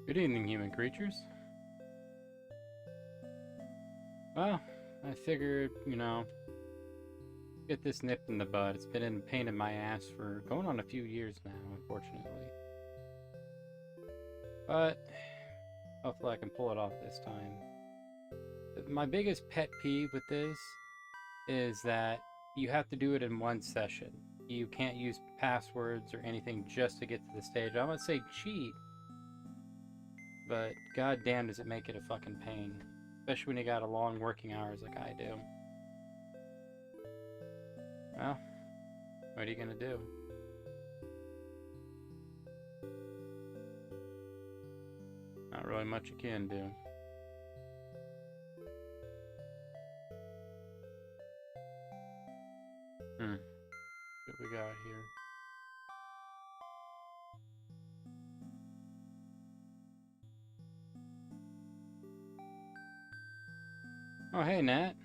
Good evening, human creatures. Well, I figured, get this nipped in the bud. It's been a pain in my ass for going on a few years now, unfortunately. But hopefully I can pull it off this time. My biggest pet peeve with this is that you have to do it in one session. You can't use passwords or anything just to get to the stage. I won't say cheat, but goddamn does it make it a fucking pain. Especially when you got a long working hours like I do. Well, what are you gonna do? Not really much you can do. What we got here? Oh, hey, Nat.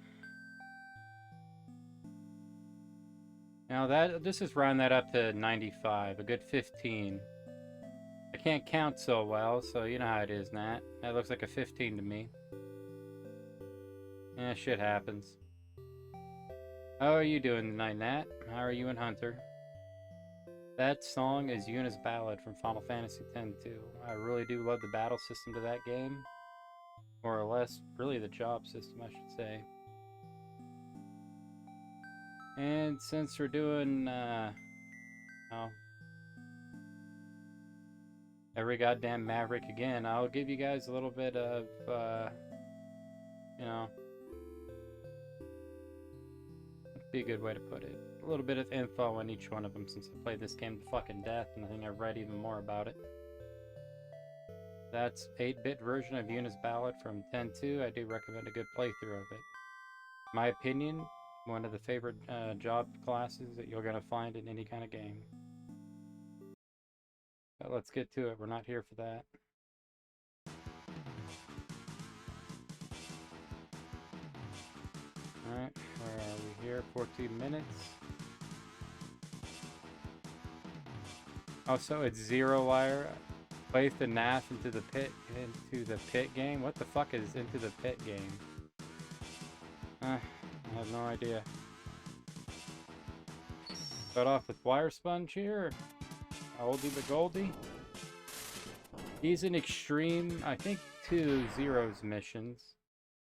Now this is round that up to 95, a good 15. I can't count so well, so you know how it is, Nat. That looks like a 15 to me. Yeah, shit happens. How are you doing tonight, Nat? How are you and Hunter? That song is Yuna's Ballad from Final Fantasy X-2. I really do love the battle system to that game. More or less, really the job system, I should say. And since we're doing, every goddamn Maverick again, I'll give you guys a little bit of, be a good way to put it. A little bit of info on each one of them since I played this game to fucking death, and I think I've read even more about it. That's 8-bit version of Yuna's Ballad from 10.2. I do recommend a good playthrough of it. My opinion, one of the favorite job classes that you're going to find in any kind of game. But let's get to it. We're not here for that. Alright, where are we here? 14 minutes. Oh, so it's Zero Wire. Place the NAF into the pit game? What the fuck is into the pit game? I have no idea. Start off with Wire Sponge here. Oldie but Goldie. He's in eXtreme, I think 2 Zero's missions.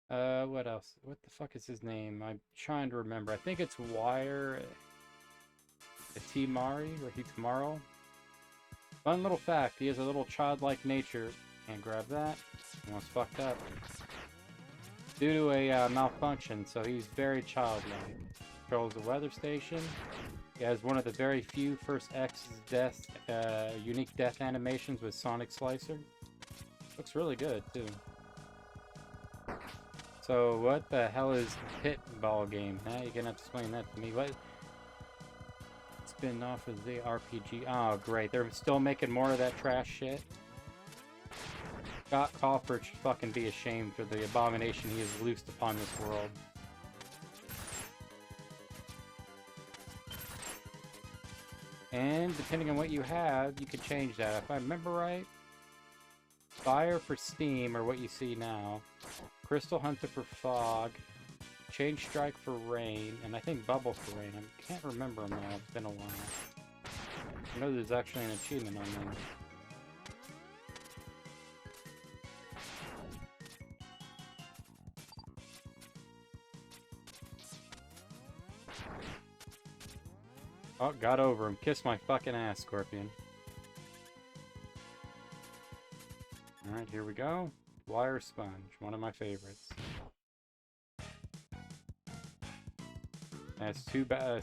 What else? What the fuck is his name? I'm trying to remember. I think it's Wire Itimari or Hitamaro. Fun little fact, he has a little childlike nature. Can't grab that. Almost fucked up. Due to a malfunction, so he's very childlike. Controls the weather station. He has one of the very few First X death, unique death animations with Sonic Slicer. Looks really good, too. So, what the hell is Pitball game? Now you're gonna have to explain that to me. What? Spin off of the RPG. Oh, great. They're still making more of that trash shit. Scott Cawthon should fucking be ashamed for the abomination he has loosed upon this world. And depending on what you have, you can change that. If I remember right, Fire for Steam, or what you see now, Crystal Hunter for Fog, Change Strike for Rain, and I think Bubble for Rain. I can't remember them now, it's been a while. I know there's actually an achievement on them. Oh, got over him. Kiss my fucking ass, Scorpion. Alright, here we go. Wire Sponge, one of my favorites. That's two battle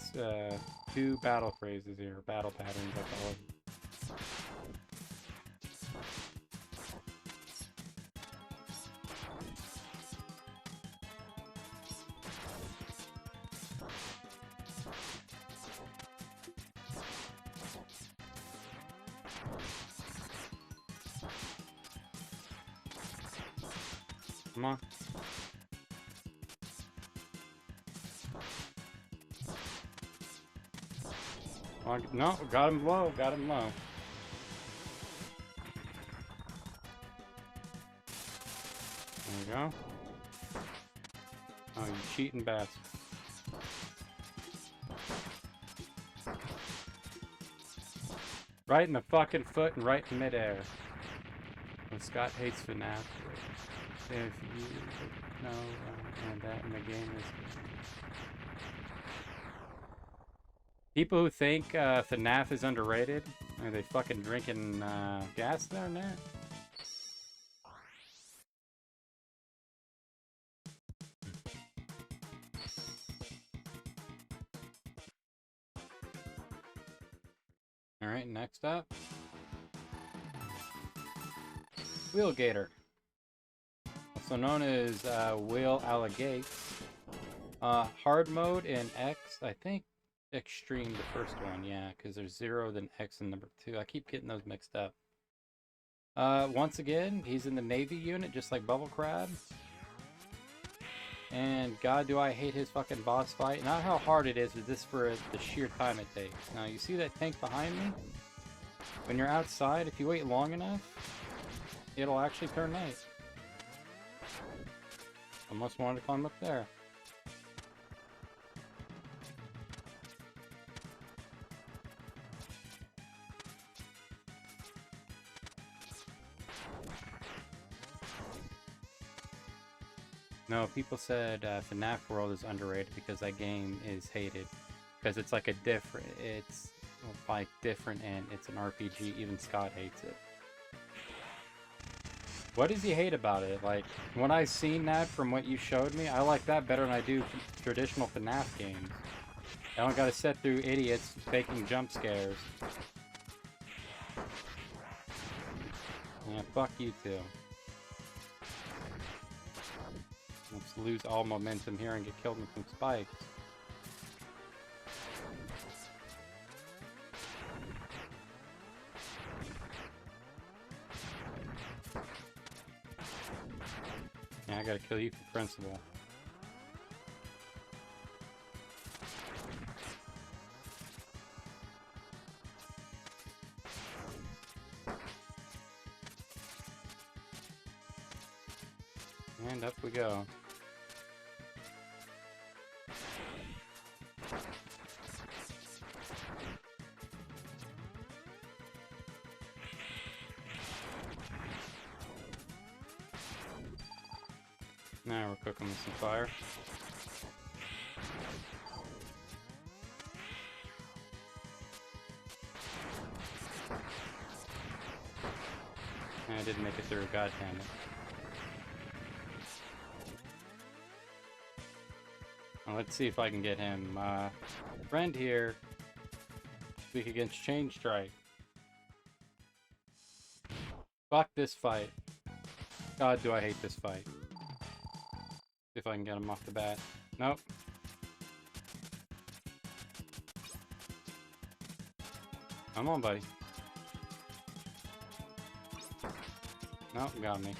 phrases here, battle patterns, I call it. Come on. No, got him low, got him low. go. Oh, you cheating bastard. Right in the fucking foot and right in midair. When Scott hates FNAF. If you know and that in the game is... People who think FNAF is underrated, are they fucking drinking gas there, man? Alright, next up. Wheelgator. Also known as Wheel Alligates. Hard mode in X, I think eXtreme the first one, yeah, because there's 0, then X and number 2. I keep getting those mixed up. Once again, he's in the Navy unit, just like Bubble Crab. And god do I hate his fucking boss fight. Not how hard it is, but just for the sheer time it takes. Now you see that tank behind me? When you're outside, if you wait long enough, it'll actually turn night. Almost wanted to climb up there. No, people said FNAF World is underrated because that game is hated. Because it's like a different, it's like different and it's an RPG, even Scott hates it. What does he hate about it? Like, when I seen that from what you showed me, I like that better than I do traditional FNAF games. I don't gotta sit through idiots faking jump scares. Yeah, fuck you too. Let's lose all momentum here and get killed with some spikes. Yeah, I gotta kill you for principle. And up we go. Now we're cooking with some fire. I didn't make it through, god damn it. Well, let's see if I can get him. Friend here. Speak against Chain Strike. Fuck this fight. God, do I hate this fight. See if I can get him off the bat. Nope. Come on, buddy. Nope, got me.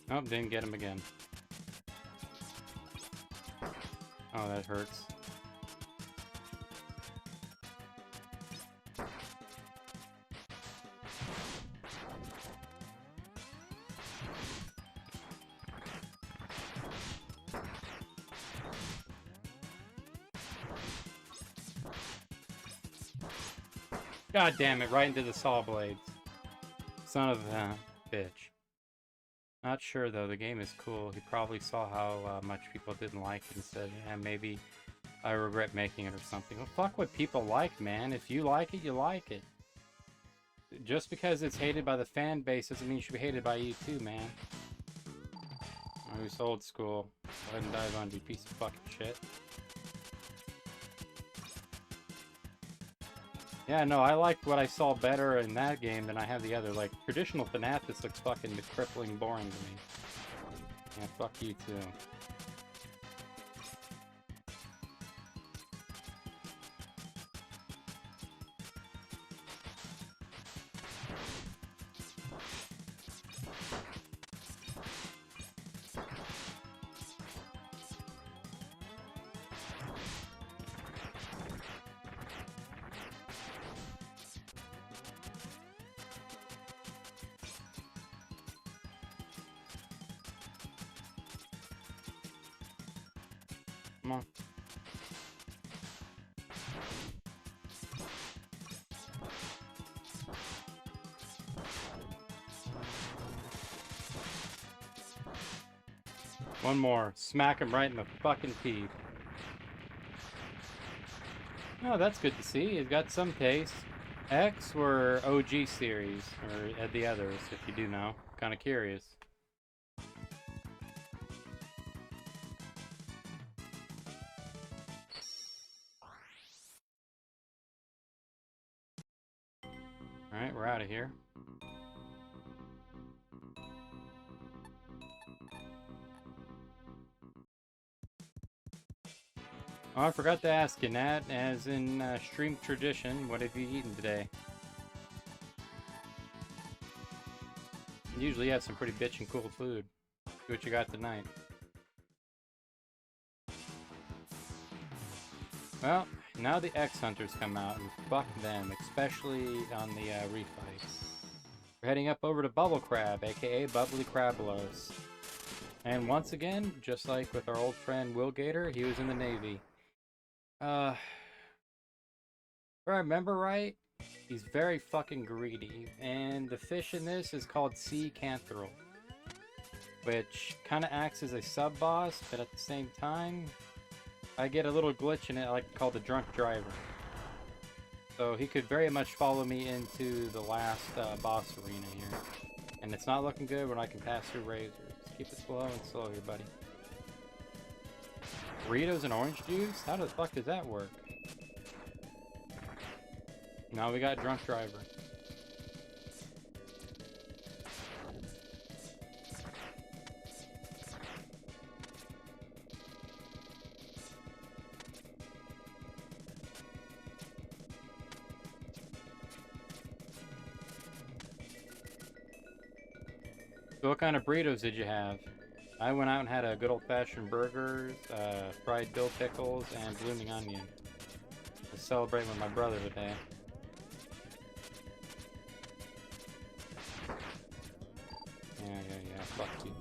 Nope, didn't get him again. Oh, that hurts. God damn it, right into the saw blades. Son of a bitch. Not sure though, the game is cool. He probably saw how much people didn't like it and said, yeah, maybe I regret making it or something. Well, fuck what people like, man. If you like it, you like it. Just because it's hated by the fan base doesn't mean it should be hated by you too, man. I was old school. Go ahead and dive on, you piece of fucking shit. Yeah, no, I like what I saw better in that game than I have the other. Like, traditional FNAF just looks fucking crippling boring to me. Yeah, fuck you too. Come on. One more. Smack him right in the fucking teeth. Oh, that's good to see. He's got some taste. X were OG series, or the others, if you do know. Kind of curious. Alright, we're out of here. Oh, I forgot to ask you, Nat, as in stream tradition, what have you eaten today? Usually you have some pretty bitchin' cool food. See what you got tonight. Well, now the X-Hunters come out, and fuck them, especially on the refights. We're heading up over to Bubble Crab, aka Bubbly Crablos. And once again, just like with our old friend Will Gator, he was in the Navy. If I remember right, he's very fucking greedy, and the fish in this is called sea cantharel, which kind of acts as a sub-boss, but at the same time, I get a little glitch in it I like to call the drunk driver. So he could very much follow me into the last boss arena here, and it's not looking good when I can pass through razors. Keep it slow and slow here, buddy. Burritos and orange juice? How the fuck does that work? Now we got drunk driver. So what kind of burritos did you have? I went out and had a good old-fashioned burgers, fried dill pickles, and blooming onion. To celebrate with my brother today. Yeah, fuck you.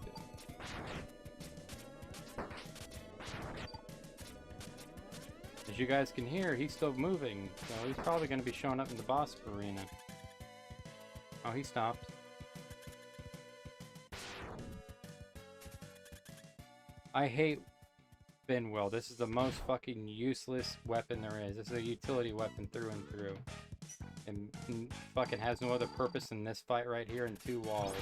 As you guys can hear, he's still moving, so he's probably going to be showing up in the boss arena. Oh, he stopped. I hate Finwell. This is the most fucking useless weapon there is. This is a utility weapon through and through. And fucking has no other purpose than this fight right here in 2 walls.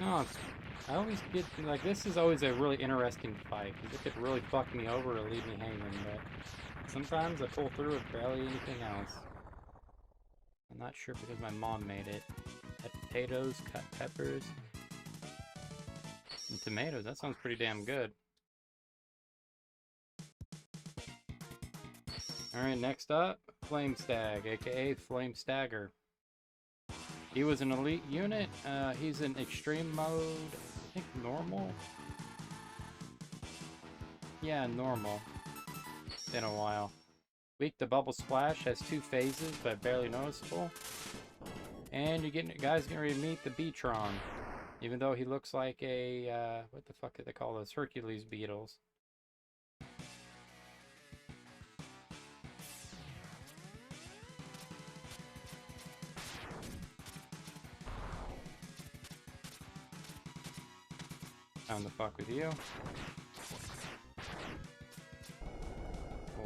No, I always get, like, this is always a really interesting fight, because it could really fuck me over or leave me hanging, but sometimes I pull through with barely anything else. I'm not sure because my mom made it. Cut potatoes, cut peppers, and tomatoes. That sounds pretty damn good. Alright, next up, Flame Stag, aka Flame Stagger. He was an elite unit. He's in extreme mode. I think normal. Yeah, normal. Been a while. Weak to Bubble Splash, has 2 phases, but barely noticeable. And guys getting ready to meet the Beatron. Even though he looks like a, what the fuck do they call those? Hercules beetles. Time to fuck with you.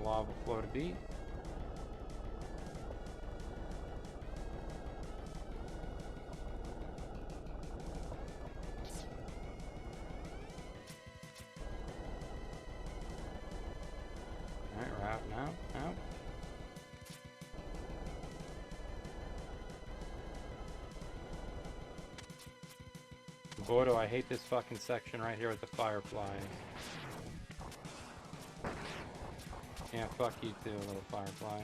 Lava flow to beat. Alright, we're out now. Out. Boy, do I hate this fucking section right here with the fireflies. Yeah, fuck you too, little firefly.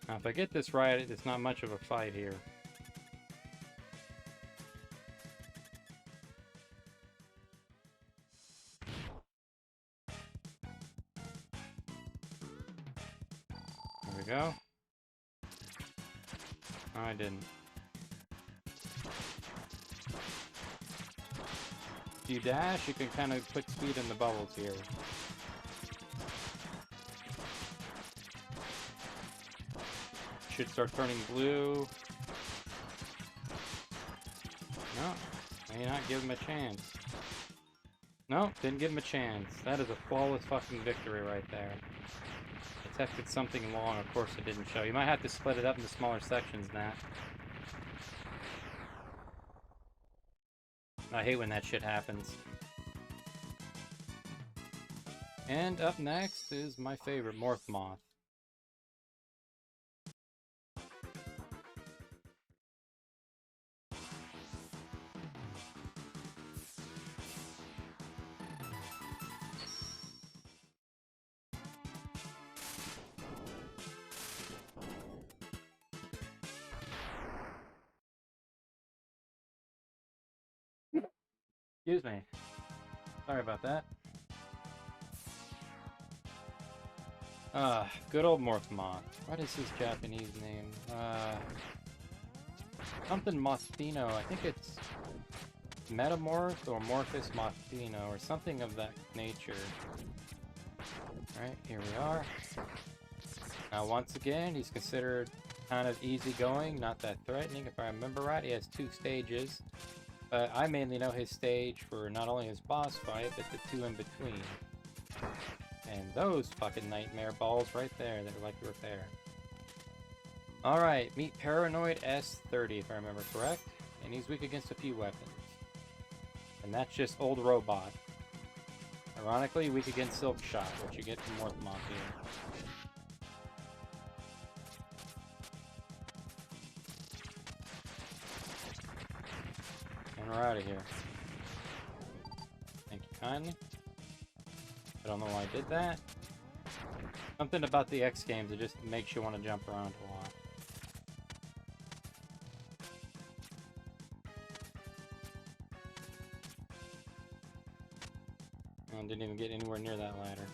Now, if I get this right, it's not much of a fight here. There we go. No, I didn't. If you dash, you can kind of put speed in the bubbles here. Should start turning blue. No, may not give him a chance. No, didn't give him a chance. That is a flawless fucking victory right there. I tested something long, of course it didn't show. You might have to split it up into smaller sections, Nat. I hate when that shit happens. And up next is my favorite, Morph Moth. Excuse me. Sorry about that. Good old Morph Moth. What is his Japanese name? Something Mothino. I think it's Metamorph or Morphus Mothino or something of that nature. Alright, here we are. Now once again, he's considered kind of easygoing, not that threatening. If I remember right, he has 2 stages. But I mainly know his stage for not only his boss fight, but the 2 in between. And those fucking nightmare balls right there that are like repair. Alright, meet Paranoid S30 if I remember correct. And he's weak against a few weapons. And that's just old robot. Ironically, weak against Silk Shot, which you get from Morph Moth here. And we're out of here. Thank you kindly. I don't know why I did that. Something about the X games, it just makes you want to jump around a lot. And didn't even get anywhere near that ladder.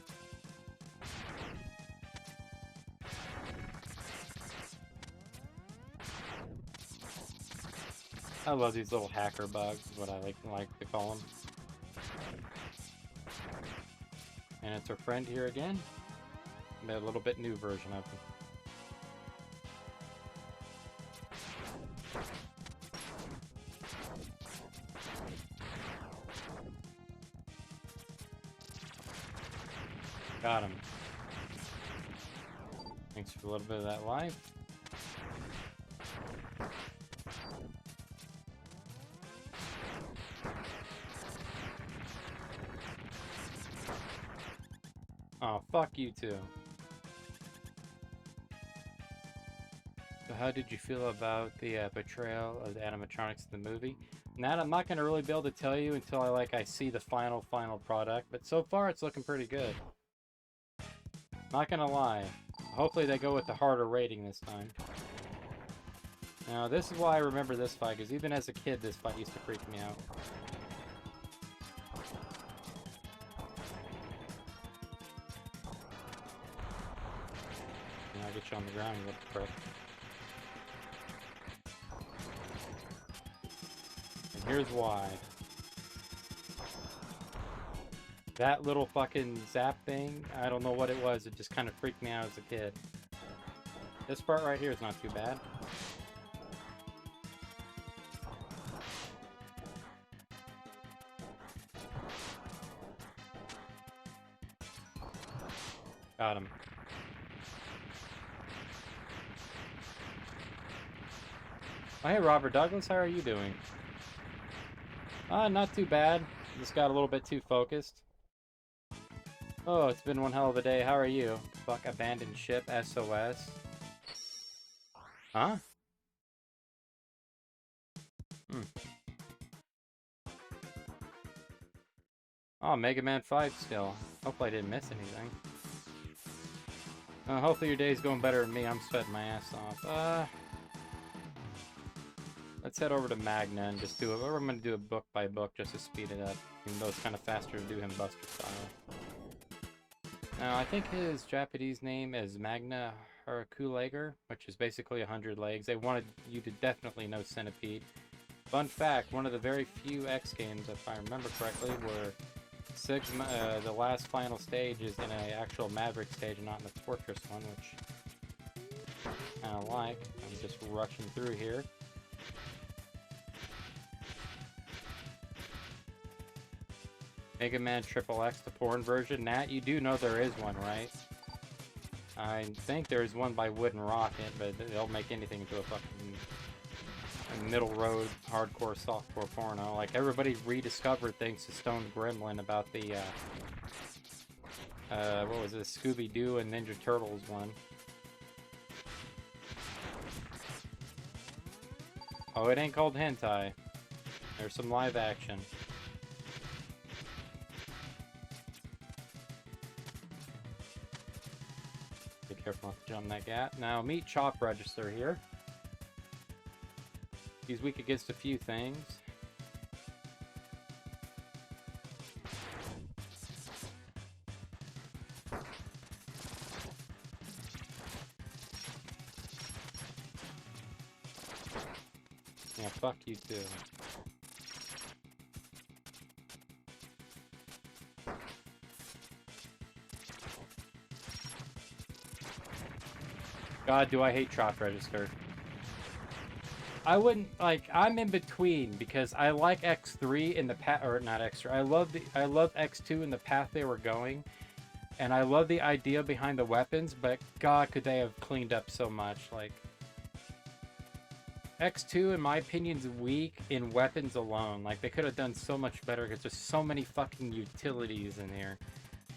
I love these little hacker bugs, is what I like to call them. And it's our friend here again. A little bit new version of him. Got him. Thanks for a little bit of that life. Oh, fuck you too. So how did you feel about the portrayal of the animatronics in the movie? Nat, I'm not going to really be able to tell you until I see the final product, but so far it's looking pretty good. Not going to lie. Hopefully they go with the harder rating this time. Now this is why I remember this fight, because even as a kid this fight used to freak me out. I'll get you on the ground, you little prick. And here's why. That little fucking zap thing, I don't know what it was, it just kind of freaked me out as a kid. This part right here is not too bad. Got him. Oh, hey Robert Douglas, how are you doing? Not too bad. Just got a little bit too focused. Oh, it's been one hell of a day. How are you? Fuck, abandoned ship, SOS. Huh? Oh, Mega Man 5 still. Hopefully I didn't miss anything. Hopefully your day's going better than me. I'm sweating my ass off. Let's head over to Magna and just do it. Or I'm going to do it book by book just to speed it up. Even though it's kind of faster to do him Buster style. Now, I think his Japanese name is Magna Herculager, which is basically 100 legs. They wanted you to definitely know Centipede. Fun fact, one of the very few X games, if I remember correctly, where the last final stage is in an actual Maverick stage and not in the Fortress one, which I kind of like. I'm just rushing through here. Mega Man Triple X, the porn version. Nat, you do know there is one, right? I think there is one by Wooden Rocket, but they'll make anything into a fucking middle road, hardcore, softcore porno. Like, everybody rediscovered things to Stone Gremlin about the, what was it, Scooby-Doo and Ninja Turtles one. Oh, it ain't called hentai. There's some live action. Be careful not to jump that gap. Now, meet Chop Register here. He's weak against a few things. Yeah, fuck you too. God, do I hate Chop Register. I wouldn't, like, I'm in between because I like X3 in the path, or not X3. I love X2 in the path they were going, and I love the idea behind the weapons, but God, could they have cleaned up so much. Like, X2, in my opinion, is weak in weapons alone. Like, they could have done so much better because there's so many fucking utilities in here.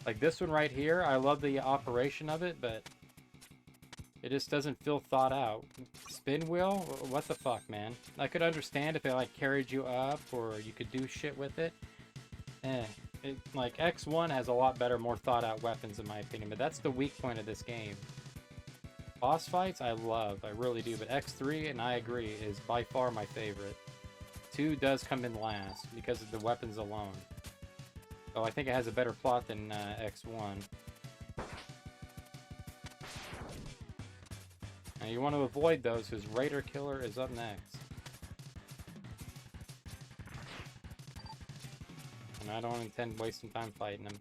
Like, this one right here, I love the operation of it, but it just doesn't feel thought out. Spin wheel? What the fuck, man? I could understand if it, like, carried you up or you could do shit with it. Like, X1 has a lot better, more thought out weapons, in my opinion, but that's the weak point of this game. Boss fights, I love. I really do. But X3, and I agree, is by far my favorite. 2 does come in last because of the weapons alone. So I think it has a better plot than X1. Now you want to avoid those because Raider Killer is up next. And I don't intend wasting time fighting him.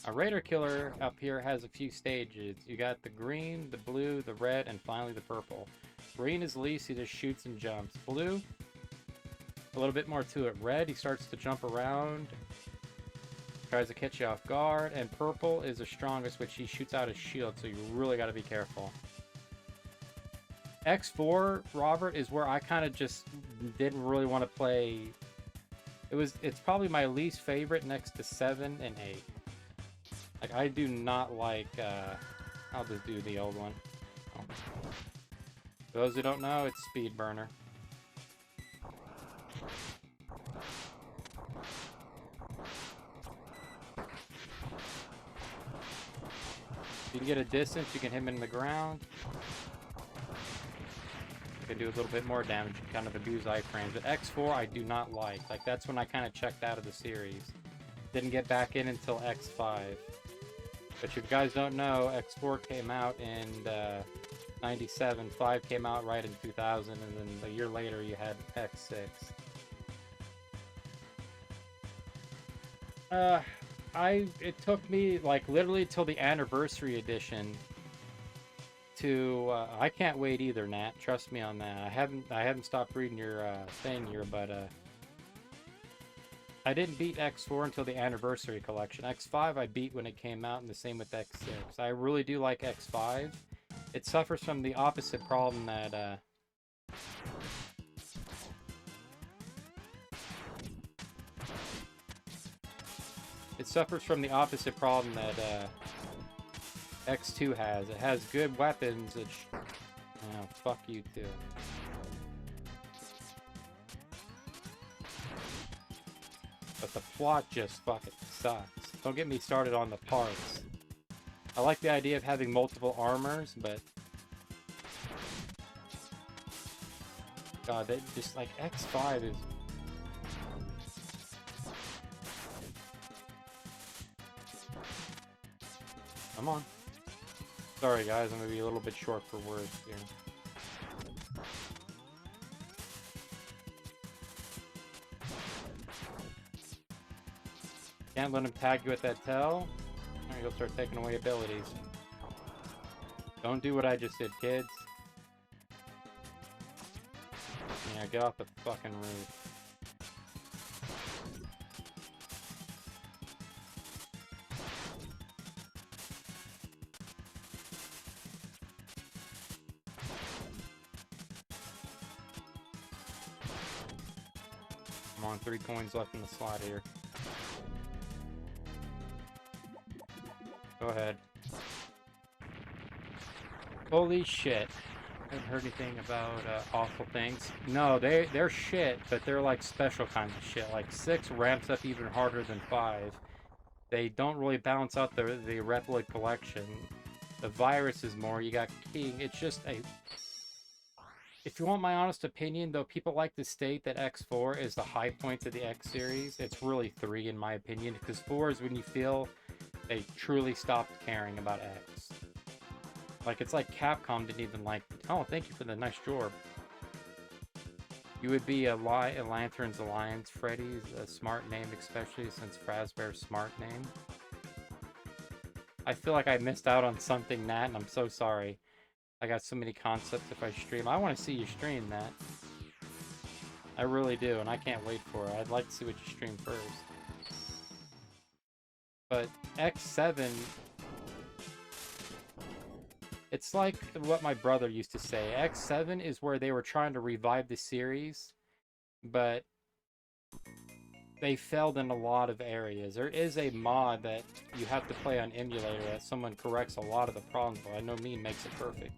A Raider Killer up here has a few stages. You got the green, the blue, the red, and finally the purple. Green is least, he just shoots and jumps. Blue, a little bit more to it. Red, he starts to jump around, tries to catch you off guard. And purple is the strongest, which he shoots out his shield, so you really got to be careful. X4, Robert, is where I kind of just didn't really want to play. It's probably my least favorite next to 7 and 8. Like, I do not like, I'll just do the old one. Oh. For those who don't know, it's Speed Burner. You can get a distance, you can hit him in the ground. You can do a little bit more damage, you kind of abuse iframes. But X4 I do not like. Like, that's when I kind of checked out of the series. Didn't get back in until X5. But if you guys don't know, X4 came out in 97, 5 came out right in 2000, and then a year later you had X6. It took me like literally till the anniversary edition to I can't wait either, Nat. Trust me on that. I haven't stopped reading your thing here, but I didn't beat X4 until the Anniversary Collection. X5 I beat when it came out, and the same with X6. I really do like X5. It suffers from the opposite problem that... It suffers from the opposite problem that X2 has. It has good weapons. Oh, fuck you too. the plot just fucking sucks. Don't get me started on the parts. I like the idea of having multiple armors, but... God, that just, like, X5 is... Come on. Sorry guys, I'm gonna be a little bit short for words here. Can't let him tag you with that tail, or you'll start taking away abilities. Don't do what I just did, kids. Yeah, get off the fucking roof. Come on, 3 coins left in the slot here. Go ahead. Holy shit. I haven't heard anything about awful things. No, they're shit, but they're like special kinds of shit. Like 6 ramps up even harder than 5. They don't really balance out the Replicate collection. The virus is more. You got King. It's just a... If you want my honest opinion, though, people like to state that X4 is the high point of the X series. It's really 3 in my opinion, because 4 is when you feel they truly stopped caring about X. Like, it's like Capcom didn't even like... Oh, thank you for the nice drawer. You would be a Lanterns Alliance. Freddy's a smart name, especially since Fazbear's smart name. I feel like I missed out on something, Nat, and I'm so sorry. I got so many concepts if I stream. I want to see you stream, Nat. I really do, and I can't wait for it. I'd like to see what you stream first. But X7... It's like what my brother used to say. X7 is where they were trying to revive the series, but they failed in a lot of areas. There is a mod that you have to play on emulator that someone corrects a lot of the problems, but I know me makes it perfect.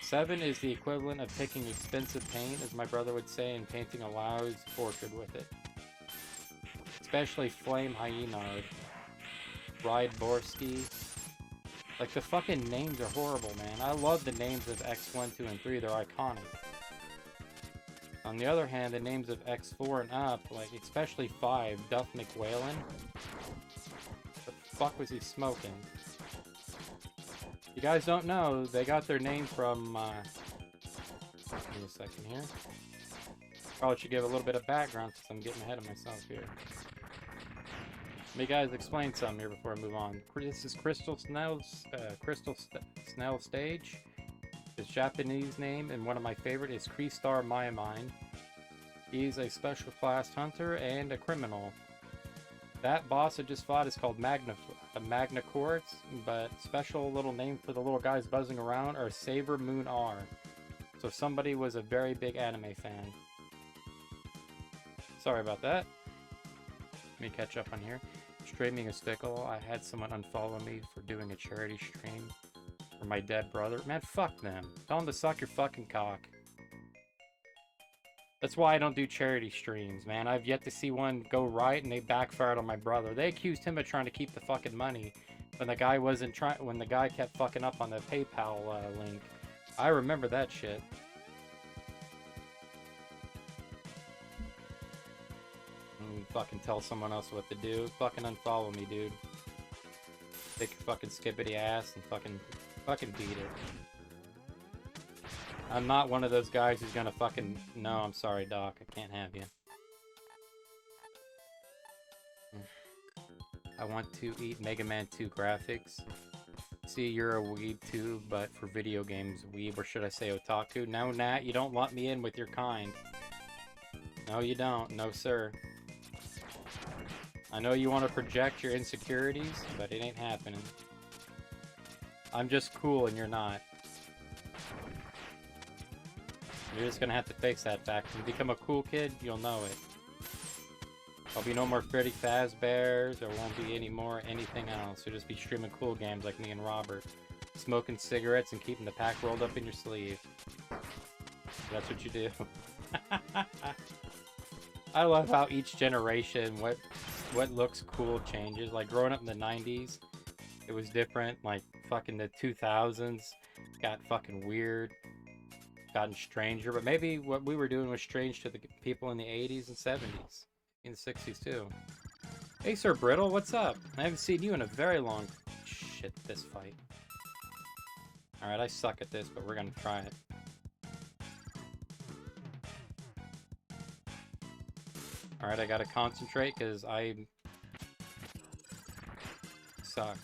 7 is the equivalent of taking expensive paint, as my brother would say, and painting a lousy portrait with it. Especially Flame Hyenard, Ride Borsky. Like, the fucking names are horrible, man. I love the names of X1, 2, and 3. They're iconic. On the other hand, the names of X4 and up, like, especially 5, Duff McWhalen. What the fuck was he smoking? You guys don't know, they got their name from, give me a second here. Probably should give a little bit of background since I'm getting ahead of myself here. Let me guys explain something here before I move on. This is Crystal Snell's Snell Stage. His Japanese name, and one of my favorite, is Crystar Myamine. He's a special class hunter and a criminal. That boss I just fought is called Magna Quartz, but special little name for the little guys buzzing around are Saber Moon R. So somebody was a very big anime fan. Sorry about that. Let me catch up on here. Streaming is fickle. I had someone unfollow me for doing a charity stream for my dead brother. Man, fuck them. Tell them to suck your fucking cock. That's why I don't do charity streams, man. I've yet to see one go right, and they backfired on my brother. They accused him of trying to keep the fucking money when the guy wasn't trying. When the guy kept fucking up on the PayPal link. I remember that shit. Fucking tell someone else what to do. Fucking unfollow me, dude. Take your fucking skippity ass and fucking beat it. I'm not one of those guys who's gonna fucking... No, I'm sorry, Doc. I can't have you. I want to eat Mega Man 2 graphics. See, you're a weeb too, but for video games, weeb, or should I say otaku? No, Nat, you don't let me in with your kind. No, you don't. No, sir. I know you want to project your insecurities, but it ain't happening. I'm just cool and you're not. You're just gonna have to face that fact. When you become a cool kid, you'll know it. There'll be no more Freddy Fazbears, there won't be any more anything else. You'll just be streaming cool games like me and Robert. Smoking cigarettes and keeping the pack rolled up in your sleeve. That's what you do. I love how each generation, what looks cool changes. Like growing up in the 90s, it was different. Like fucking the 2000s got fucking weird, gotten stranger. But maybe what we were doing was strange to the people in the 80s and 70s, in the 60s too. Hey, Sir Brittle, what's up? I haven't seen you in a very long... Shit, this fight. Alright, I suck at this, but we're gonna try it. Alright, I gotta concentrate, because I... suck.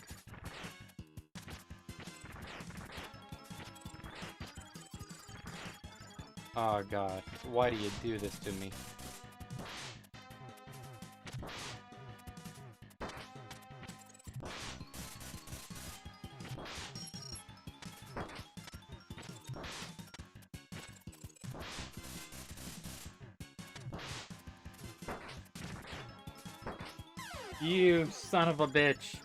Oh god, why do you do this to me? You son of a bitch.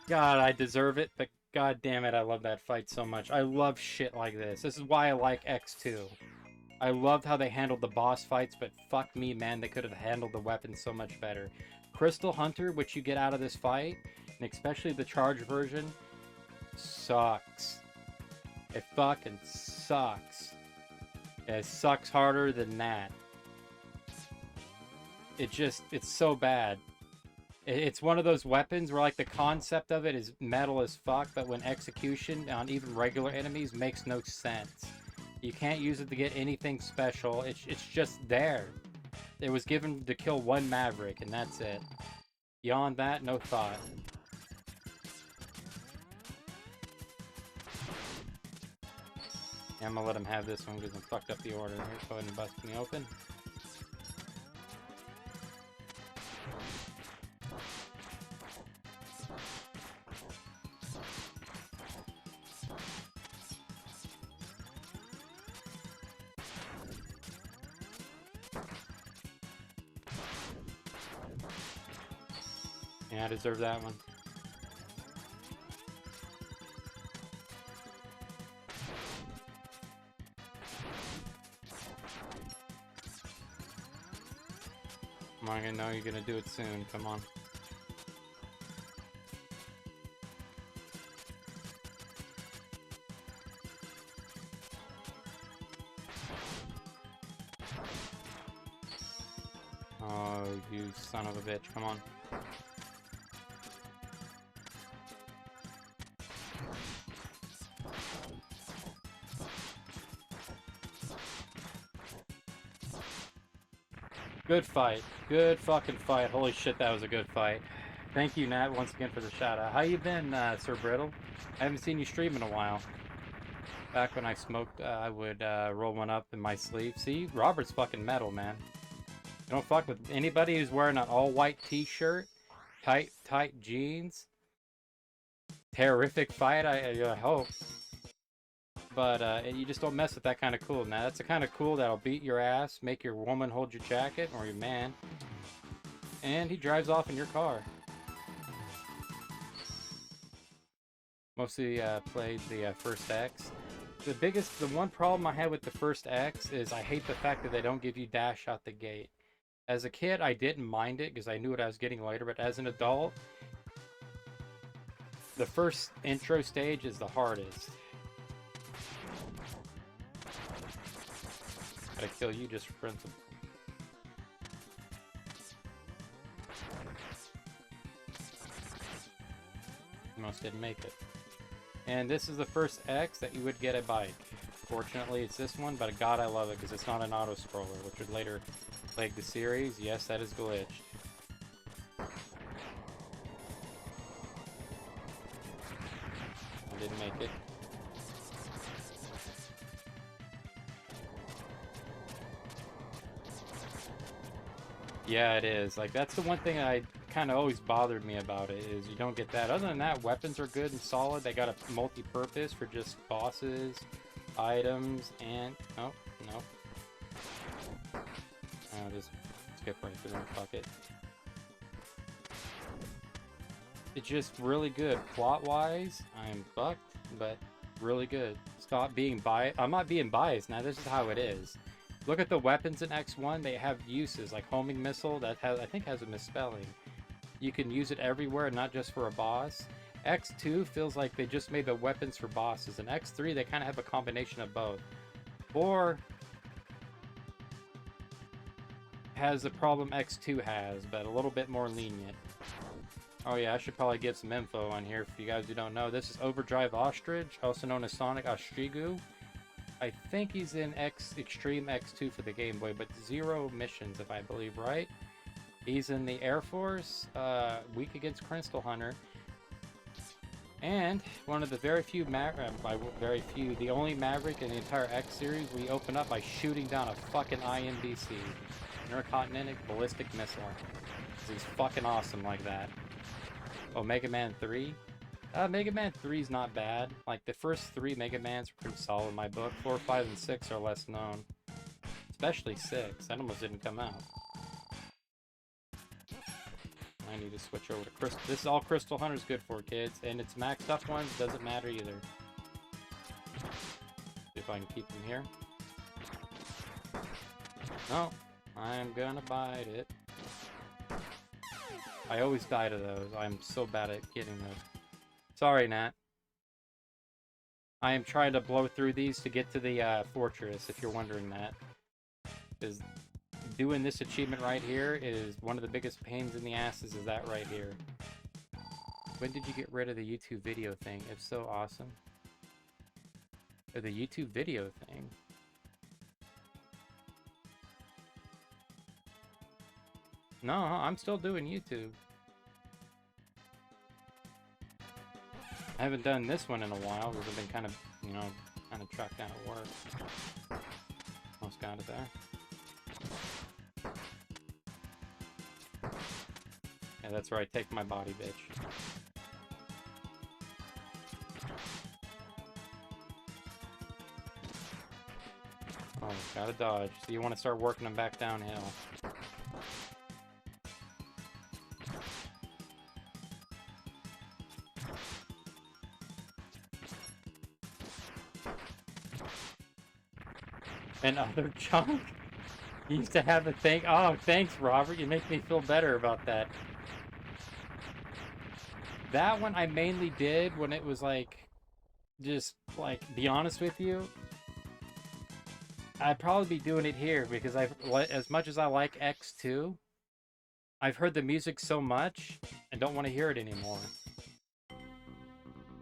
God, I deserve it, but god damn it, I love that fight so much. I love shit like this. This is why I like X2. I loved how they handled the boss fights, but fuck me, man, they could have handled the weapons so much better. Crystal Hunter, which you get out of this fight, and especially the charge version, sucks. It fucking sucks. It sucks harder than that. It's so bad. It's one of those weapons where, like, the concept of it is metal as fuck, but when execution on even regular enemies makes no sense. You can't use it to get anything special. It's just there. It was given to kill one Maverick, and that's it. Beyond that, no thought. Yeah, I'm gonna let him have this one because I fucked up the order. Here, go ahead and bust me open. Yeah, I deserve that one. Come on, I know you're gonna do it soon. Come on. Oh, you son of a bitch. Come on. Good fight. Good fucking fight. Holy shit, that was a good fight. Thank you, Nat, once again for the shout out. How you been, Sir Brittle? I haven't seen you stream in a while. Back when I smoked, I would roll one up in my sleeve. See? Robert's fucking metal, man. You don't fuck with anybody who's wearing an all-white t-shirt, tight jeans. Terrific fight, I hope. But you just don't mess with that kind of cool. Now, that's the kind of cool that'll beat your ass, make your woman hold your jacket, or your man. And he drives off in your car. Mostly played the first X. The one problem I had with the first X is I hate the fact that they don't give you dash out the gate. As a kid, I didn't mind it because I knew what I was getting later, but as an adult, the first intro stage is the hardest. Gotta kill you just for principle. Almost didn't make it. And this is the first X that you would get a bike. Fortunately, it's this one, but god, I love it because it's not an auto-scroller, which would later plague the series. Yes, that is glitched. I didn't make it. Yeah, it is. Like, that's the one thing I kind of always bothered me about it, is you don't get that. Other than that, weapons are good and solid. They got a multi-purpose for just bosses, items, and... Oh, no. I'll just skip right through and fuck it. It's just really good. Plot-wise, I'm fucked, but really good. Stop being biased. I'm not being biased now. This is how it is. Look at the weapons in X1. They have uses, like homing missile, that has, I think has a misspelling. You can use it everywhere, not just for a boss. X2 feels like they just made the weapons for bosses. And X3, they kind of have a combination of both. 4 has the problem X2 has, but a little bit more lenient. Oh yeah, I should probably give some info on here for you guys who don't know. This is Overdrive Ostrich, also known as Sonic Ostrigu. I think he's in eXtreme X2 for the Game Boy, but 0 missions, if I believe right. He's in the Air Force, weak against Crystal Hunter. And one of the very few, the only Maverick in the entire X series we open up by shooting down a fucking IMBC. Intercontinental Ballistic Missile. He's fucking awesome like that. Oh, Mega Man 3? Mega Man 3 is not bad. Like, the first 3 Mega Mans are pretty solid in my book. 4, 5, and 6 are less known. Especially 6. That almost didn't come out. I need to switch over to Crystal. This is all Crystal Hunter's good for, kids. And it's maxed up ones, doesn't matter either. See if I can keep them here. No, I'm gonna bite it. I always die to those. I'm so bad at getting those. Sorry, Nat. I am trying to blow through these to get to the fortress, if you're wondering that. Because doing this achievement right here is one of the biggest pains in the asses, is that right here. When did you get rid of the YouTube video thing? If so, awesome. Or the YouTube video thing. No, I'm still doing YouTube. I haven't done this one in a while because I've been kind of, you know, kind of tracked down at work. Almost got it there. Yeah, that's right. Take my body, bitch. Oh, gotta dodge. So you want to start working them back downhill. Another chunk? You used to have a thing. Oh, thanks, Robert. You make me feel better about that. That one I mainly did when it was like, just like, be honest with you, I'd probably be doing it here because as much as I like X2, I've heard the music so much I don't want to hear it anymore.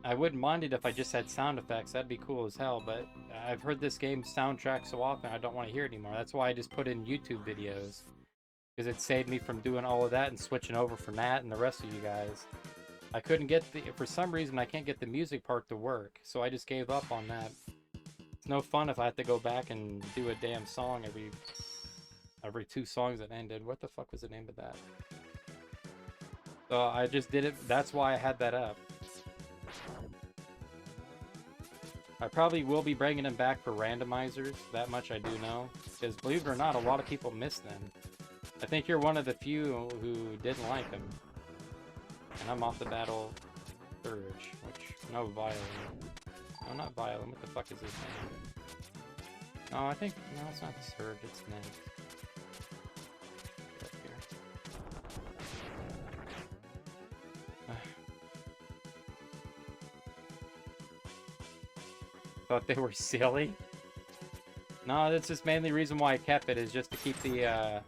I wouldn't mind it if I just had sound effects. That'd be cool as hell, but I've heard this game's soundtrack so often I don't want to hear it anymore. That's why I just put in YouTube videos. Because it saved me from doing all of that and switching over from that and the rest of you guys. I couldn't get for some reason I can't get the music part to work, so I just gave up on that. It's no fun if I have to go back and do a damn song every 2 songs that ended. What the fuck was the name of that? So I just did it. That's why I had that up. I probably will be bringing them back for randomizers. That much I do know. Because believe it or not, a lot of people miss them. I think you're one of the few who didn't like them. And I'm off the battle Surge, which, no, Violin. No, not Violin. What the fuck is his name? No, I think, no, it's not Surge, it's next. Up here. Thought they were silly. No, that's just mainly reason why I kept it, is just to keep the,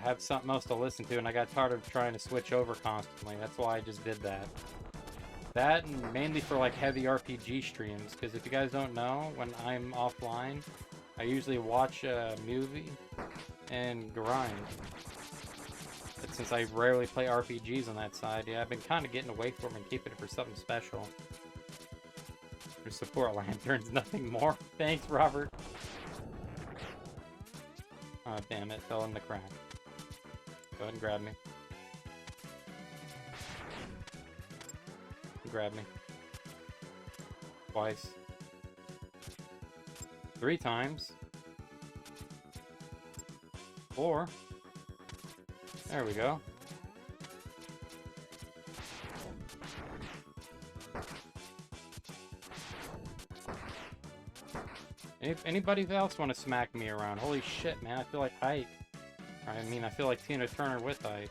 have something else to listen to, and I got tired of trying to switch over constantly. That's why I just did that. That, and mainly for, like, heavy RPG streams, because if you guys don't know, when I'm offline, I usually watch a movie and grind. But since I rarely play RPGs on that side, yeah, I've been kind of getting away from it and keeping it for something special. For support lanterns, nothing more. Thanks, Robert. Oh, damn it. Fell in the crack. Go ahead and grab me. Grab me. Twice. 3 times. 4. There we go. Anybody else want to smack me around? Holy shit, man, I feel like Ike. I mean, I feel like Tina Turner with Ike.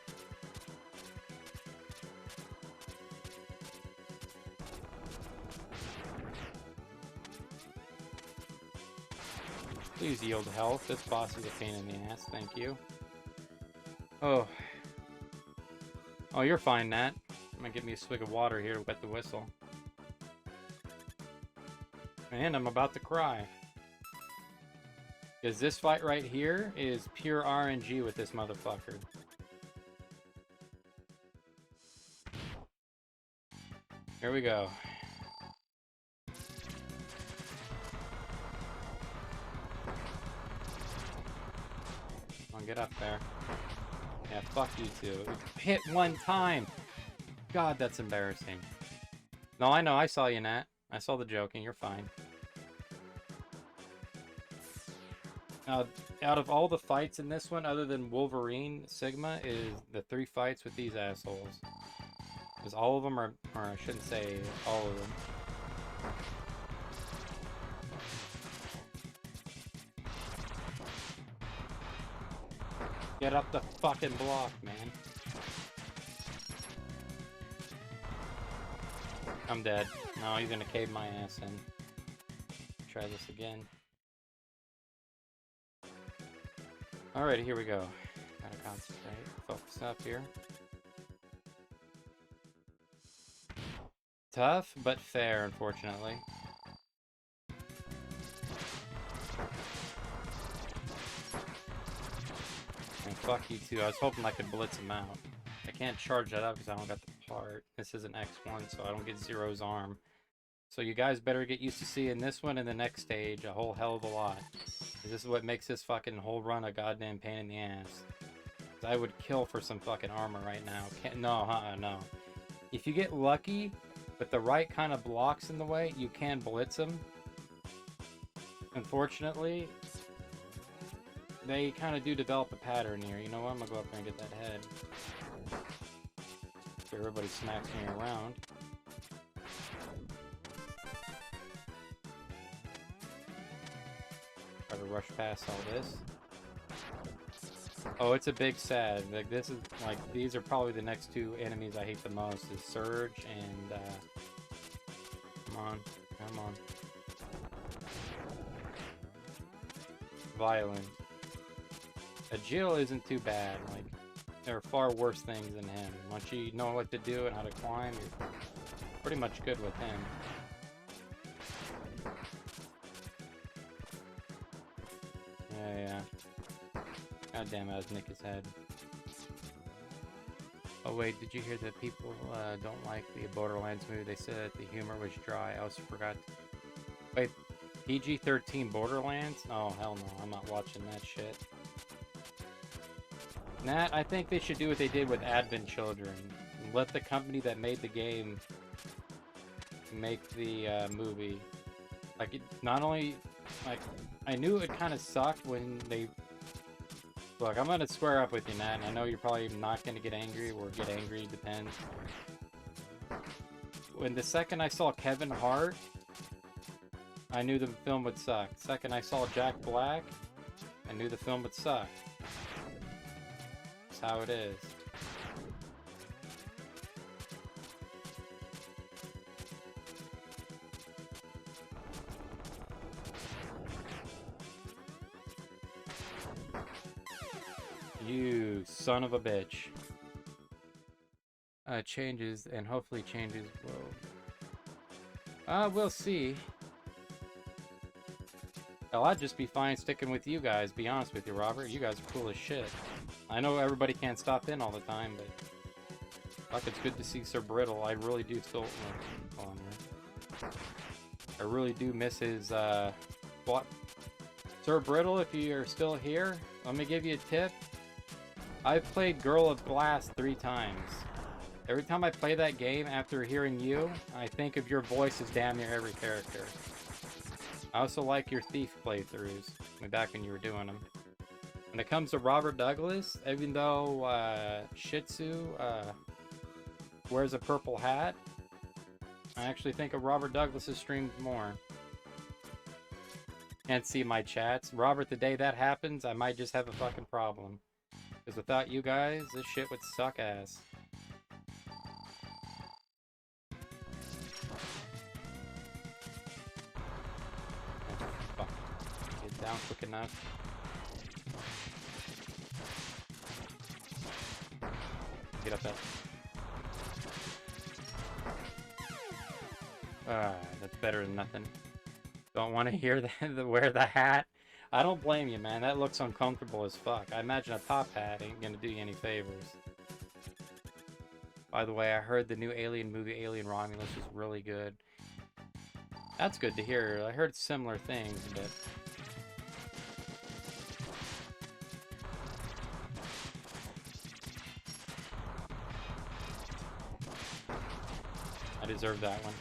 Please yield health. This boss is a pain in the ass. Thank you. Oh. Oh, you're fine, Nat. I'm gonna get me a swig of water here to wet the whistle. And I'm about to cry. Because this fight right here is pure RNG with this motherfucker. Here we go. Come on, get up there. Yeah, fuck you too. Hit one time! God, that's embarrassing. No, I know, I saw you, Nat. I saw the joking, you're fine. Out of all the fights in this one, other than Wolverine, Sigma is the 3 fights with these assholes. Because all of them are, or I shouldn't say all of them. Get up the fucking block, man. I'm dead. No, he's gonna cave my ass in. Try this again. Alright, here we go. Gotta concentrate. Focus up here. Tough, but fair, unfortunately. And fuck you too. I was hoping I could blitz him out. I can't charge that up because I don't got the part. This is an X1, so I don't get Zero's arm. So you guys better get used to seeing this one in the next stage a whole hell of a lot. This is what makes this fucking whole run a goddamn pain in the ass. I would kill for some fucking armor right now. No. If you get lucky with the right kind of blocks in the way, you can blitz them. Unfortunately, they kind of do develop a pattern here. You know what? I'm gonna go up there and get that head. So everybody smacks me around. Try to rush past all this. Oh, it's a big sad. Like this is like these are probably the next 2 enemies I hate the most is Surge and come on. Violent. Jill isn't too bad. Like there are far worse things than him. Once you know what to do and how to climb, you're pretty much good with him. Yeah. God damn it, I was nick his head. Oh wait, did you hear that people don't like the Borderlands movie? They said the humor was dry. I also forgot. Wait, PG-13 Borderlands? Oh hell no, I'm not watching that shit. Nat, I think they should do what they did with Advent Children. Let the company that made the game make the movie. Like, it not only... Like, I knew it kind of sucked when they... Look, I'm gonna square up with you, Nat, and I know you're probably not gonna get angry, or get angry, depends. When the second I saw Kevin Hart, I knew the film would suck. The second I saw Jack Black, I knew the film would suck. That's how it is. You son of a bitch. Changes, and hopefully changes will... we'll see. Hell, I'd just be fine sticking with you guys, be honest with you, Robert. You guys are cool as shit. I know everybody can't stop in all the time, but... Fuck, it's good to see Sir Brittle. I really do still... Hold on here. I really do miss his, what? Sir Brittle, if you're still here, let me give you a tip. I've played Girl of Glass 3 times. Every time I play that game after hearing you, I think of your voice as damn near every character. I also like your Thief playthroughs, back when you were doing them. When it comes to Robert Douglas, even though Shih Tzu wears a purple hat, I actually think of Robert Douglas's streams more. Can't see my chats. Robert, the day that happens, I might just have a fucking problem. Because without you guys, this shit would suck ass. Fuck. Get down quick enough. Get up that. That's better than nothing. Don't want to hear wear the hat. I don't blame you, man. That looks uncomfortable as fuck. I imagine a top hat ain't gonna do you any favors. By the way, I heard the new Alien movie, Alien Romulus, is really good. That's good to hear. I heard similar things, but... I deserve that one.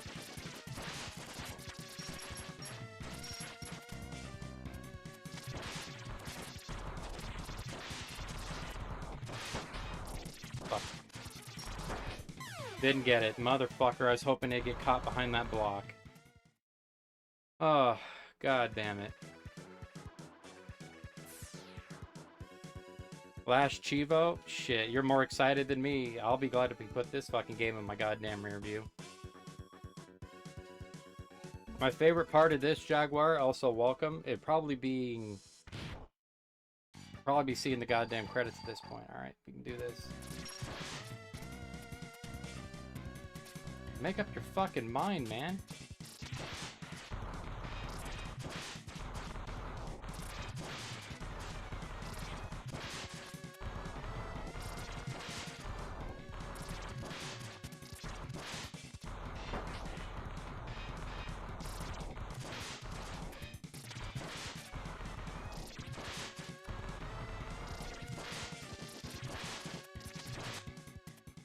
Fuck. Didn't get it. Motherfucker, I was hoping they'd get caught behind that block. Oh, god damn it. Last Chivo? Shit, you're more excited than me. I'll be glad if we put this fucking game in my goddamn rear view. My favorite part of this, Jaguar, also welcome, it'd probably be seeing the goddamn credits at this point. Alright, we can do this. Make up your fucking mind, man.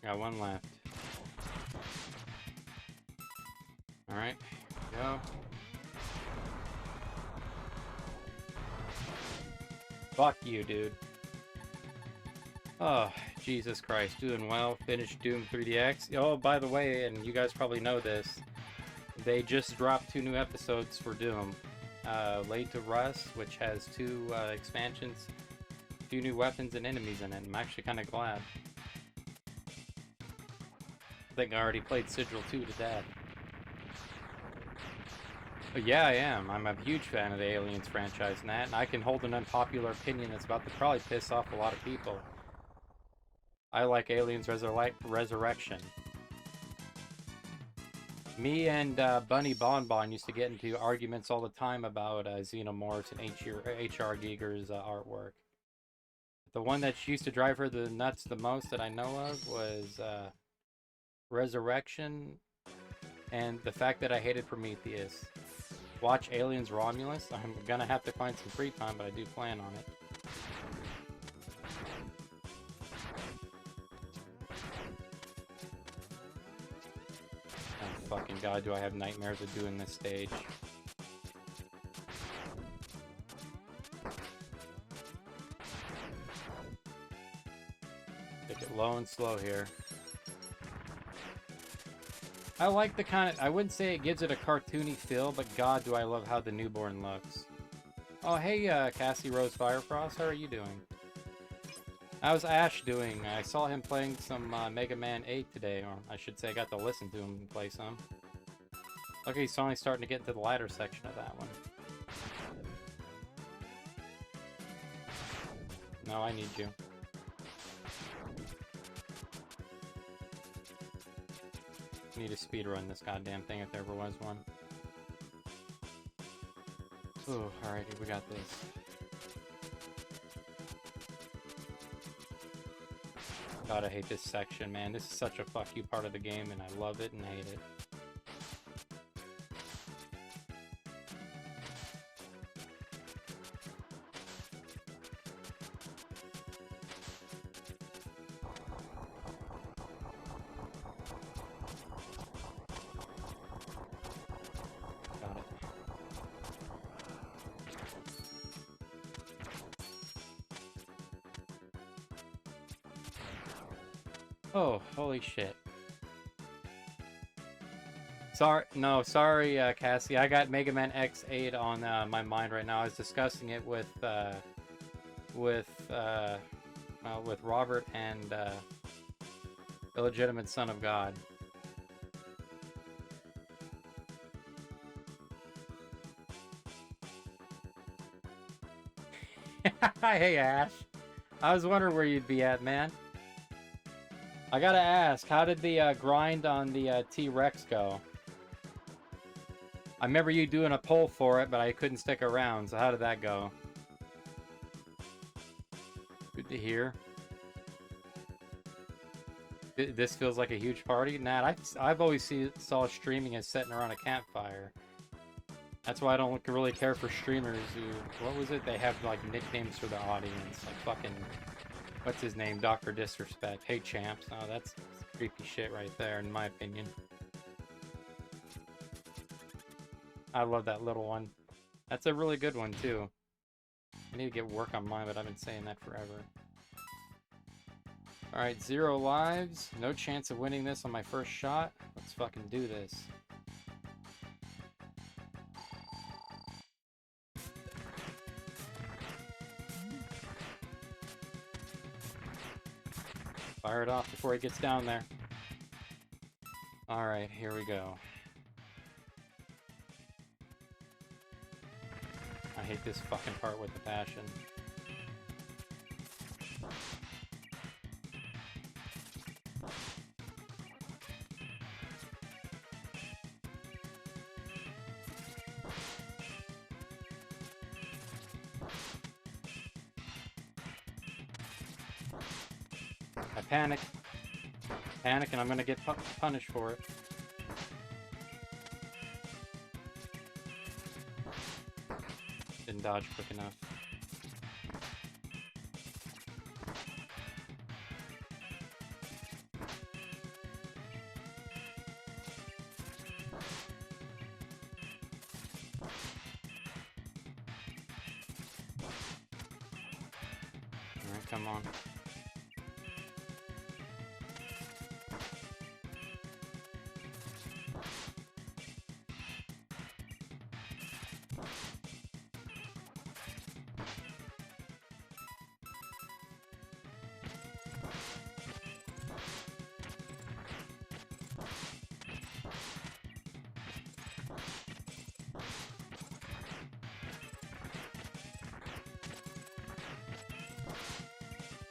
Got one left. Alright, go. Fuck you, dude. Oh, Jesus Christ. Doing well. Finished Doom 3DX. Oh, by the way, and you guys probably know this, they just dropped 2 new episodes for Doom. Laid to Rust, which has 2 expansions, 2 new weapons and enemies in it. I'm actually kind of glad. I think I already played Sigil 2 to death. But yeah, I am. I'm a huge fan of the Aliens franchise and that, and I can hold an unpopular opinion that's about to probably piss off a lot of people. I like Aliens Resurrection. Me and Bunny Bonbon used to get into arguments all the time about Xenomorphs and H.R. Giger's artwork. The one that used to drive her nuts the most that I know of was Resurrection, and the fact that I hated Prometheus. Watch Aliens Romulus. I'm gonna have to find some free time, but I do plan on it. Oh fucking god, do I have nightmares of doing this stage. Take it low and slow here. I like the kind of... I wouldn't say it gives it a cartoony feel, but god, do I love how the newborn looks. Oh, hey, Cassie Rose Firefrost, how are you doing? How's Ash doing? I saw him playing some Mega Man 8 today, or I should say I got to listen to him play some. Look, he's finally starting to get into the ladder section of that one. No, I need you. Need to speedrun this goddamn thing if there ever was one. Ooh, alrighty, we got this. God, I hate this section, man. This is such a fuck you part of the game, and I love it and hate it. Oh, holy shit. Cassie. I got Mega Man X8 on my mind right now. I was discussing it with Robert and Illegitimate Son of God. Hey Ash, I was wondering where you'd be at, man. I gotta ask, how did the grind on the T-Rex go? I remember you doing a poll for it, but I couldn't stick around, so how did that go? Good to hear. This feels like a huge party? Nah, I've always saw streaming as sitting around a campfire. That's why I don't really care for streamers who... What was it? They have, like, nicknames for the audience. Like, fucking... What's his name? Dr. Disrespect. Hey, champs. Oh, that's creepy shit right there, in my opinion. I love that little one. That's a really good one, too. I need to get work on mine, but I've been saying that forever. Alright, 0 lives. No chance of winning this on my first shot. Let's fucking do this. Fire it off before he gets down there. Alright, here we go. I hate this fucking part with the passion. I panic. Panic and I'm gonna get punished for it. Didn't dodge quick enough. Alright, come on.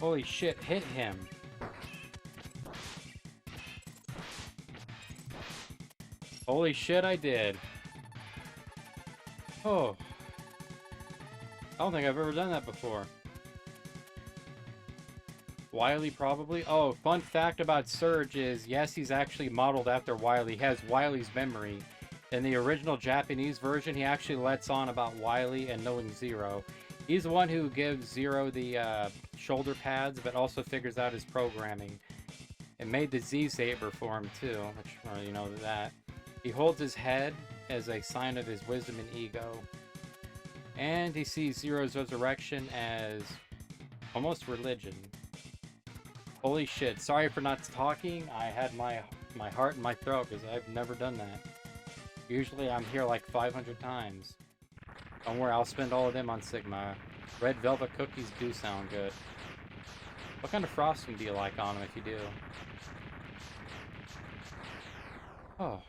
Holy shit, hit him. Holy shit, I did. Oh. I don't think I've ever done that before. Wily, probably? Oh, fun fact about Surge is, yes, he's actually modeled after Wily. He has Wily's memory. In the original Japanese version, he actually lets on about Wily and knowing Zero. He's the one who gives Zero the shoulder pads, but also figures out his programming. It made the Z-Saber for him, too, which, well, you know that. He holds his head as a sign of his wisdom and ego. And he sees Zero's resurrection as almost religion. Holy shit, sorry for not talking. I had my heart in my throat because I've never done that. Usually I'm here like 500 times. Don't worry, I'll spend all of them on Sigma. Red velvet cookies do sound good. What kind of frosting do you like on them if you do? Oh.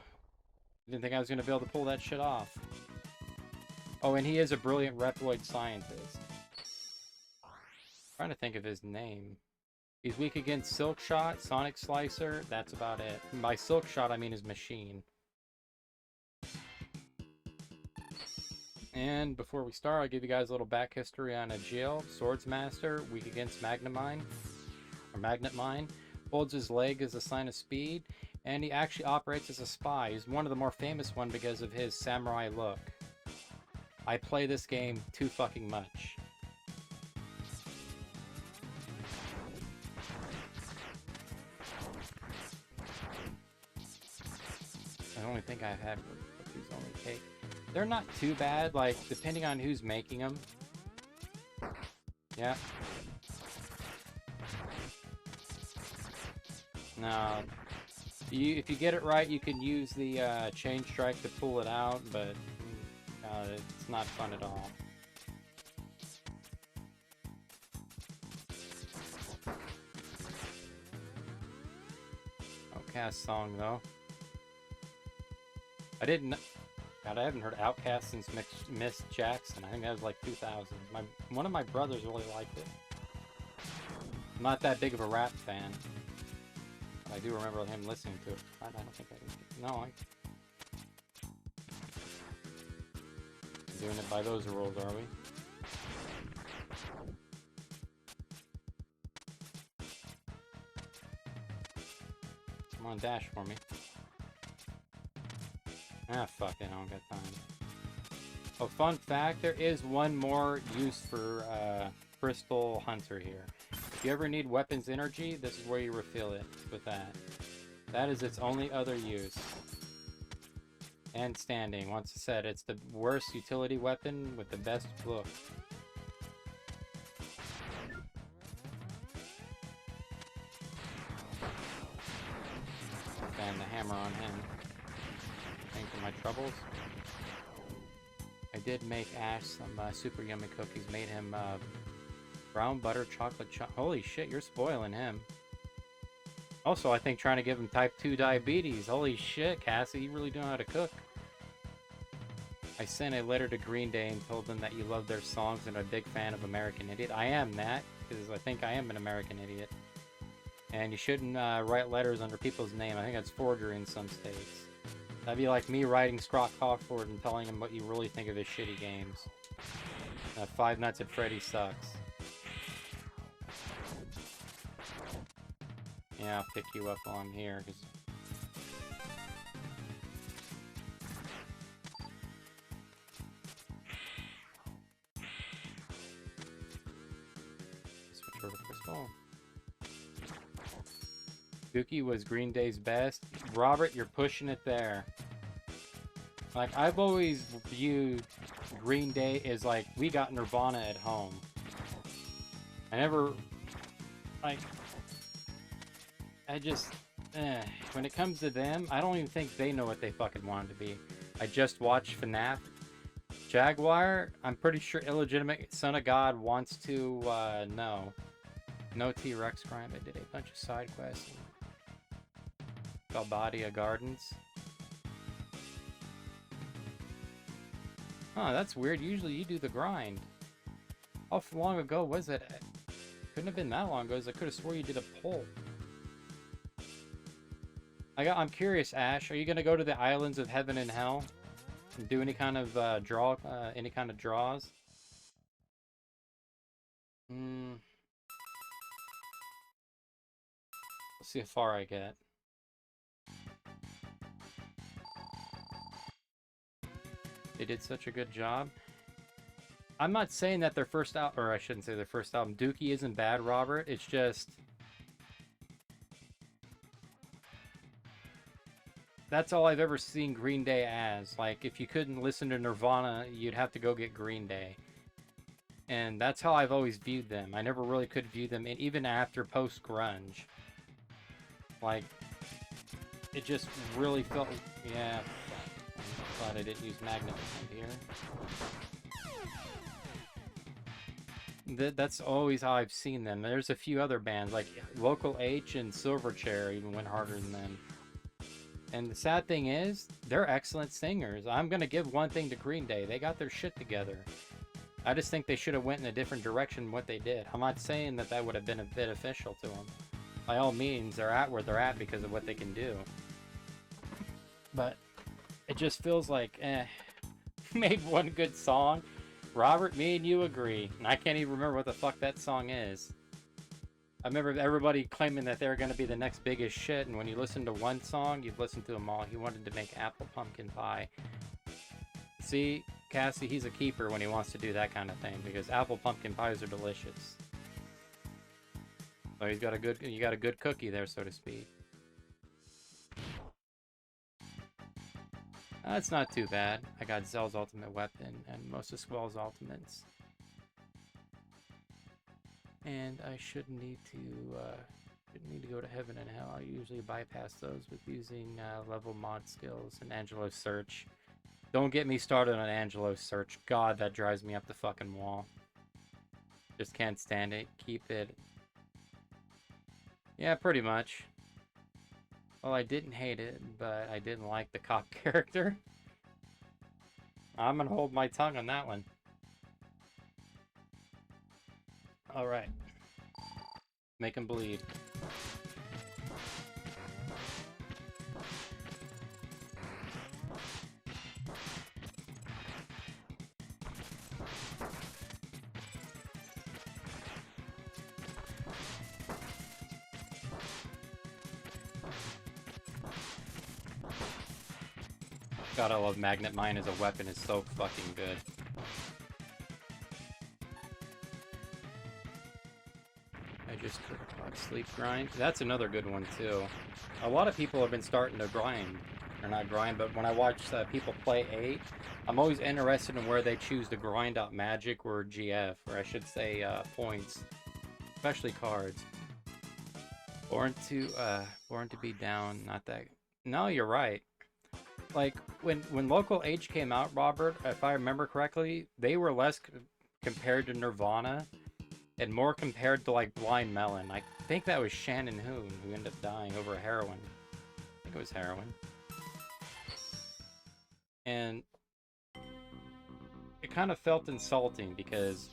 Didn't think I was going to be able to pull that shit off. Oh, and he is a brilliant Reploid scientist. Trying to think of his name. He's weak against Silk Shot, Sonic Slicer, that's about it. By Silk Shot, I mean his machine. And before we start, I'll give you guys a little back history on Agil, Swordsmaster, weak against Magnemine, or Magnet Mine, holds his leg as a sign of speed, and he actually operates as a spy. He's one of the more famous ones because of his samurai look. I play this game too fucking much. I only think I've had cookies only cake. They're not too bad, like, depending on who's making them. Yeah. No. If you get it right, you can use the chain strike to pull it out, but it's not fun at all. Outcast song though. I didn't. God, I haven't heard Outcast since Miss Jackson. I think that was like 2000. One of my brothers really liked it. I'm not that big of a rap fan. But I do remember him listening to it. I don't think I... No, doing it by those rules, are we? Come on, dash for me. Ah, fuck it, I don't got time. Oh, fun fact, there is one more use for Crystal Hunter here. If you ever need weapons energy, this is where you refill it with that. That is its only other use. And standing. Once said, it's the worst utility weapon with the best look. And the hammer on him. Thanks for my troubles. I did make Ash some super yummy cookies. Made him brown butter chocolate holy shit, you're spoiling him. Also, I think trying to give him type 2 diabetes. Holy shit, Cassie, you really know how to cook. I sent a letter to Green Day and told them that you love their songs and are a big fan of American Idiot. I am that, because I think I am an American Idiot. And you shouldn't write letters under people's name. I think that's forgery in some states. That'd be like me writing Scott Cawford and telling him what you really think of his shitty games. Five Nights at Freddy's sucks. Yeah, I'll pick you up while I'm here, cause... Switch over to Crystal. Dookie was Green Day's best. Robert, you're pushing it there. Like, I've always viewed Green Day as like, we got Nirvana at home. I never... Like... I just, when it comes to them, I don't even think they know what they fucking want to be. I just watched FNAF. Jaguar, I'm pretty sure illegitimate son of God wants to, no. No T-Rex crime. I did a bunch of side quests. Balbadia Gardens. Huh, that's weird. Usually you do the grind. How long ago was it? Couldn't have been that long ago, as I could have swore you did a poll. I'm curious, Ash. Are you gonna go to the islands of heaven and hell and do any kind of any kind of draws? Let's see how far I get. They did such a good job. I'm not saying that their first album, or I shouldn't say their first album. Dookie isn't bad, Robert. It's just. That's all I've ever seen Green Day as. Like, if you couldn't listen to Nirvana, you'd have to go get Green Day. And that's how I've always viewed them. I never really could view them, and even after post-grunge. Like, it just really felt... Yeah, I'm glad I didn't use magnetism here. That's always how I've seen them. There's a few other bands, like Local H and Silverchair even went harder than them. And the sad thing is, they're excellent singers. I'm going to give one thing to Green Day. They got their shit together. I just think they should have went in a different direction than what they did. I'm not saying that that would have been beneficial to them. By all means, they're at where they're at because of what they can do. But it just feels like, made one good song. Robert, me and you agree. And I can't even remember what the fuck that song is. I remember everybody claiming that they were going to be the next biggest shit, and when you listen to one song, you've listened to them all. He wanted to make apple pumpkin pie. See, Cassie, he's a keeper when he wants to do that kind of thing, because apple pumpkin pies are delicious. So you got a good cookie there, so to speak. That's not too bad. I got Zell's ultimate weapon and most of Squall's ultimates. And I shouldn't need to go to heaven and hell. I usually bypass those with using level mod skills and Angelo's search. Don't get me started on Angelo's search. God, that drives me up the fucking wall. Just can't stand it. Keep it. Yeah, pretty much. Well, I didn't hate it, but I didn't like the cop character. I'm gonna hold my tongue on that one. Alright. Make him bleed. God, I love Magnet Mine as a weapon. It's so fucking good. I just sleep grind. That's another good one too. A lot of people have been starting to grind. Or not grind, but when I watch people play 8, I'm always interested in where they choose to grind out magic or GF, or I should say points. Especially cards. Born to be down, not that... No, you're right. Like, when Local H came out, Robert, if I remember correctly, they were less compared to Nirvana, and more compared to, like, Blind Melon. I think that was Shannon Hoon, who ended up dying over heroin. I think it was heroin. And it kind of felt insulting, because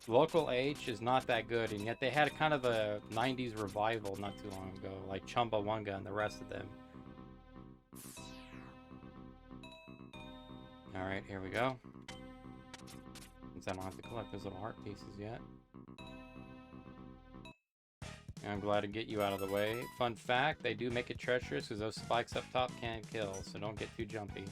Local H is not that good, and yet they had kind of a 90s revival not too long ago, like Chumbawanga and the rest of them. Alright, here we go. Since I don't have to collect those little heart pieces yet. And I'm glad to get you out of the way. Fun fact, they do make it treacherous because those spikes up top can't kill, so don't get too jumpy.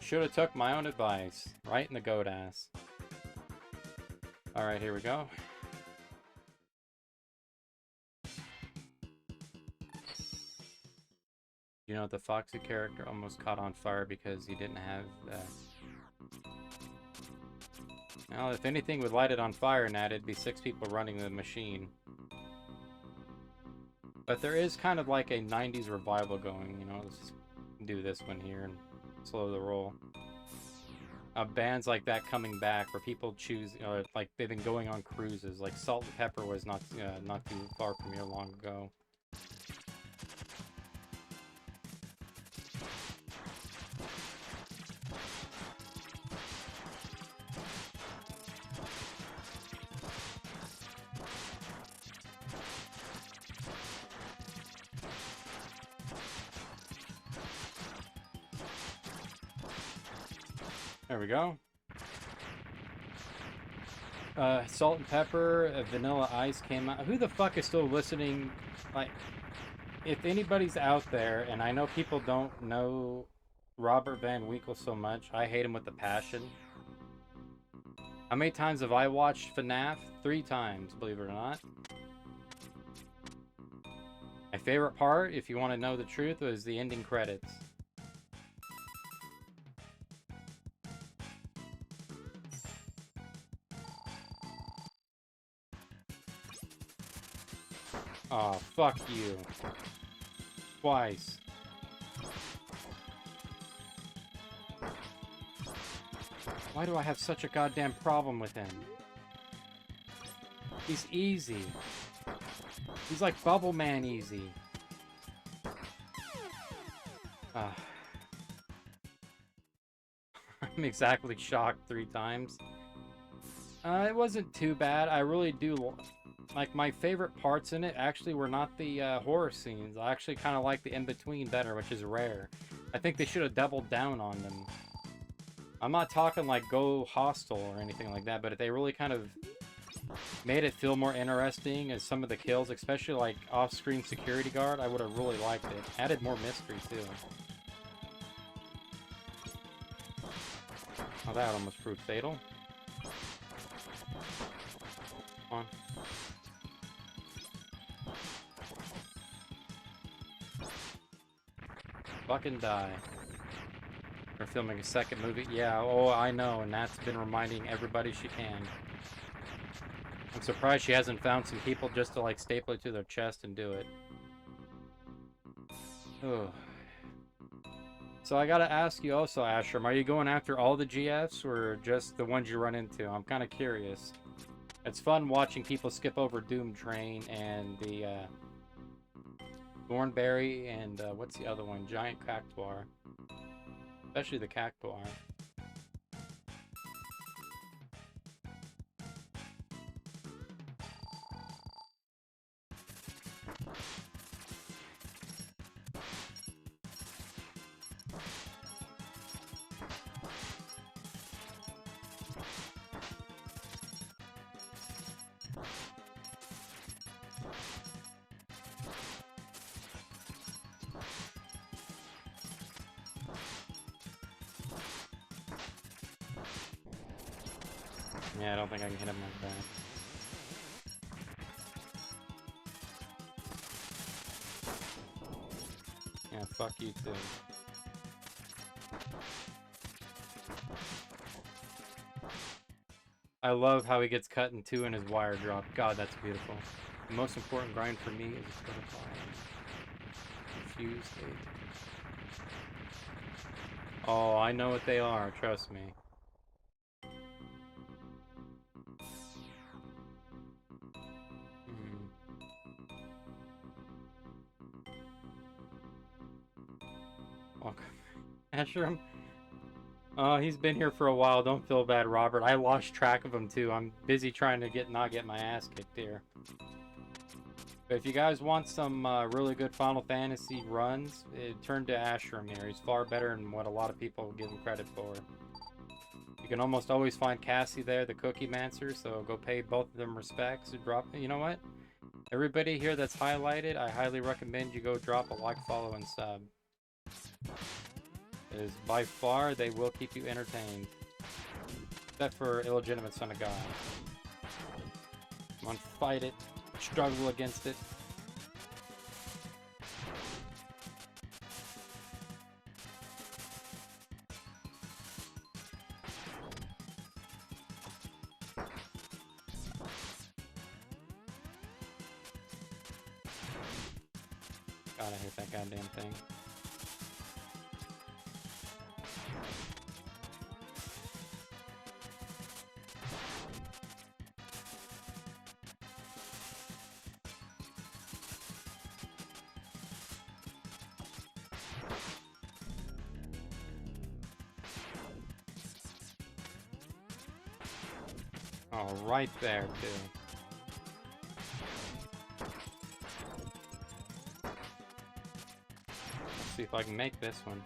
Should have took my own advice. Right in the goat ass. Alright, here we go. You know, the Foxy character almost caught on fire because he didn't have that. Now, if anything would light it on fire in that, it'd be 6 people running the machine. But there is kind of like a 90s revival going, you know, let's just do this one here and slow the roll. Bands like that coming back, where people choose, like they've been going on cruises. Like Salt and Pepper was not too far from here long ago. There we go. Salt and Pepper, Vanilla Ice came out. Who the fuck is still listening? Like, if anybody's out there, and I know people don't know Robert Van Winkle so much, I hate him with a passion. How many times have I watched FNAF? 3 times, believe it or not. My favorite part, if you want to know the truth, was the ending credits. Aw, oh, fuck you. Twice. Why do I have such a goddamn problem with him? He's easy. He's like Bubble Man easy. I'm exactly shocked 3 times. It wasn't too bad. I really do... Like, my favorite parts in it actually were not the horror scenes. I actually kind of like the in-between better, which is rare. I think they should have doubled down on them. I'm not talking like go hostile or anything like that, but if they really kind of made it feel more interesting as some of the kills, especially like off-screen security guard, I would have really liked it. Added more mystery too. Oh, that almost proved fatal. Come on. Fucking die. We're filming a second movie. Yeah, oh, I know, and that's been reminding everybody she can. I'm surprised she hasn't found some people just to, like, staple it to their chest and do it. Oh. So I gotta ask you also, Ashram, are you going after all the GFs or just the ones you run into? I'm kind of curious. It's fun watching people skip over Doom Train and the Thornberry and what's the other one? Giant Cactuar. Especially the Cactuar. Yeah, I don't think I can hit him like that. Yeah, fuck you too. I love how he gets cut in two in his wire drop. God, that's beautiful. The most important grind for me is confused state. Oh, I know what they are, trust me. Welcome. Ashram? Oh, he's been here for a while. Don't feel bad, Robert. I lost track of him too. I'm busy trying to not get my ass kicked here. But if you guys want some really good Final Fantasy runs, turn to Ashram here. He's far better than what a lot of people give him credit for. You can almost always find Cassie there, the Cookie Mancer, so go pay both of them respects. You know what? Everybody here that's highlighted, I highly recommend you go drop a like, follow, and sub. Is by far, they will keep you entertained. Except for Illegitimate Son of God. Come on, fight it. Struggle against it. God, I hate that goddamn thing. Oh, right there, too. Let's see if I can make this one.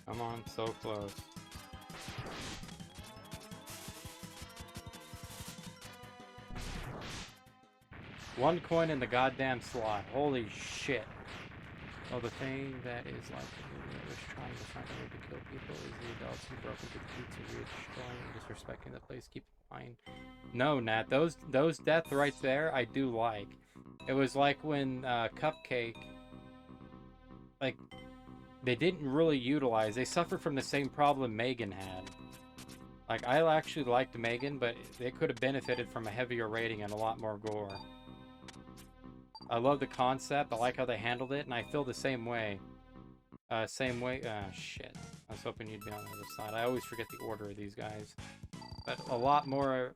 Come on, so close. One coin in the goddamn slot. Holy shit. Oh, the thing that is like the was trying to find a way to kill people is the adults who broke into the pizzeria, destroying and disrespecting the place. Keep in mind. No, Nat, those deaths right there, I do like. It was like when Cupcake, like, they didn't really utilize. They suffered from the same problem Megan had. Like, I actually liked Megan, but they could have benefited from a heavier rating and a lot more gore. I love the concept. I like how they handled it, and I feel the same way. Shit. I was hoping you'd be on the other side. I always forget the order of these guys. But a lot more...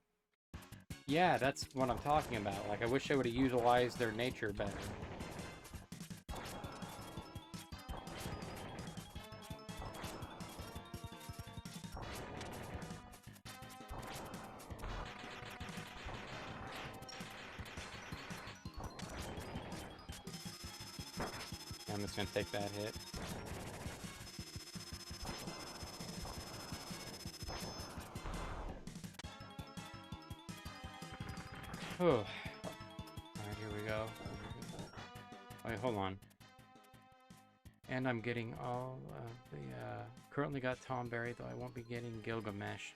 Yeah, that's what I'm talking about. Like, I wish they would have utilized their nature better. I'm just gonna take that hit. Alright, here we go. Wait, hold on. And I'm getting all of the, currently got Tom Berry, though I won't be getting Gilgamesh.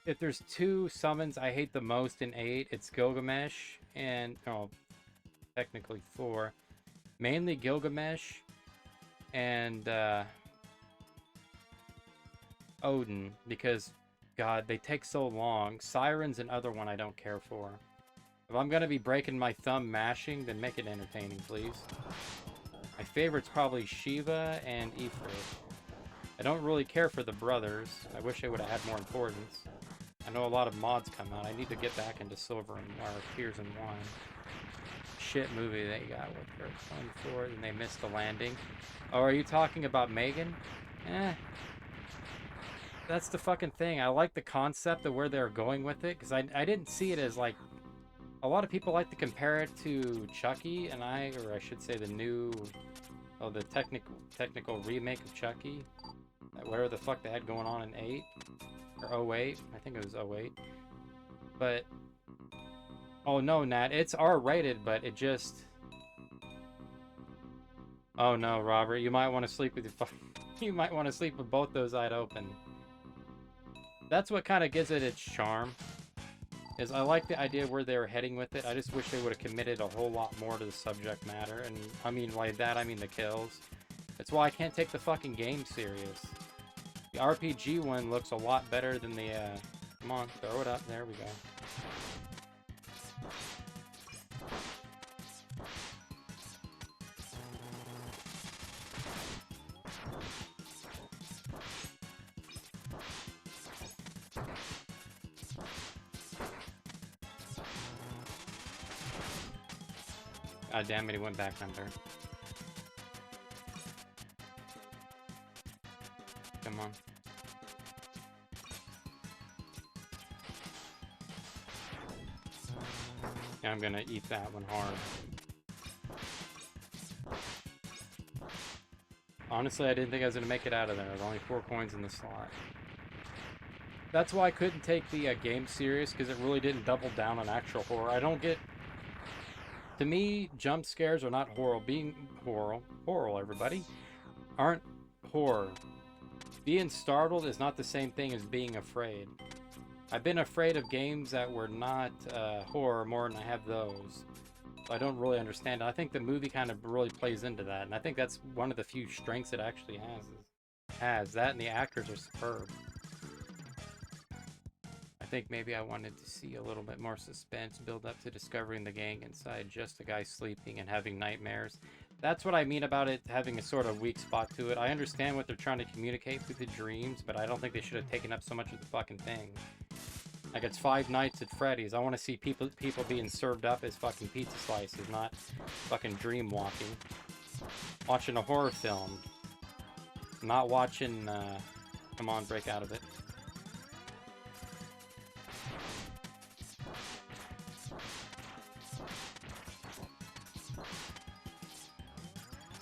If there's two summons I hate the most in 8, it's Gilgamesh and, oh, technically 4. Mainly Gilgamesh and, Odin, because, God, they take so long. Siren's another one I don't care for. If I'm gonna be breaking my thumb mashing, then make it entertaining, please. My favorite's probably Shiva and Ifrit. I don't really care for the brothers. I wish they would have had more importance. I know a lot of mods come out. I need to get back into Silver and Tears and Wine. Shit movie they got with her going for it, and they missed the landing. Oh, are you talking about Megan? That's the fucking thing. I like the concept of where they're going with it, because I didn't see it as, like... A lot of people like to compare it to Chucky, and or I should say the new... Oh, the technical remake of Chucky. Whatever the fuck they had going on in 8. Or 08. I think it was 08. But... Oh no, Nat. It's R-rated, but it just... Oh no, Robert. You might want to sleep with your... You might want to sleep with both those eyes open. That's what kind of gives it its charm. Is I like the idea where they were heading with it. I just wish they would have committed a whole lot more to the subject matter. And I mean, like that, I mean the kills. That's why I can't take the fucking game serious. The RPG one looks a lot better than the, Come on, throw it up. There we go. God damn it, he went back under. Come on. Yeah, I'm gonna eat that one hard. Honestly, I didn't think I was gonna make it out of there. There's only 4 coins in the slot. That's why I couldn't take the game serious, because it really didn't double down on actual horror. I don't get... To me, jump scares are not horror. Being horror, everybody, aren't horror. Being startled is not the same thing as being afraid. I've been afraid of games that were not horror more than I have those. So I don't really understand it. I think the movie kind of really plays into that, and I think that's one of the few strengths it actually has. That, and the actors are superb. I think maybe I wanted to see a little bit more suspense build up to discovering the gang inside just a guy sleeping and having nightmares. That's what I mean about it having a sort of weak spot to it. I understand what they're trying to communicate through the dreams, but I don't think they should have taken up so much of the fucking thing. Like, it's Five Nights at Freddy's. I want to see people being served up as fucking pizza slices, not fucking dream walking. Watching a horror film. Not watching, come on, break out of it.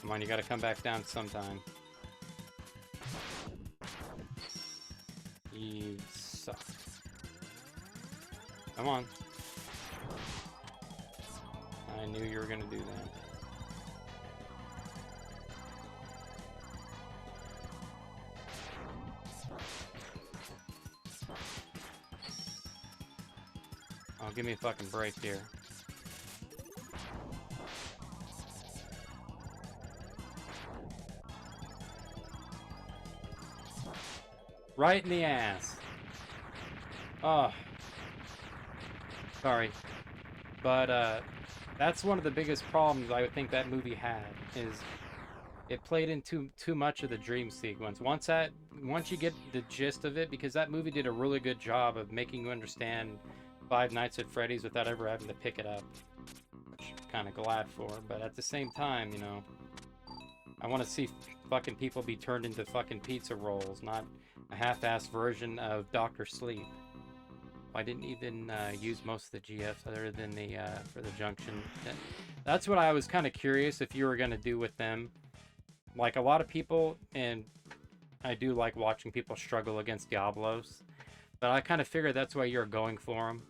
Come on, you gotta come back down sometime. You suck. Come on. I knew you were gonna do that. Oh, give me a fucking break here. Right in the ass. Oh. Sorry. But, that's one of the biggest problems I would think that movie had, is it played into too much of the dream sequence. Once you get the gist of it, because that movie did a really good job of making you understand Five Nights at Freddy's without ever having to pick it up. Which I'm kind of glad for, but at the same time, you know, I want to see fucking people be turned into fucking pizza rolls, not a half-assed version of Dr. Sleep. I didn't even use most of the GFs other than the for the junction. That's what I was kind of curious if you were going to do with them. Like, a lot of people, and I do like watching people struggle against Diablos, but I kind of figured that's why you're going for them.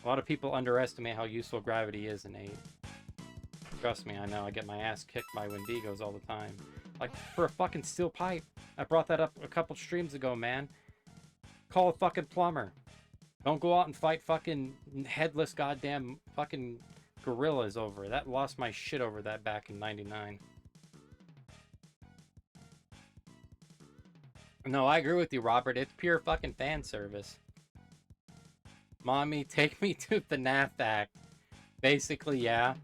A lot of people underestimate how useful gravity is in 8. Trust me, I know. I get my ass kicked by Wendigos all the time. Like, for a fucking steel pipe. I brought that up a couple streams ago, man. Call a fucking plumber. Don't go out and fight fucking headless goddamn fucking gorillas over it. That lost my shit over that back in '99. No, I agree with you, Robert. It's pure fucking fan service. Mommy, take me to the FNAF Act. Basically, yeah.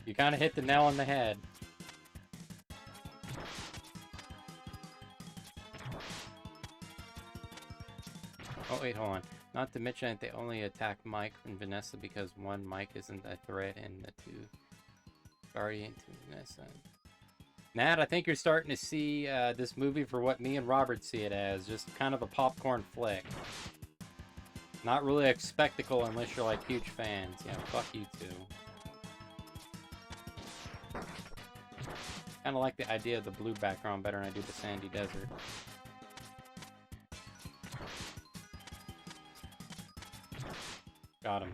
You kind of hit the nail on the head. Oh, wait, hold on. Not to mention that they only attack Mike and Vanessa because one Mike isn't a threat and the two Guardian to Vanessa. Nat, I think you're starting to see this movie for what me and Robert see it as. Just kind of a popcorn flick. Not really a spectacle unless you're like huge fans. Yeah, fuck you too. Kind of like the idea of the blue background better than I do the sandy desert. Got him.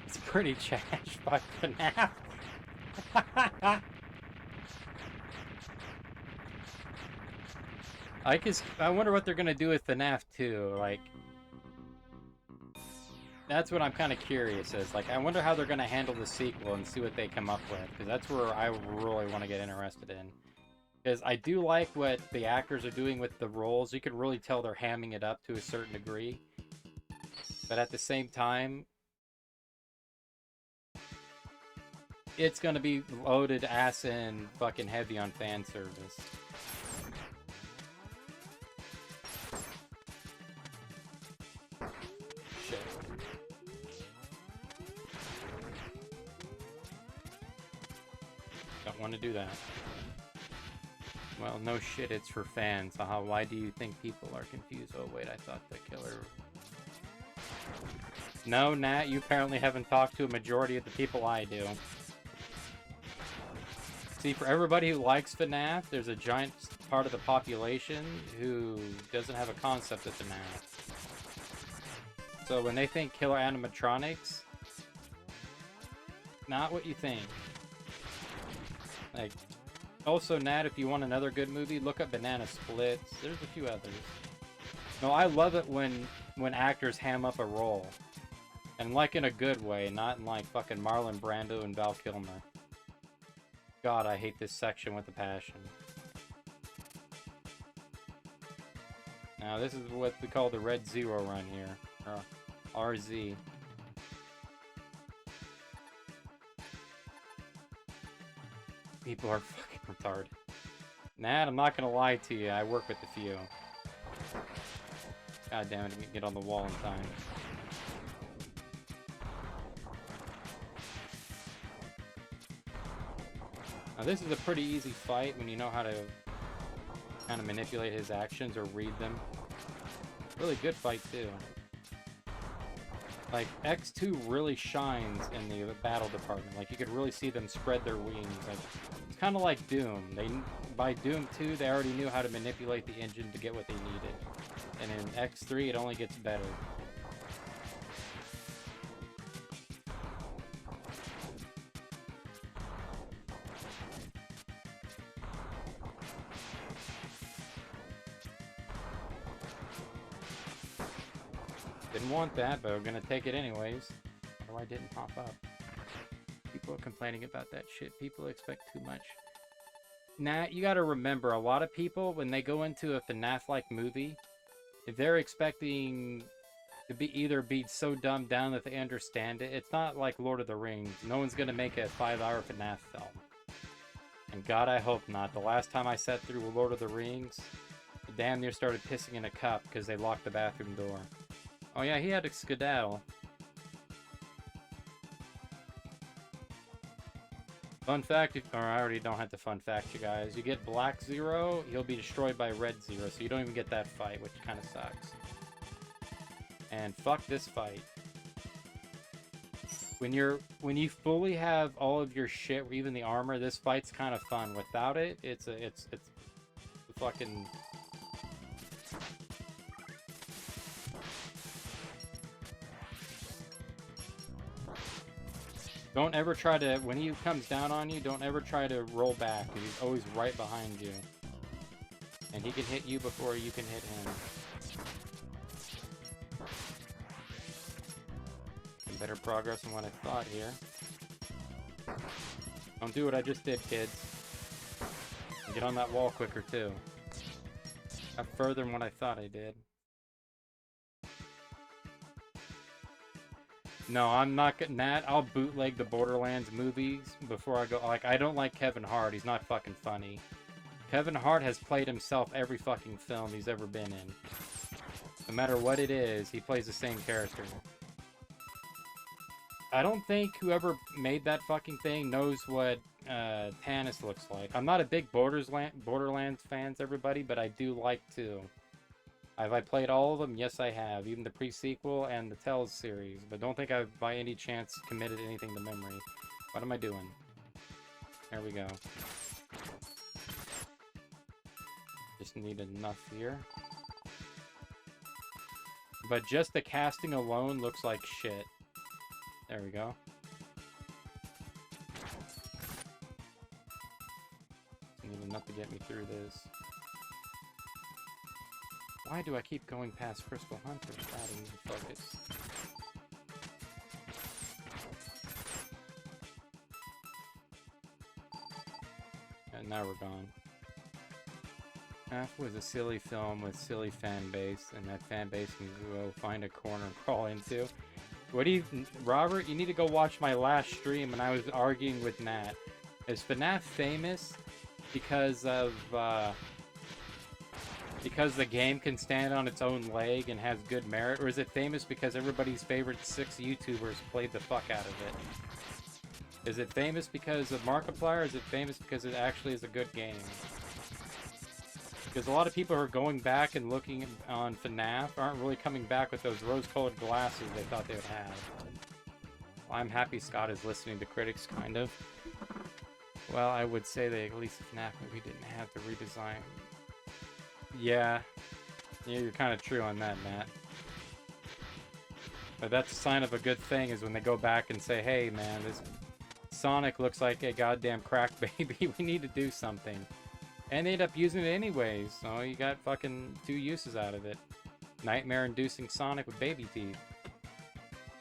It's pretty trash by FNAF. I wonder what they're gonna do with FNAF 2. Like, that's what I'm kind of curious is. Like, I wonder how they're gonna handle the sequel and see what they come up with, because that's where I really want to get interested in. Because I do like what the actors are doing with the roles. You can really tell they're hamming it up to a certain degree. But at the same time, it's gonna be loaded ass in fucking heavy on fan service. Shit. Don't want to do that. Well, no shit, it's for fans. Haha, why do you think people are confused? Oh wait, I thought the killer... No, Nat, you apparently haven't talked to a majority of the people I do. See, for everybody who likes FNAF, there's a giant part of the population who doesn't have a concept of FNAF. So when they think killer animatronics, not what you think. Like, also, Nat, if you want another good movie, look up Banana Splits. There's a few others. No, I love it when actors ham up a role. And like in a good way, not in like fucking Marlon Brando and Val Kilmer. God, I hate this section with a passion. Now, this is what we call the Red Zero run here. Or RZ. People are fucking retarded. Nat, I'm not gonna lie to you, I work with a few. God damn it, we can get on the wall in time. Now this is a pretty easy fight when you know how to kind of manipulate his actions or read them. Really good fight too. Like, X2 really shines in the battle department. Like, you could really see them spread their wings. Like, it's kind of like Doom. By Doom 2, they already knew how to manipulate the engine to get what they needed. And in X3, it only gets better. Didn't want that, but we're gonna take it anyways. Or I didn't pop up. People are complaining about that shit. People expect too much. Nah, you gotta remember, a lot of people, when they go into a FNAF-like movie, if they're expecting to be so dumbed down that they understand it, it's not like Lord of the Rings. No one's gonna make a 5-hour FNAF film. And God, I hope not. The last time I sat through Lord of the Rings, I damn near started pissing in a cup because they locked the bathroom door. Oh yeah, he had a skedaddle. Fun fact, or I already don't have to fun fact you guys. You get Black Zero, he'll be destroyed by Red Zero, so you don't even get that fight, which kind of sucks. And fuck this fight. When you fully have all of your shit, even the armor, this fight's kind of fun. Without it, it's fucking... Don't ever try to, when he comes down on you, don't ever try to roll back, because he's always right behind you. And he can hit you before you can hit him. Some better progress than what I thought here. Don't do what I just did, kids. And get on that wall quicker, too. Got further than what I thought I did. No, I'm not getting that. I'll bootleg the Borderlands movies before I go. Like, I don't like Kevin Hart. He's not fucking funny. Kevin Hart has played himself every fucking film he's ever been in. No matter what it is, he plays the same character. I don't think whoever made that fucking thing knows what Tannis looks like. I'm not a big Borderlands fans, everybody, but I do like to. Have I played all of them? Yes, I have. Even the pre-sequel and the Tales series. But don't think I've, by any chance, committed anything to memory. What am I doing? There we go. Just need enough here. But just the casting alone looks like shit. There we go. Need enough to get me through this. Why do I keep going past Crystal Hunters? I need to focus. And now we're gone. Half was a silly film with silly fan base, and that fan base can go find a corner and crawl into. What do you... Robert, you need to go watch my last stream when I was arguing with Nat. Is FNAF famous because of... because the game can stand on its own leg and has good merit, or is it famous because everybody's favorite 6 YouTubers played the fuck out of it? Is it famous because of Markiplier, or is it famous because it actually is a good game? Because a lot of people who are going back and looking on FNAF aren't really coming back with those rose-colored glasses they thought they would have. Well, I'm happy Scott is listening to critics, kind of. Well, I would say that at least the FNAF movie didn't have the redesign. Yeah, you're kind of true on that, Matt. But that's a sign of a good thing, is when they go back and say, hey man, this Sonic looks like a goddamn crack baby, we need to do something. And they end up using it anyways, so you got fucking 2 uses out of it. Nightmare-inducing Sonic with baby teeth.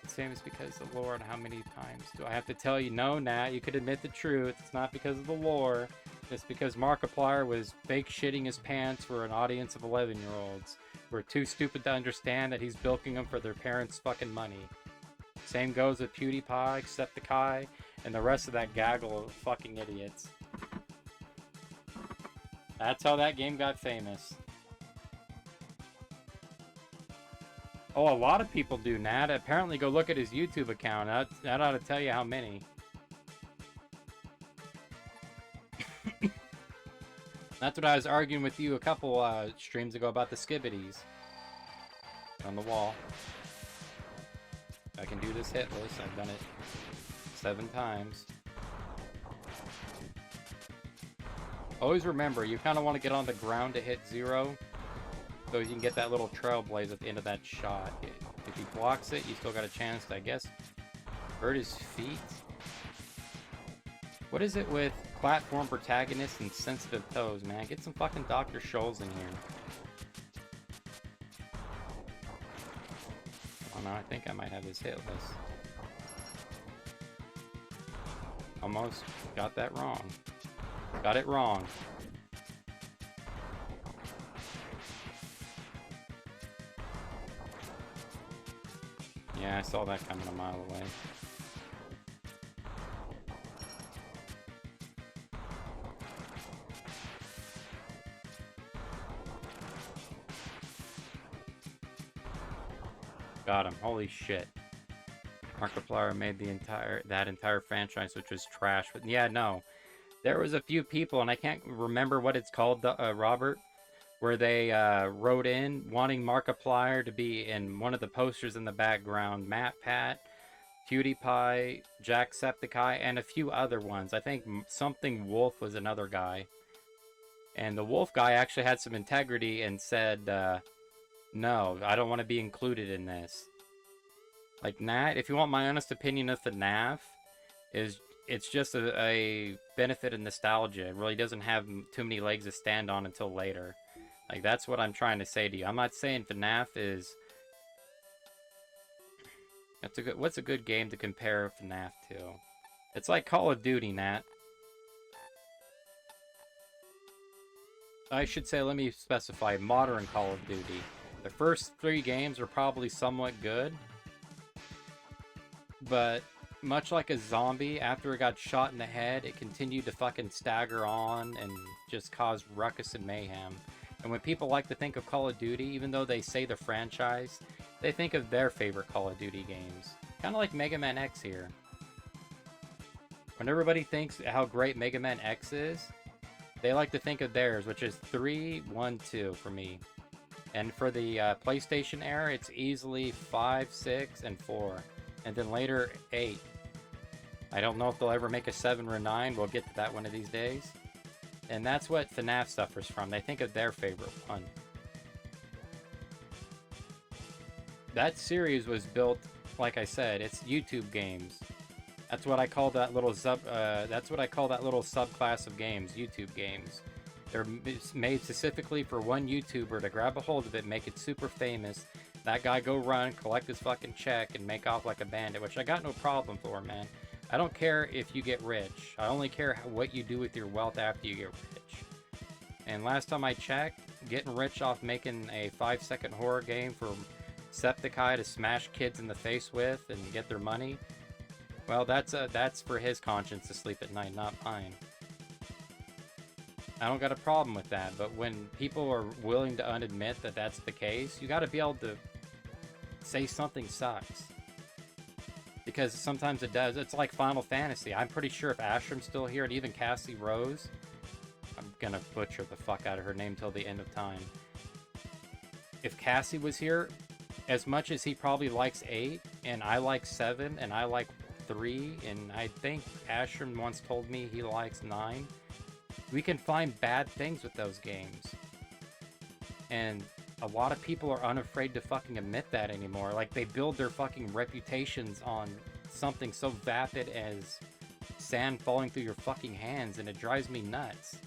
It's famous because of the lore, and how many times do I have to tell you? No, Nat, you could admit the truth. It's not because of the lore. It's because Markiplier was fake shitting his pants for an audience of 11-year-olds who are too stupid to understand that he's bilking them for their parents' fucking money. Same goes with PewDiePie, Decepticeye, and the rest of that gaggle of fucking idiots. That's how that game got famous. Oh, a lot of people do, Nat. Apparently, go look at his YouTube account. That ought to tell you how many. That's what I was arguing with you a couple streams ago about the skibbities. On the wall. I can do this hitless. I've done it 7 times. Always remember, you kind of want to get on the ground to hit 0, so you can get that little trailblaze at the end of that shot. If he blocks it, you still got a chance to, I guess, hurt his feet. What is it with platform protagonists and sensitive toes, man? Get some fucking Dr. Scholl's in here. Oh no, I think I might have his hitless. Almost got that wrong. Got it wrong. Yeah, I saw that coming a mile away. Got him. Holy shit. Markiplier made that entire franchise, which was trash. But yeah, no. There was a few people, and I can't remember what it's called, Robert, where they wrote in wanting Markiplier to be in one of the posters in the background. Matt Pat, PewDiePie, Jacksepticeye, and a few other ones. I think something Wolf was another guy. And the Wolf guy actually had some integrity and said, no, I don't want to be included in this. Like, Nat, if you want my honest opinion of FNAF, is it's just a benefit of nostalgia. It really doesn't have too many legs to stand on until later. Like, that's what I'm trying to say to you. I'm not saying FNAF is... What's a good game to compare FNAF to? It's like Call of Duty, Nat. I should say, let me specify, modern Call of Duty. The first 3 games are probably somewhat good, but much like a zombie, after it got shot in the head, it continued to fucking stagger on and just cause ruckus and mayhem. And when people like to think of Call of Duty, even though they say the franchise, they think of their favorite Call of Duty games. Kind of like Mega Man X here. When everybody thinks how great Mega Man X is, they like to think of theirs, which is 3, 1, 2 for me. And for the PlayStation era, it's easily 5, 6, and 4. And then later, 8. I don't know if they'll ever make a 7 or a 9. We'll get to that one of these days. And that's what FNAF suffers from. They think of their favorite one. That series was built, like I said, it's YouTube games. That's what I call that little subclass of games, YouTube games. They're made specifically for one YouTuber to grab a hold of it, make it super famous. That guy go run, collect his fucking check, and make off like a bandit, which I got no problem for, man. I don't care if you get rich. I only care what you do with your wealth after you get rich. And last time I checked, getting rich off making a 5-second horror game for Septiceye to smash kids in the face with and get their money, well, that's for his conscience to sleep at night, not mine. I don't got a problem with that, but when people are willing to unadmit that that's the case, you gotta be able to say something sucks. Because sometimes it does. It's like Final Fantasy. I'm pretty sure if Ashram's still here, and even Cassie Rose, I'm gonna butcher the fuck out of her name till the end of time. If Cassie was here, as much as he probably likes 8, and I like 7, and I like 3, and I think Ashram once told me he likes 9, we can find bad things with those games. And a lot of people are unafraid to fucking admit that anymore. Like, they build their fucking reputations on something so vapid as sand falling through your fucking hands, and it drives me nuts.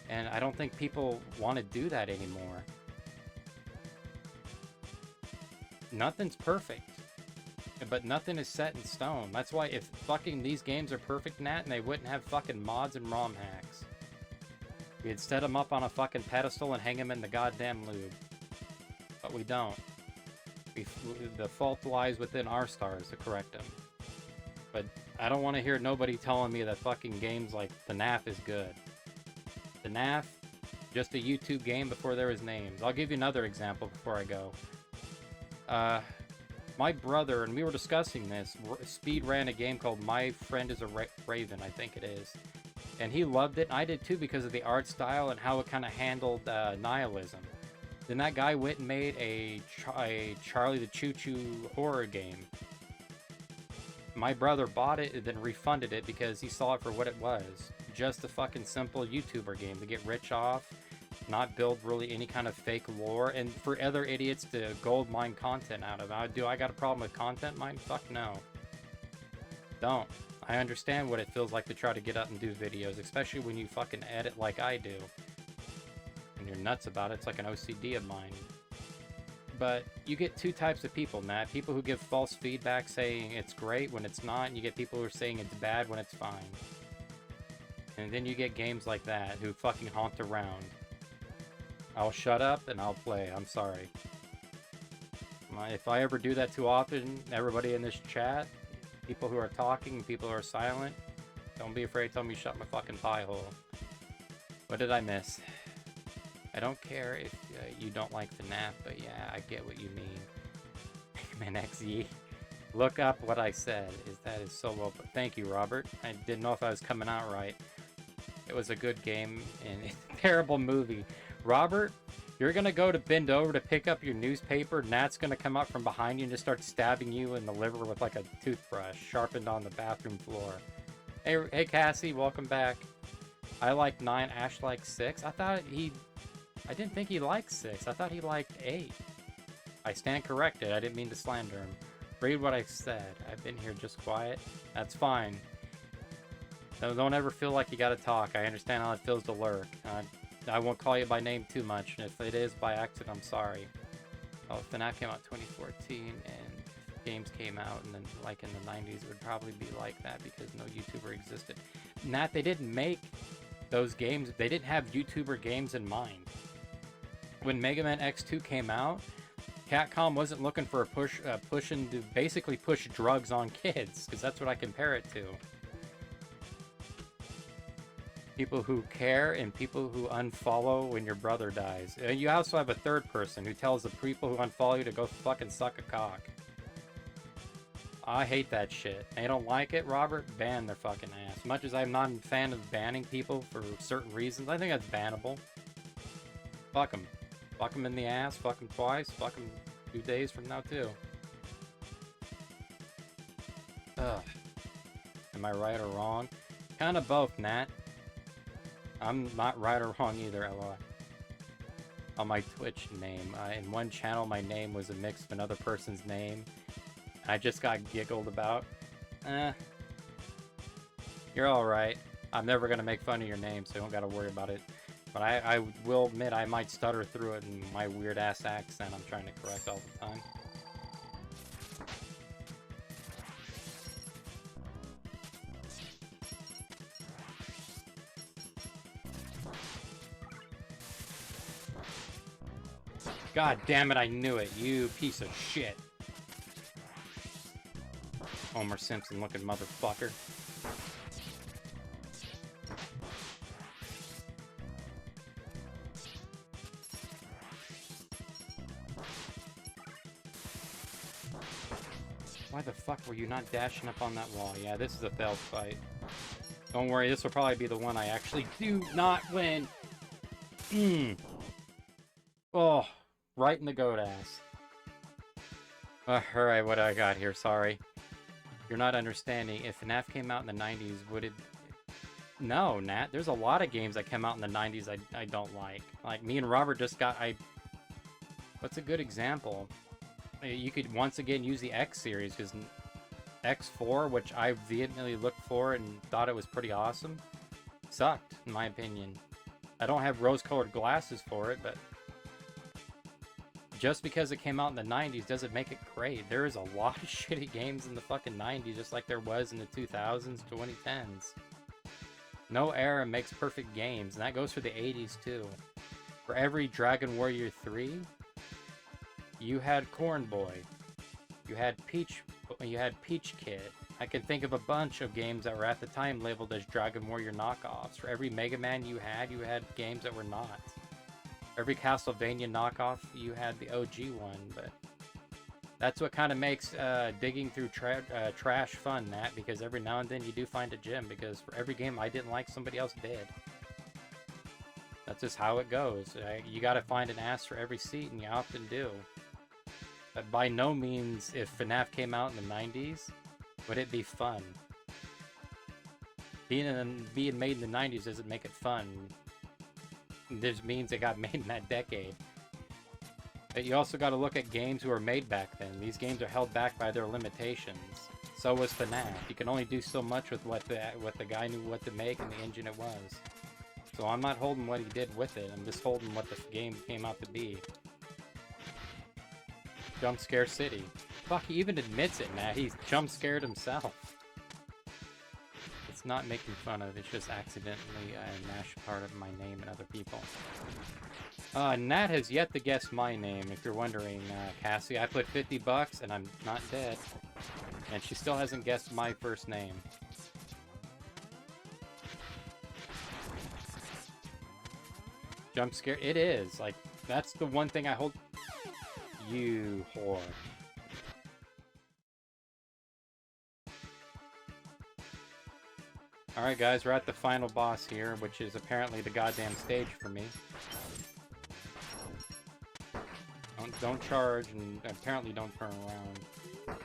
And I don't think people want to do that anymore. Nothing's perfect, but nothing is set in stone. That's why if fucking these games are perfect, Nat, and they wouldn't have fucking mods and ROM hacks. We'd set them up on a fucking pedestal and hang them in the goddamn lube. But we don't. The fault lies within our stars to correct them. But I don't want to hear nobody telling me that fucking games like FNAF is good. FNAF, just a YouTube game before there was names. I'll give you another example before I go. My brother, and we were discussing this, speed ran a game called My Friend is a Raven, I think it is. And he loved it, and I did too, because of the art style and how it kind of handled nihilism. Then that guy went and made a Charlie the Choo Choo horror game. My brother bought it and then refunded it because he saw it for what it was. Just a fucking simple YouTuber game to get rich off, not build really any kind of fake lore, and for other idiots to gold mine content out of it. Do I got a problem with content mine? Fuck no. Don't. I understand what it feels like to try to get up and do videos, especially when you fucking edit like I do. And you're nuts about it. It's like an OCD of mine. But you get two types of people, Matt. People who give false feedback saying it's great when it's not, and you get people who are saying it's bad when it's fine. And then you get games like that who fucking haunt around. I'll shut up and I'll play. I'm sorry. If I ever do that too often, everybody in this chat, people who are talking, people who are silent, don't be afraid to tell me shut my fucking pie hole. What did I miss? I don't care if you don't like FNAF, but yeah, I get what you mean. Man, XE. Look up what I said. That is so well. Thank you, Robert. I didn't know if I was coming out right. It was a good game and it's a terrible movie. Robert, you're gonna go to bend over to pick up your newspaper. Nat's gonna come up from behind you and just start stabbing you in the liver with like a toothbrush sharpened on the bathroom floor. Hey Cassie, welcome back. I like 9, Ash likes 6. I didn't think he liked 6. I thought he liked 8. I stand corrected. I didn't mean to slander him. Read what I said. I've been here just quiet. That's fine. Don't ever feel like you gotta talk. I understand how it feels to lurk. I won't call you by name too much. If it is by accident, I'm sorry. Oh, FNAF came out 2014, and games came out, and then like in the 90s, it would probably be like that because no YouTuber existed. Nat, they didn't make those games. They didn't have YouTuber games in mind. When Mega Man X2 came out, Capcom wasn't looking for a pushing to basically push drugs on kids, because that's what I compare it to. People who care and people who unfollow when your brother dies. You also have a third person who tells the people who unfollow you to go fucking suck a cock. I hate that shit. They don't like it, Robert? Ban their fucking ass. Much as I'm not a fan of banning people for certain reasons, I think that's bannable. Fuck them. Fuck them in the ass, fuck them twice, fuck them 2 days from now too. Ugh. Am I right or wrong? Kinda both, Nat. I'm not right or wrong either, LOL. On my Twitch name. In one channel, my name was a mix of another person's name. I just got giggled about. You're alright. I'm never gonna make fun of your name, so you don't gotta worry about it. But I will admit I might stutter through it in my weird-ass accent I'm trying to correct all the time. God damn it, I knew it, you piece of shit. Homer Simpson looking motherfucker. Why the fuck were you not dashing up on that wall? Yeah, this is a failed fight. Don't worry, this will probably be the one I actually do not win. Oh, right in the goat ass. Alright, what do I got here? Sorry. You're not understanding. If FNAF came out in the 90s, would it... No, Nat. There's a lot of games that came out in the 90s I don't like. Like, me and Robert just got... What's a good example? You could once again use the X series, because X4, which I vehemently looked for and thought it was pretty awesome, sucked, in my opinion. I don't have rose-colored glasses for it, but just because it came out in the 90s doesn't make it great. There is a lot of shitty games in the fucking 90s, just like there was in the 2000s, 2010s. No era makes perfect games, and that goes for the 80s too. For every Dragon Warrior 3, you had Corn Boy. You had Peach Kid. I can think of a bunch of games that were at the time labeled as Dragon Warrior knockoffs. For every Mega Man you had games that were not. Every Castlevania knockoff, you had the OG one, but that's what kind of makes digging through trash fun, Nat, because every now and then you do find a gem, because for every game I didn't like, somebody else did. That's just how it goes. You gotta find an ass for every seat, and you often do. But by no means, if FNAF came out in the 90s, would it be fun. Being made in the 90s doesn't make it fun. This means it got made in that decade. But you also got to look at games that were made back then. These games are held back by their limitations. So was FNAF. You can only do so much with what the guy knew what to make and the engine it was. So I'm not holding what he did with it. I'm just holding what the game came out to be. Jump Scare City. Fuck, he even admits it, Matt. He's jump scared himself. It's not making fun of, it's just accidentally mashed part of my name and other people. Nat has yet to guess my name, if you're wondering, Cassie. I put 50 bucks and I'm not dead. And she still hasn't guessed my first name. Jump scare? It is. Like, that's the one thing I hold... You whore. Alright guys, we're at the final boss here, which is apparently the goddamn stage for me. Don't charge, and apparently don't turn around.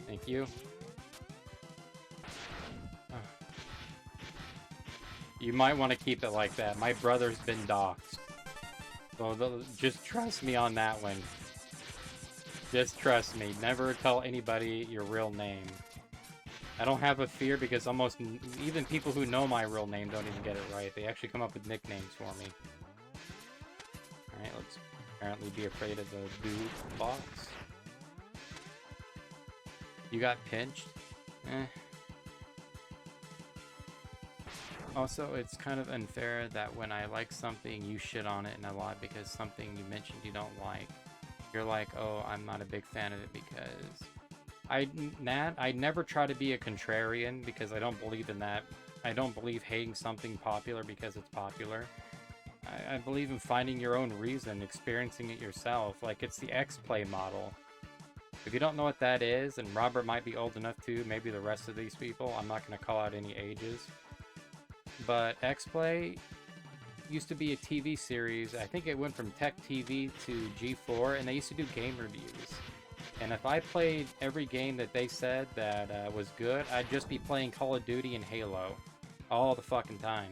Thank you. You might want to keep it like that. My brother's been doxxed. So just trust me on that one. Just trust me. Never tell anybody your real name. I don't have a fear because almost even people who know my real name don't even get it right. They actually come up with nicknames for me. Alright, let's apparently be afraid of the dude box. You got pinched? Eh. Also, it's kind of unfair that when I like something, you shit on it in a lot because something you mentioned you don't like. You're like, oh, I'm not a big fan of it because... I never try to be a contrarian because I don't believe in that. I don't believe hating something popular because it's popular. I believe in finding your own reason, experiencing it yourself. Like, it's the X-Play model. If you don't know what that is, and Robert might be old enough to, maybe the rest of these people, I'm not going to call out any ages. But X-Play used to be a TV series. I think it went from Tech TV to G4, and they used to do game reviews. And if I played every game that they said that was good, I'd just be playing Call of Duty and Halo all the fucking time.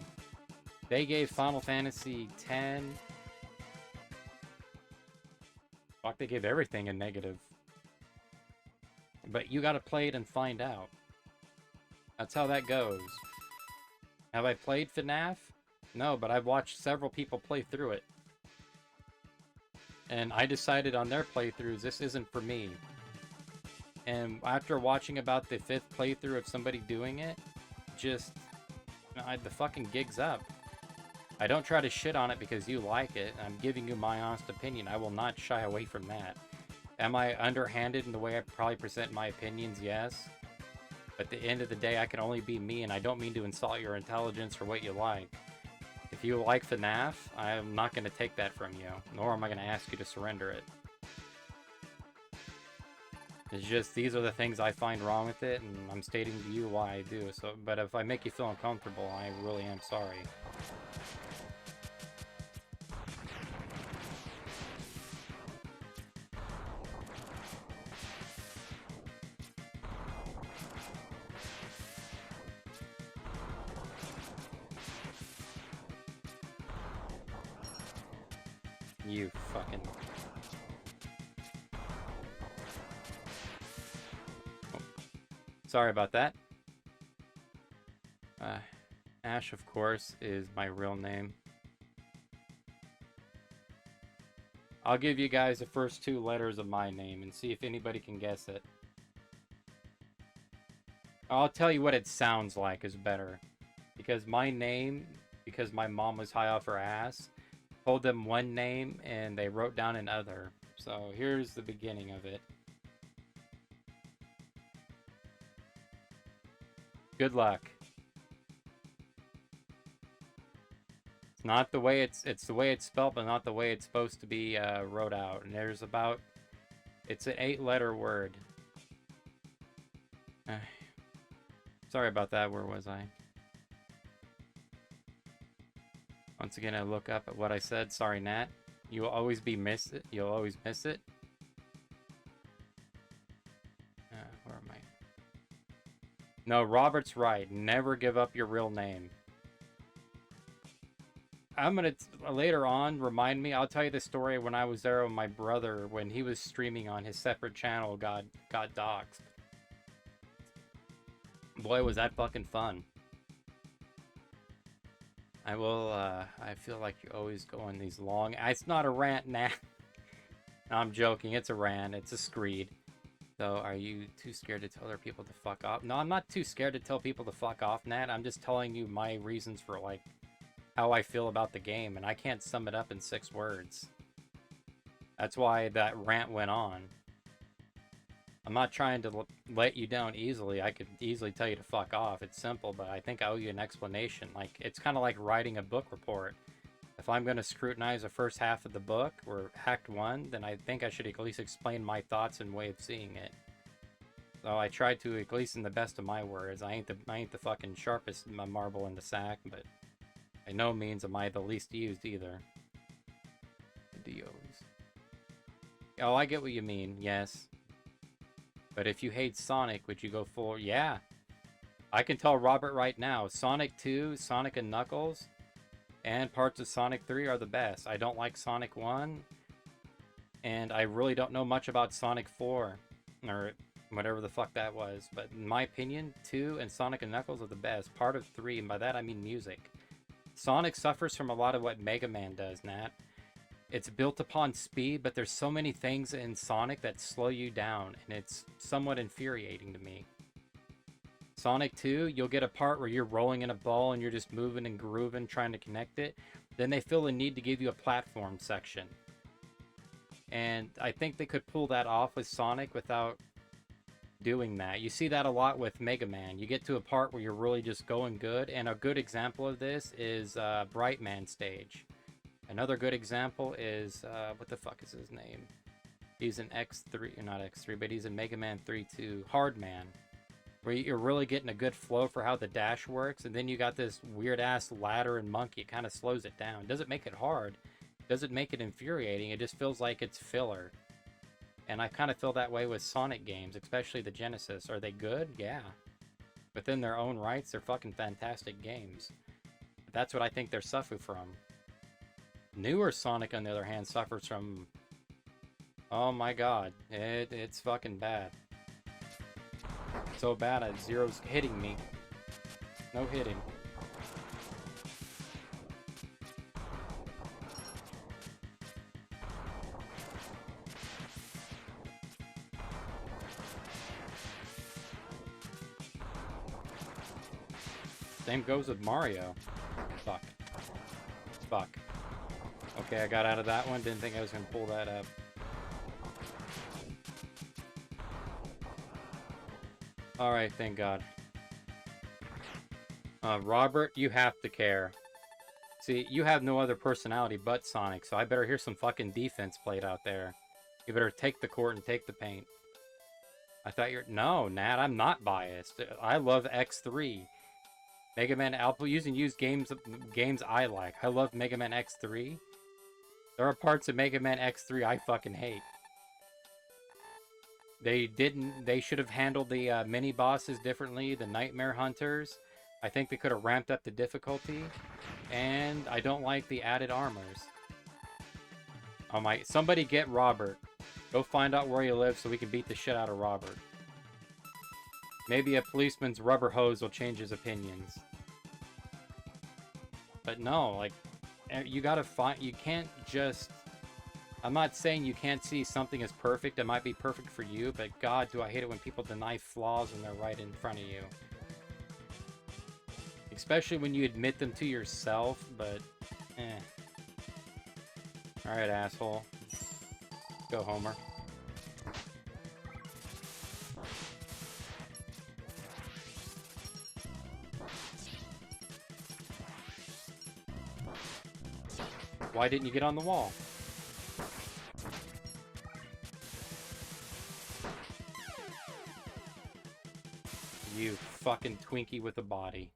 They gave Final Fantasy X... Fuck, they gave everything a negative. But you gotta play it and find out. That's how that goes. Have I played FNAF? No, but I've watched several people play through it. And I decided on their playthroughs, this isn't for me. And after watching about the 5th playthrough of somebody doing it, just... the fucking gig's up. I don't try to shit on it because you like it. I'm giving you my honest opinion. I will not shy away from that. Am I underhanded in the way I probably present my opinions? Yes. But at the end of the day, I can only be me, and I don't mean to insult your intelligence or what you like. If you like FNAF, I'm not going to take that from you, nor am I going to ask you to surrender it. It's just, these are the things I find wrong with it, and I'm stating to you why I do. So, but if I make you feel uncomfortable, I really am sorry. You fucking... Oh. Sorry about that. Ash, of course, is my real name. I'll give you guys the first 2 letters of my name and see if anybody can guess it. I'll tell you what it sounds like is better. Because my name, because my mom was high off her ass, told them one name and they wrote down another. So here's the beginning of it. Good luck. It's not the way it's the way it's spelled, but not the way it's supposed to be wrote out. And there's about, it's an 8-letter word. Sorry about that. Where was I? Once again, I look up at what I said. Sorry, Nat. You'll always miss it. You'll always miss it. Where am I? No, Robert's right. Never give up your real name. I'm gonna later on remind me. I'll tell you the story when I was there with my brother when he was streaming on his separate channel. Got doxxed. Boy, was that fucking fun. I will, I feel like you always go on these long... It's not a rant, Nat. No, I'm joking. It's a rant. It's a screed. So, are you too scared to tell other people to fuck off? No, I'm not too scared to tell people to fuck off, Nat. I'm just telling you my reasons for, like, how I feel about the game. And I can't sum it up in 6 words. That's why that rant went on. I'm not trying to let you down easily. I could easily tell you to fuck off. It's simple, but I think I owe you an explanation. Like, it's kind of like writing a book report. If I'm going to scrutinize the first half of the book, or Act 1, then I think I should at least explain my thoughts and way of seeing it. So I tried to, at least in the best of my words. I ain't the fucking sharpest marble in the sack, but by no means am I the least used either. DOs. Oh, I get what you mean, yes. But if you hate Sonic, would you go full... Yeah. I can tell Robert right now, Sonic 2, Sonic and Knuckles, and parts of Sonic 3 are the best. I don't like Sonic 1. And I really don't know much about Sonic 4, or whatever the fuck that was. But in my opinion, 2 and Sonic and Knuckles are the best. Part of 3, and by that I mean music. Sonic suffers from a lot of what Mega Man does, Nat. It's built upon speed, but there's so many things in Sonic that slow you down, and it's somewhat infuriating to me. Sonic 2, you'll get a part where you're rolling in a ball and you're just moving and grooving, trying to connect it. Then they feel the need to give you a platform section. And I think they could pull that off with Sonic without doing that. You see that a lot with Mega Man. You get to a part where you're really just going good, and a good example of this is Brightman stage. Another good example is, what the fuck is his name? He's in X3, not X3, but he's in Mega Man 3 2, Hardman. Where you're really getting a good flow for how the dash works, and then you got this weird-ass ladder and monkey. It kind of slows it down. It doesn't make it hard. It doesn't make it infuriating. It just feels like it's filler. And I kind of feel that way with Sonic games, especially the Genesis. Are they good? Yeah. Within their own rights, they're fucking fantastic games. But that's what I think they're suffering from. Newer Sonic, on the other hand, suffers from... Oh my god. It's fucking bad. So bad at Zero's hitting me. No hitting. Same goes with Mario. Fuck. Fuck. Okay, I got out of that one. Didn't think I was gonna pull that up. Alright, thank God. Robert, you have to care. See, you have no other personality but Sonic, so I better hear some fucking defense played out there. You better take the court and take the paint. I thought you're... No, Nat, I'm not biased. I love X3. Mega Man... I'll use games I like. I love Mega Man X3. There are parts of Mega Man X3 I fucking hate. They should have handled the mini-bosses differently, the Nightmare Hunters. I think they could have ramped up the difficulty. And I don't like the added armors. Oh my... Somebody get Robert. Go find out where he lives so we can beat the shit out of Robert. Maybe a policeman's rubber hose will change his opinions. But no, like... You gotta find... You can't just... I'm not saying you can't see something as perfect. It might be perfect for you, but God, do I hate it when people deny flaws when they're right in front of you. Especially when you admit them to yourself, but... Alright, asshole. Go, Homer. Why didn't you get on the wall? You fucking Twinkie with a body.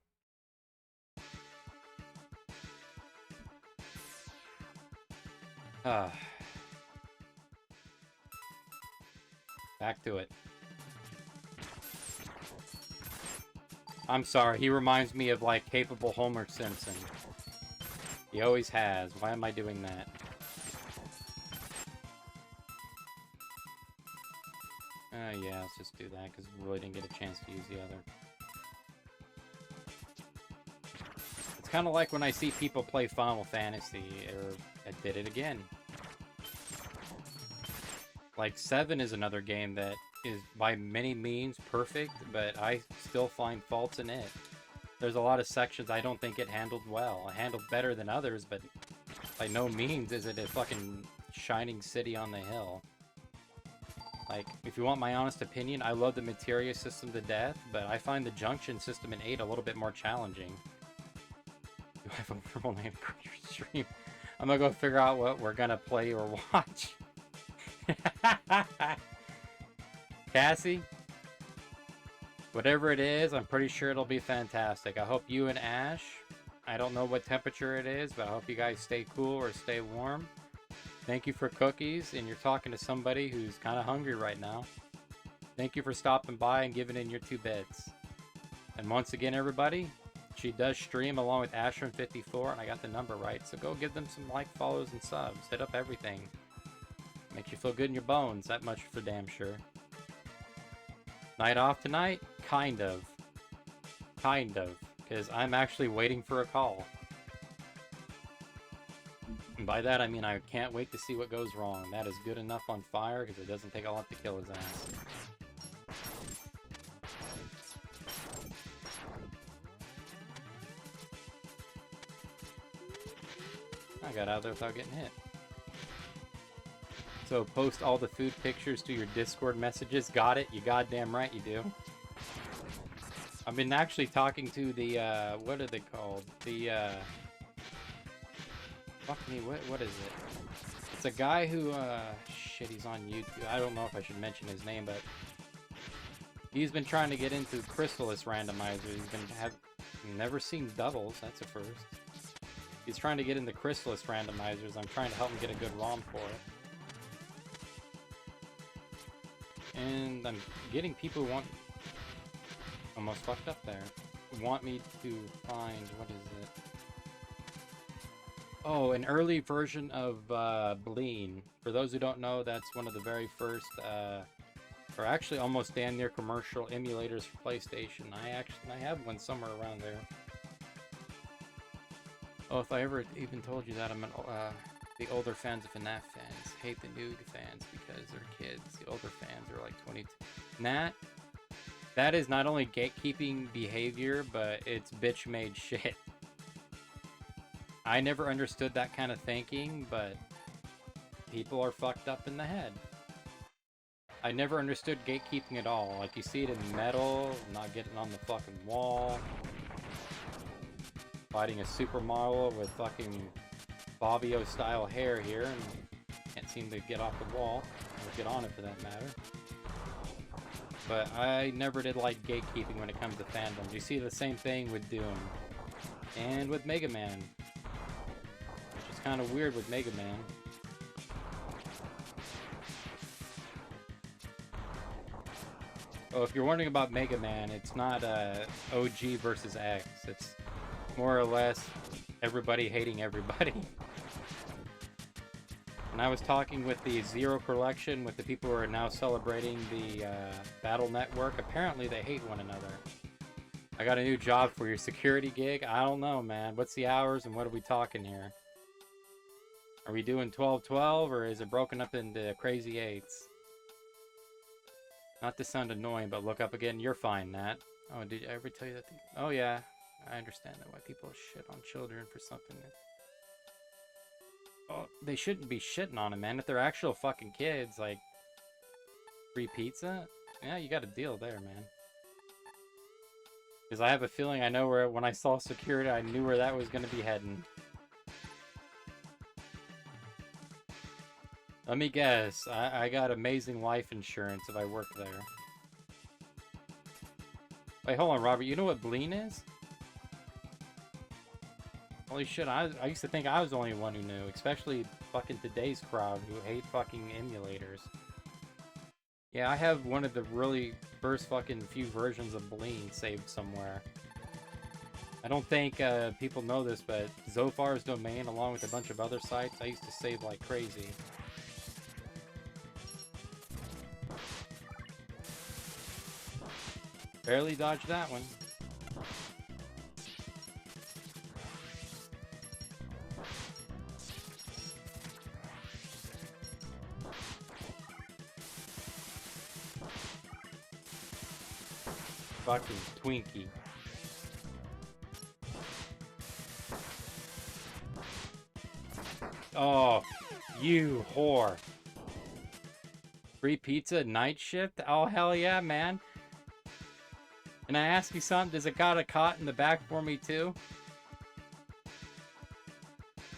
Back to it. I'm sorry, he reminds me of, like, capable Homer Simpson. He always has. Why am I doing that? Yeah, let's just do that, because we really didn't get a chance to use the other. It's kind of like when I see people play Final Fantasy, or I did it again. Like, 7 is another game that is by many means perfect, but I still find faults in it. There's a lot of sections I don't think it handled well. It handled better than others, but by no means is it a fucking shining city on the hill. Like, if you want my honest opinion, I love the materia system to death, but I find the junction system in 8 a little bit more challenging. Do I have a verbal name for your stream? I'm gonna go figure out what we're gonna play or watch. Cassie? Whatever it is, I'm pretty sure it'll be fantastic. I hope you and Ash, I don't know what temperature it is, but I hope you guys stay cool or stay warm. Thank you for cookies, and you're talking to somebody who's kind of hungry right now. Thank you for stopping by and giving in your 2 bits. And once again, everybody, she does stream along with Ashram54, and I got the number right, so go give them some like, follows, and subs. Hit up everything. Makes you feel good in your bones, that much for damn sure. Night off tonight? Kind of. Kind of. Because I'm actually waiting for a call. And by that I mean I can't wait to see what goes wrong. That is good enough on fire because it doesn't take a lot to kill his ass. I got out there without getting hit. So post all the food pictures to your Discord messages. Got it? You goddamn right you do. I've been actually talking to the, what are they called? The, fuck me, what is it? It's a guy who, shit, he's on YouTube. I don't know if I should mention his name, but he's been trying to get into Crystallis randomizer. Never seen doubles, that's a first. He's trying to get into Crystallis randomizers. I'm trying to help him get a good ROM for it. And I'm getting people who want... Almost fucked up there. Want me to find... What is it? Oh, an early version of Bleen. For those who don't know, that's one of the very first... or actually almost damn near commercial emulators for PlayStation. I have one somewhere around there. Oh, if I ever even told you that, the older fans of FNAF fans hate the new fans because they're kids. The older fans are like 22. That is not only gatekeeping behavior, but it's bitch-made shit. I never understood that kind of thinking, but people are fucked up in the head. I never understood gatekeeping at all. Like, you see it in Metal, not getting on the fucking wall. Fighting a supermodel with fucking Bobbio-style hair here, and can't seem to get off the wall, or get on it for that matter. But I never did like gatekeeping when it comes to fandoms. You see the same thing with Doom, and with Mega Man. Which is kind of weird with Mega Man. Oh, if you're wondering about Mega Man, it's not OG versus X. It's more or less everybody hating everybody. And I was talking with the Zero Collection, with the people who are now celebrating the Battle Network. Apparently they hate one another. I got a new job for your security gig. I don't know, man. What's the hours and what are we talking here? Are we doing 12-12 or is it broken up into crazy eights? Not to sound annoying, but look up again. You're fine, Nat. Oh, did I ever tell you that? Oh, yeah. I understand that why people shit on children for something that... Oh, they shouldn't be shitting on them, man. If they're actual fucking kids, like... Free pizza? Yeah, you got a deal there, man. Because I have a feeling I know where... When I saw security, I knew where that was going to be heading. Let me guess. I got amazing life insurance if I work there. Wait, hold on, Robert. You know what Bleen is? Holy shit, I used to think I was the only one who knew. Especially fucking today's crowd who hate fucking emulators. Yeah, I have one of the really first fucking few versions of Bleen saved somewhere. I don't think people know this, but Zophar's domain, along with a bunch of other sites, I used to save like crazy. Barely dodged that one. Fucking Twinkie. Oh, you whore. Free pizza, night shift? Oh, hell yeah, man. Can I ask you something? Does it got a cot in the back for me, too?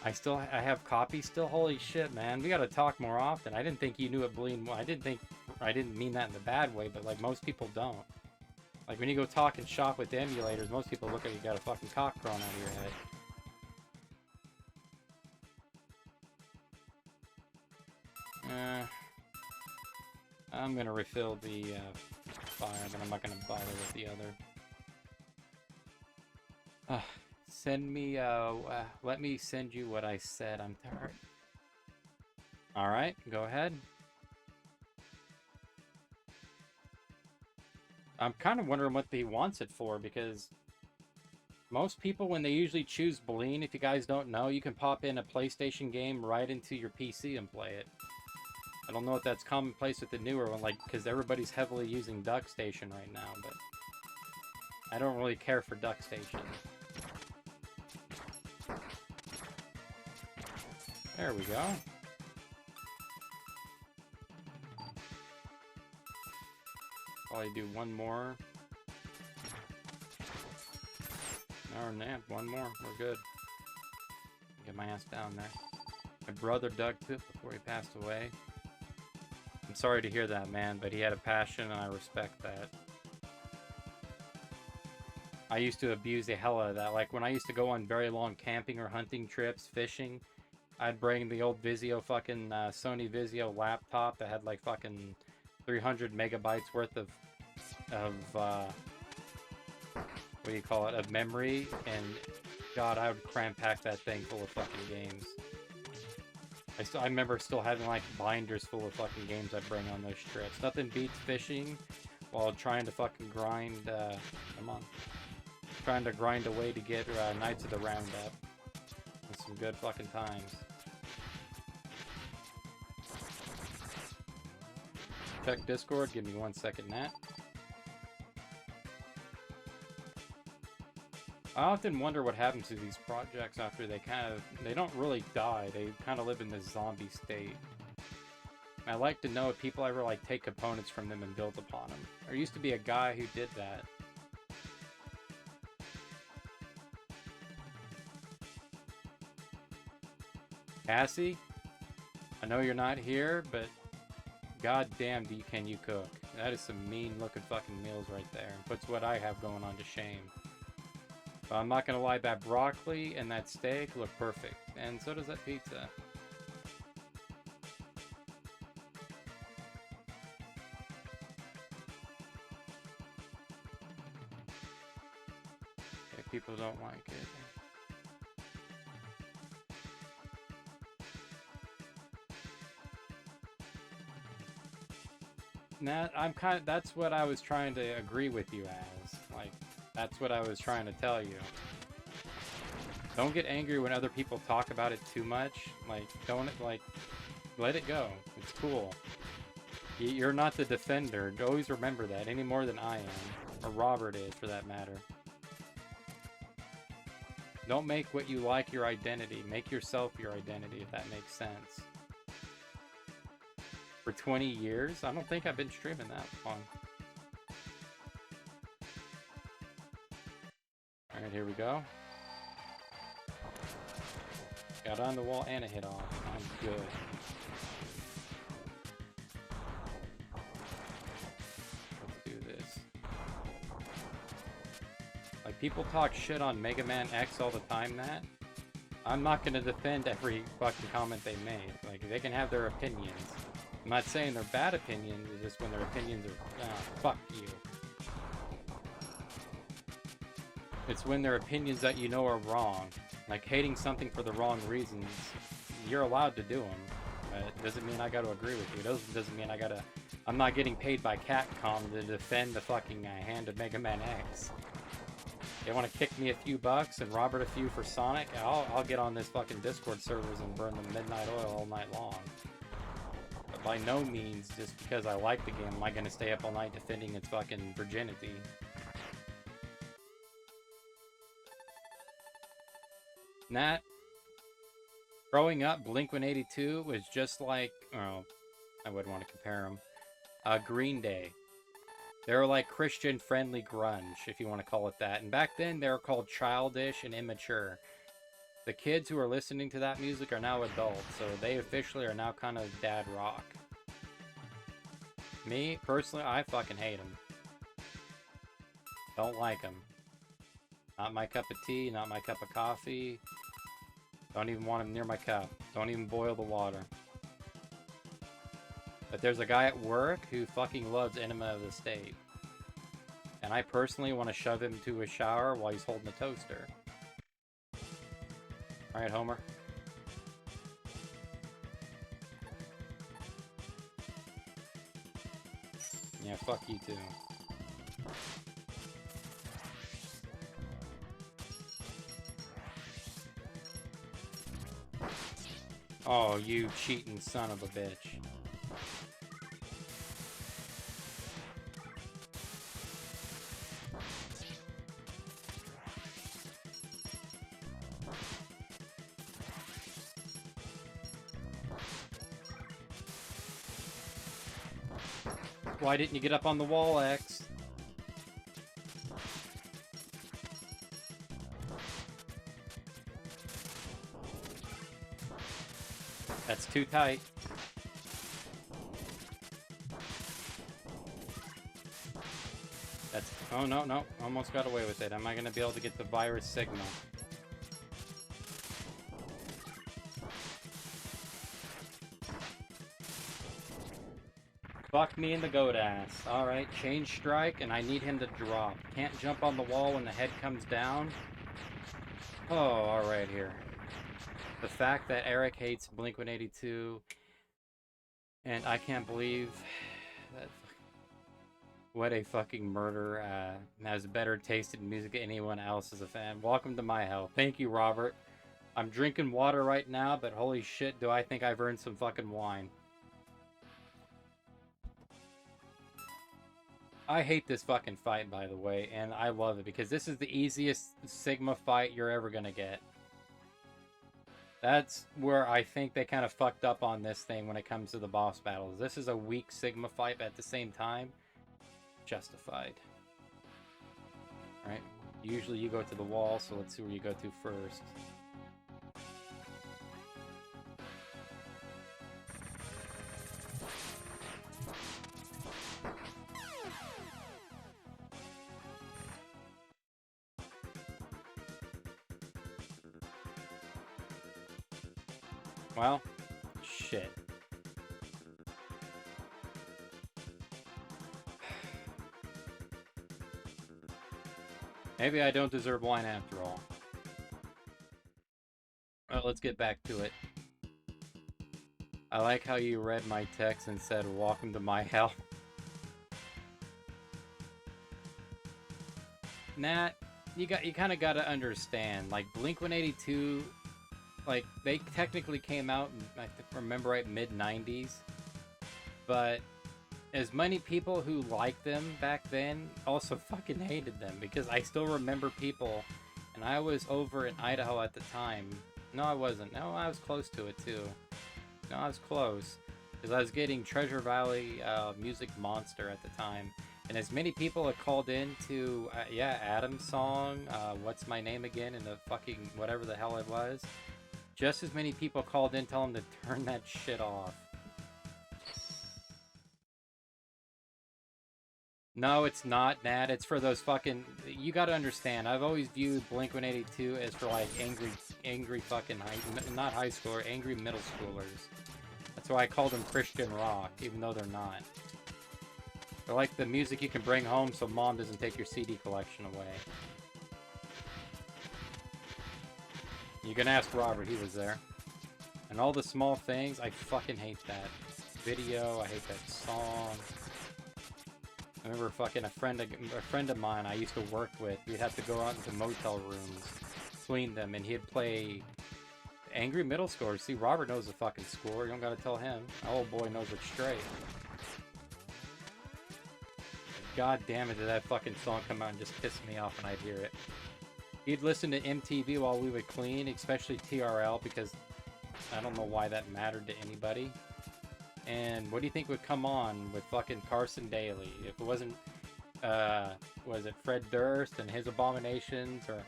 I have copies still? Holy shit, man. We gotta talk more often. I didn't think you knew what Bleen was. I didn't mean that in the bad way, but, like, most people don't. Like, when you go talk and shop with the emulators, most people look at you got a fucking cock thrown out of your head. I'm gonna refill the fire, but I'm not gonna bother with the other. Send me, let me send you what I said. I'm tired. Alright, go ahead. I'm kind of wondering what he wants it for, because most people, when they usually choose Bleen, if you guys don't know, you can pop in a PlayStation game right into your PC and play it. I don't know if that's commonplace with the newer one, like, because everybody's heavily using DuckStation right now, but I don't really care for DuckStation. There we go. Probably do one more. Oh, nah, one more. We're good. Get my ass down there. My brother dug to it before he passed away. I'm sorry to hear that, man, but he had a passion, and I respect that. I used to abuse the hell out of that. Like, when I used to go on very long camping or hunting trips, fishing, I'd bring the old Vizio fucking Sony Vizio laptop that had, like, fucking 300 megabytes worth of what do you call it, of memory, and God, I would cram pack that thing full of fucking games. I remember still having like binders full of fucking games I bring on those trips. Nothing beats fishing while trying to fucking grind, come on. Trying to grind away to get Knights of the Roundup. And some good fucking times. Check Discord, give me 1 second, Nat. I often wonder what happens to these projects after they don't really die, they kind of live in this zombie state. I like to know if people ever like take components from them and build upon them. There used to be a guy who did that. Cassie, I know you're not here, but goddamn can you cook. That is some mean looking fucking meals right there. Puts what I have going on to shame. But I'm not gonna lie, that broccoli and that steak look perfect. And so does that pizza. If people don't like it. Nat, that's what I was trying to agree with you as. Like, that's what I was trying to tell you. Don't get angry when other people talk about it too much. Like, let it go. It's cool. You're not the defender. Always remember that, any more than I am. Or Robert is, for that matter. Don't make what you like your identity. Make yourself your identity, if that makes sense. For 20 years? I don't think I've been streaming that long. Alright, here we go. Got on the wall and a hit off. I'm good. Let's do this. Like, people talk shit on Mega Man X all the time, Matt. I'm not gonna defend every fucking comment they made. Like, they can have their opinions. I'm not saying they're bad opinions, it's just when their opinions are, fuck you. It's when their opinions that you know are wrong. Like, hating something for the wrong reasons, you're allowed to do them. But it doesn't mean I gotta agree with you. It doesn't mean I'm not getting paid by Capcom to defend the fucking hand of Mega Man X. They want to kick me a few bucks and Robert a few for Sonic, I'll get on this fucking Discord servers and burn the midnight oil all night long. But by no means, just because I like the game, am I gonna stay up all night defending its fucking virginity. Nat, growing up, Blink-182 was just like, oh, I wouldn't want to compare them. Green Day. They were like Christian-friendly grunge, if you want to call it that. And back then, they were called childish and immature. The kids who are listening to that music are now adults, so they officially are now kind of dad rock. Me, personally, I fucking hate them. Don't like them. Not my cup of tea, not my cup of coffee. Don't even want them near my cup. Don't even boil the water. But there's a guy at work who fucking loves Enema of the State. And I personally want to shove him to a shower while he's holding a toaster. Alright, Homer. fuck you too. Oh, you cheating son of a bitch. Why didn't you get up on the wall, X? That's too tight. That's... Oh, no, no. Almost got away with it. Am I going to be able to get the virus signal? Fuck me in the goat ass. Alright, change strike, and I need him to drop. Can't jump on the wall when the head comes down. Oh, alright here. The fact that Eric hates Blink-182, and I can't believe that... What a fucking murder. Has better taste in music than anyone else is a fan. Welcome to my hell. Thank you, Robert. I'm drinking water right now, but holy shit, do I think I've earned some fucking wine. I hate this fucking fight, by the way, and I love it because this is the easiest Sigma fight you're ever gonna get. That's where I think they kind of fucked up on this thing when it comes to the boss battles. This is a weak Sigma fight, but at the same time, justified. Alright, usually you go to the wall, so let's see where you go to first. Well, shit. Maybe I don't deserve wine after all. Well, let's get back to it. I like how you read my text and said, "Welcome to my hell." Nat, you kind of got to understand, like, Blink-182, like, they technically came out in, I remember right, mid-90s, but as many people who liked them back then also fucking hated them, because I still remember people, and I was over in Idaho at the time. No, I wasn't. No, I was close to it, too. No, I was close, because I was getting Treasure Valley Music Monster at the time, and as many people had called in to, yeah, Adam's song, What's My Name Again, and the fucking whatever the hell it was, just as many people called in telling them to turn that shit off. No, it's not, Nat. It's for those fucking... You gotta understand, I've always viewed Blink-182 as for, like, angry fucking not high schooler, angry middle schoolers. That's why I call them Christian rock, even though they're not. They're like the music you can bring home so mom doesn't take your CD collection away. You can ask Robert, he was there. And all the small things, I fucking hate that video, I hate that song. I remember fucking a friend of mine I used to work with, we'd have to go out into motel rooms, clean them, and he'd play angry middle schoolers. See, Robert knows the fucking score, you don't gotta tell him. Our old boy knows it's straight. God damn it, did that fucking song come out and just piss me off when I'd hear it. He'd listen to MTV while we would clean, especially TRL, because I don't know why that mattered to anybody. And what do you think would come on with fucking Carson Daly? If it wasn't, was it Fred Durst and his Abominations, or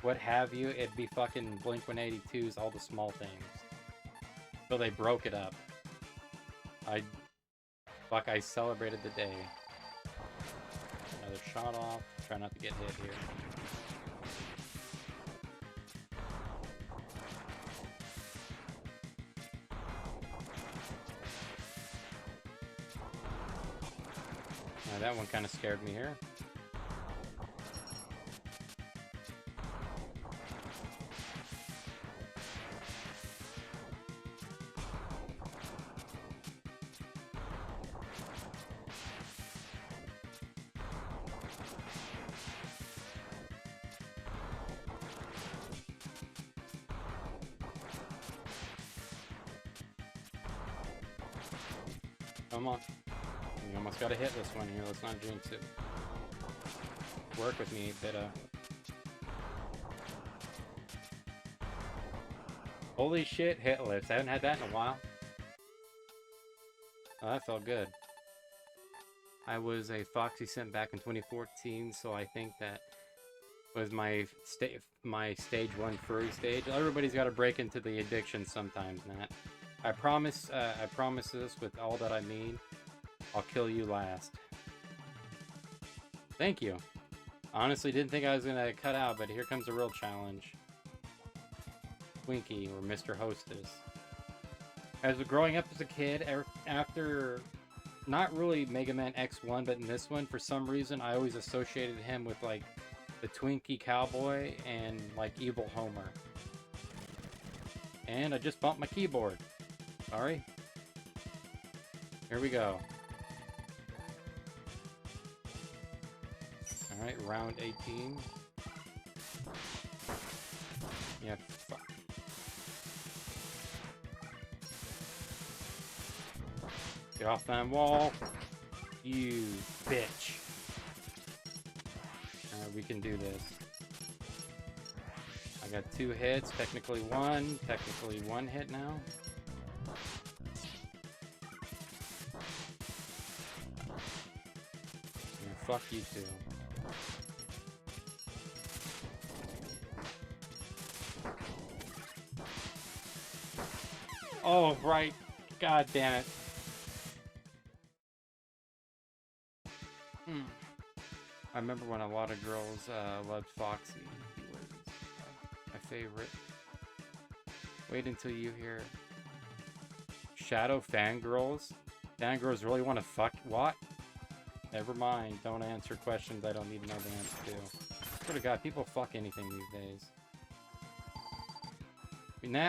what have you, it'd be fucking Blink-182's All the Small Things. So they broke it up. I celebrated the day. Another shot off. Try not to get hit here. Now that one kind of scared me here. Come on. You almost got to hit this one here. Let's not jinx it. Work with me, Bitta. Holy shit, hit lifts. I haven't had that in a while. Oh, that felt good. I was a Foxy Simp back in 2014, so I think that was my stage 1 furry stage. Everybody's got to break into the addiction sometimes, Nat. I promise this with all that I mean. I'll kill you last. Thank you. Honestly, didn't think I was gonna cut out, but here comes a real challenge. Twinkie, or Mr. Hostess. As growing up as a kid, after not really Mega Man X1, but in this one, for some reason, I always associated him with like the Twinkie Cowboy and like Evil Homer. And I just bumped my keyboard. Sorry. Here we go. Alright, round 18. Yeah, fuck. Get off that wall. You bitch. Alright, we can do this. I got 2 hits, technically 1. Technically 1 hit now. Yeah, fuck you too. Oh, right. God damn it. I remember when a lot of girls loved Foxy. He was my favorite. Wait until you hear Shadow fangirls. Fangirls really want to fuck what? Never mind. Don't answer questions I don't need to know the answer to. Swear to God, people fuck anything these days.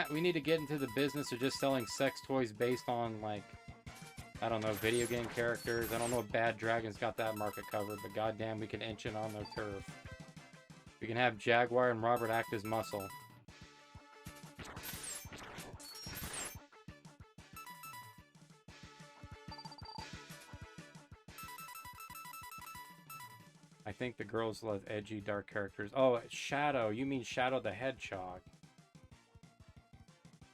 We need to get into the business of just selling sex toys based on, like, I don't know, video game characters. I don't know if Bad Dragon's got that market covered, but goddamn, we can inch in on their turf. We can have Jaguar and Robert act as muscle. I think the girls love edgy, dark characters. Oh, Shadow. You mean Shadow the Hedgehog.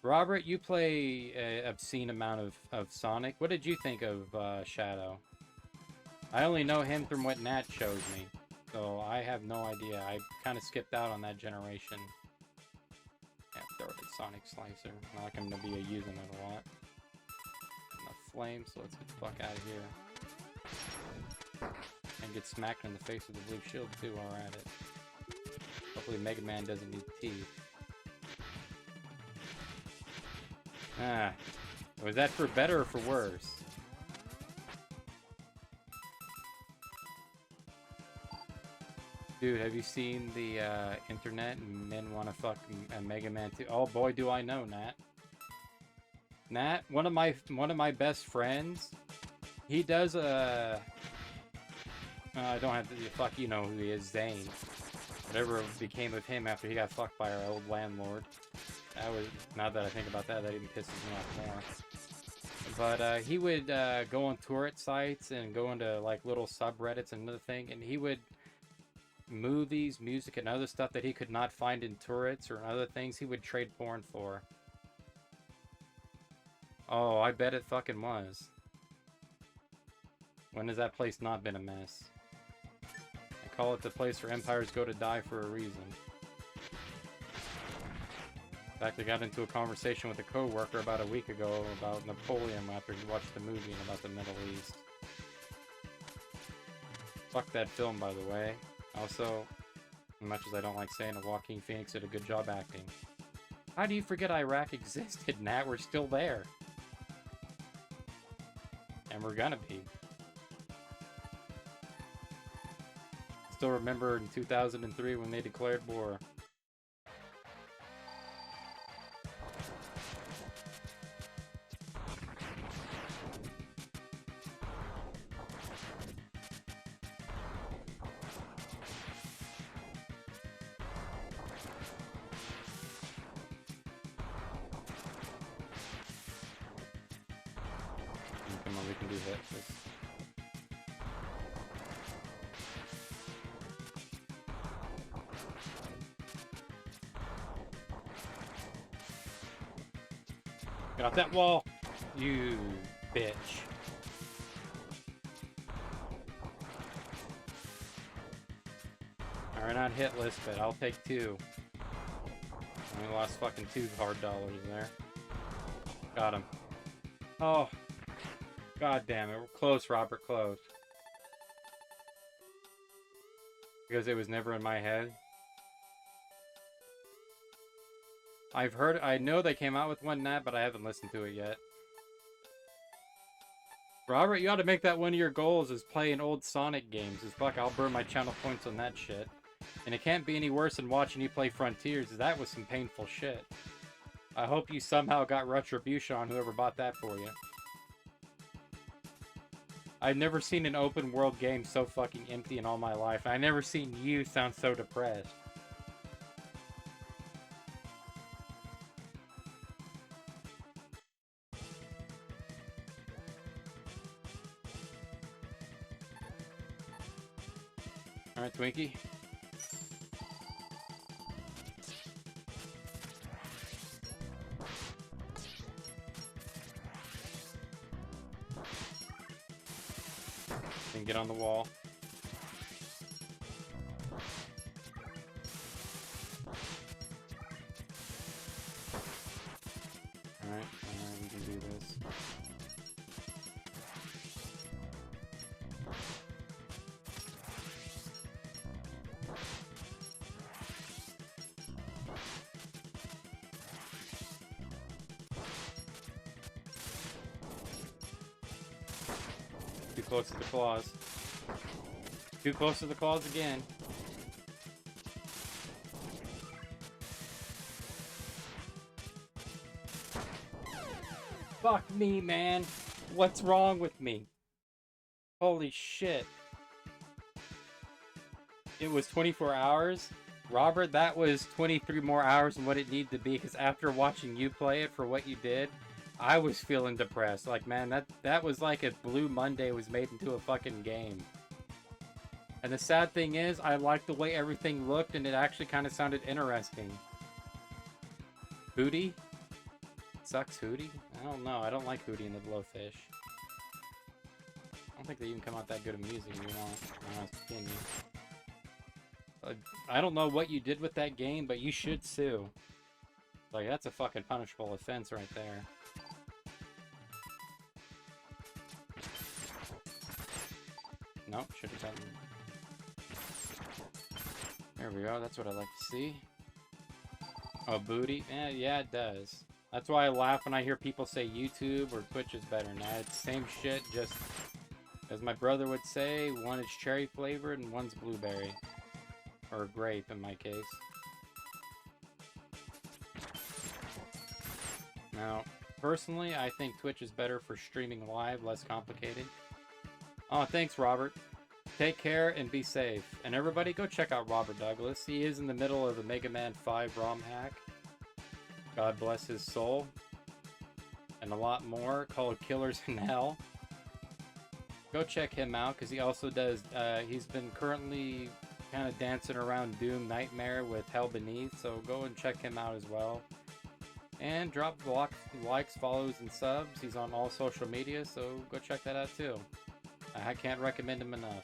Robert, you play an obscene amount of Sonic. What did you think of Shadow? I only know him from what Nat shows me, so I have no idea. I kind of skipped out on that generation. Yeah, throw it at Sonic Slicer. Not like I'm going to be using it a lot. Enough flame, so let's get the fuck out of here. And get smacked in the face with the blue shield too while we're at it. Hopefully Mega Man doesn't need teeth. Ah, was that for better or for worse? Dude, have you seen the internet and men want to fuck Mega Man 2? Oh boy, do I know, Nat. Nat, one of my best friends, he does I don't have to fuck, you know who he is, Zane. Whatever became of him after he got fucked by our old landlord. That was, now that I think about that, that even pisses me off more. But he would go on turret sites and go into like little subreddits and another thing, and he would movies, music, and other stuff that he could not find in turrets or other things he would trade porn for. Oh, I bet it fucking was. When has that place not been a mess? I call it the place where empires go to die for a reason. In fact, I got into a conversation with a co-worker about a week ago about Napoleon after he watched the movie and about the Middle East. Fuck that film, by the way. Also, as much as I don't like saying it, Joaquin Phoenix did a good job acting. How do you forget Iraq existed, Nat? We're still there. And we're gonna be. Still remember in 2003 when they declared war. Come we can do hits. Get off that wall, you bitch. Alright, not hitless, but I'll take 2. We lost fucking 2 hard dollars there. Got him. Oh. God damn it. We're close, Robert, close. Because it was never in my head. I know they came out with one net, but I haven't listened to it yet. Robert, you ought to make that one of your goals, is playing old Sonic games. As fuck, I'll burn my channel points on that shit. And it can't be any worse than watching you play Frontiers, as that was some painful shit. I hope you somehow got retribution on whoever bought that for you. I've never seen an open world game so fucking empty in all my life. I've never seen you sound so depressed. Alright, Twinkie. Then get on the wall. Alright, we can do this. Too close to the claws. Too close to the claws again. Fuck me, man. What's wrong with me? Holy shit. It was 24 hours? Robert, that was 23 more hours than what it needed to be, because after watching you play it for what you did, I was feeling depressed. Like, man, that was like if Blue Monday was made into a fucking game. And the sad thing is, I liked the way everything looked, and it actually kind of sounded interesting. Hootie? Sucks Hootie? I don't know. I don't like Hootie and the Blowfish. I don't think they even come out that good of music if you want. Honest opinion. I don't know what you did with that game, but you should sue. Like, that's a fucking punishable offense right there. Nope, should have done. There we go, that's what I like to see. Oh, booty? Yeah, it does. That's why I laugh when I hear people say YouTube or Twitch is better. Nah, it's the same shit, just as my brother would say, one is cherry flavored and one's blueberry. Or grape in my case. Now, personally, I think Twitch is better for streaming live, less complicated. Oh, thanks, Robert. Take care and be safe. And everybody, go check out Robert Douglas. He is in the middle of the Mega Man 5 ROM hack. God bless his soul. And a lot more called Killers in Hell. Go check him out, because he also does, he's been currently kind of dancing around Doom Nightmare with Hell Beneath, so go and check him out as well. And drop likes, follows, and subs. He's on all social media, so go check that out too. I can't recommend him enough.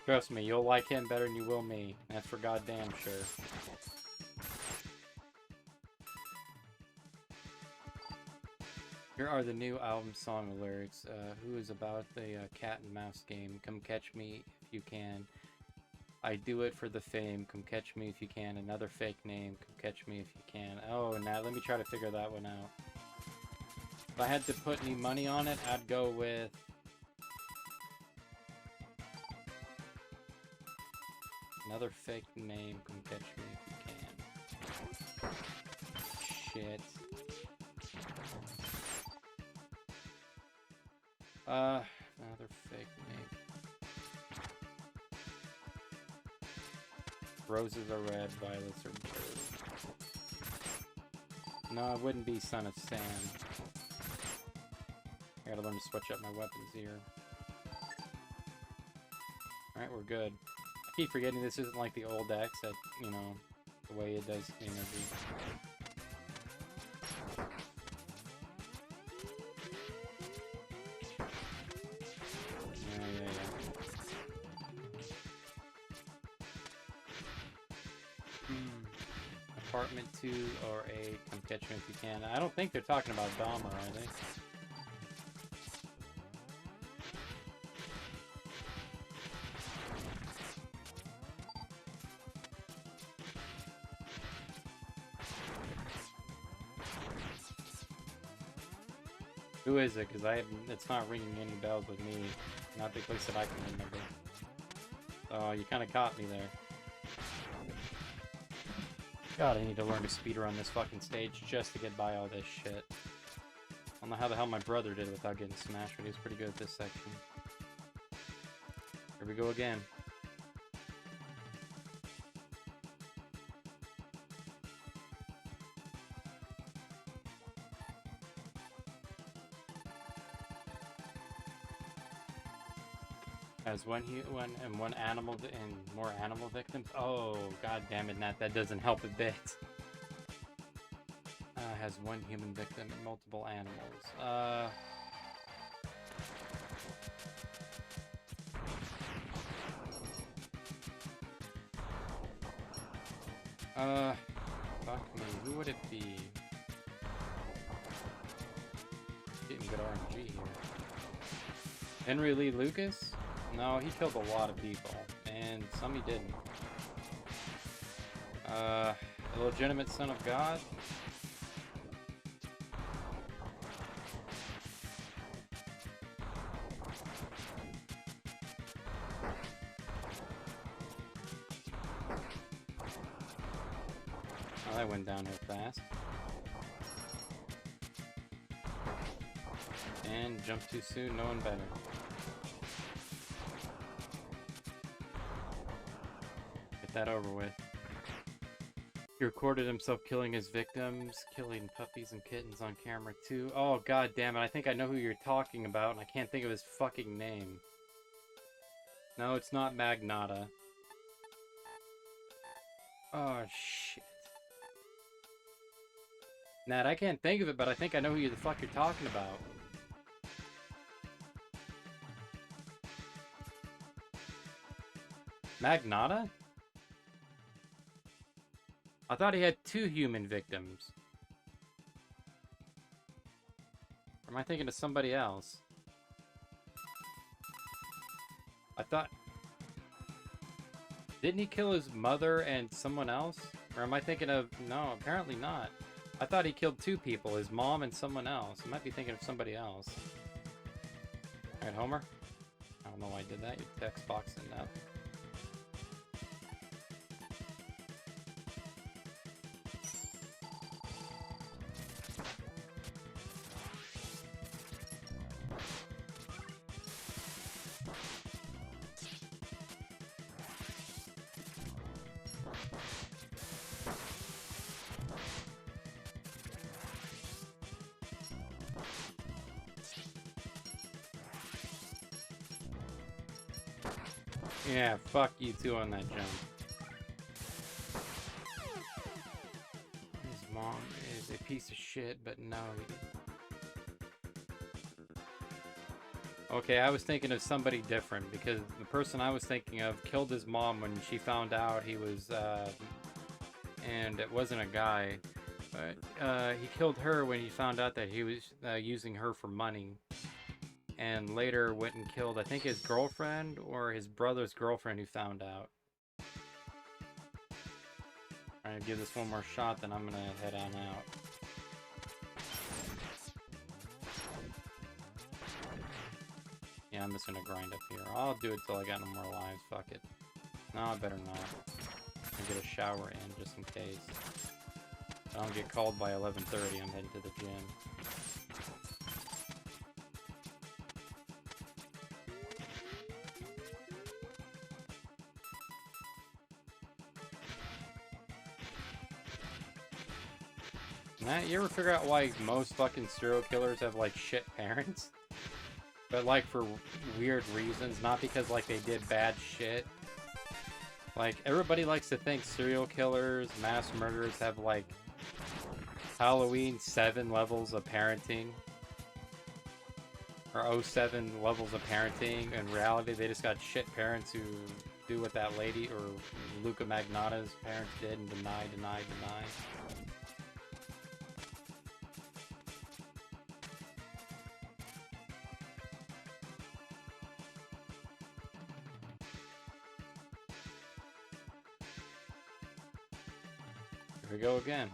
Trust me, you'll like him better than you will me. That's for goddamn sure. Here are the new album song lyrics. Who is about the cat and mouse game? Come catch me if you can. I do it for the fame. Come catch me if you can. Another fake name. Come catch me if you can. Oh, now let me try to figure that one out. If I had to put any money on it, I'd go with... Another fake name. Come catch me if you can. Shit. Another fake name. Roses are red, violets are blue. No, it wouldn't be Son of Sam. I gotta learn to switch up my weapons here. Alright, we're good. I keep forgetting this isn't like the old X that, you know, the way it does the energy. Yeah. Apartment 2 or 8, come catch me if you can. I don't think they're talking about Dahmer, are they? Who is it? Because it's not ringing any bells with me. Not the place that I can remember. Oh, you kind of caught me there. God, I need to learn to speedrun this fucking stage just to get by all this shit. I don't know how the hell my brother did without getting smashed, but he's pretty good at this section. Here we go again. As one animal and more animal victims. Oh, god damn it, Nat, that doesn't help a bit. Has one human victim and multiple animals. Fuck me, who would it be? Getting good RNG here. Henry Lee Lucas? No, he killed a lot of people, and some he didn't. A legitimate son of God? Oh, that went downhill fast. And jumped too soon, knowing better. Get that over with. He recorded himself killing his victims, killing puppies and kittens on camera too. Oh, god damn it, I think I know who you're talking about, and I can't think of his fucking name. No, it's not Magnata. Oh, shit. Nat, I can't think of it, but I think I know who the fuck you're talking about. Magnata? I thought he had 2 human victims. Or am I thinking of somebody else? I thought... Didn't he kill his mother and someone else? Or am I thinking of... No, apparently not. I thought he killed 2 people, his mom and someone else. I might be thinking of somebody else. Alright, Homer. I don't know why I did that. Your text boxing up. Yeah, fuck you too on that jump. His mom is a piece of shit, but no. Okay, I was thinking of somebody different, because the person I was thinking of killed his mom when she found out he was, and it wasn't a guy, but he killed her when he found out that he was using her for money. And later went and killed, I think, his girlfriend or his brother's girlfriend who found out. Alright, give this one more shot, then I'm gonna head on out. Yeah, I'm just gonna grind up here. I'll do it till I got no more lives, fuck it. No, I better not. I'll get a shower in, just in case. If I don't get called by 11:30, I'm heading to the gym. Matt, you ever figure out why most fucking serial killers have, like, shit parents? but like for weird reasons, not because like they did bad shit. Like everybody likes to think serial killers, mass murderers have like Halloween 7 levels of parenting. Or oh 07 levels of parenting. In reality, they just got shit parents who do what that lady or Luca Magnotta's parents did and deny. Here we go again.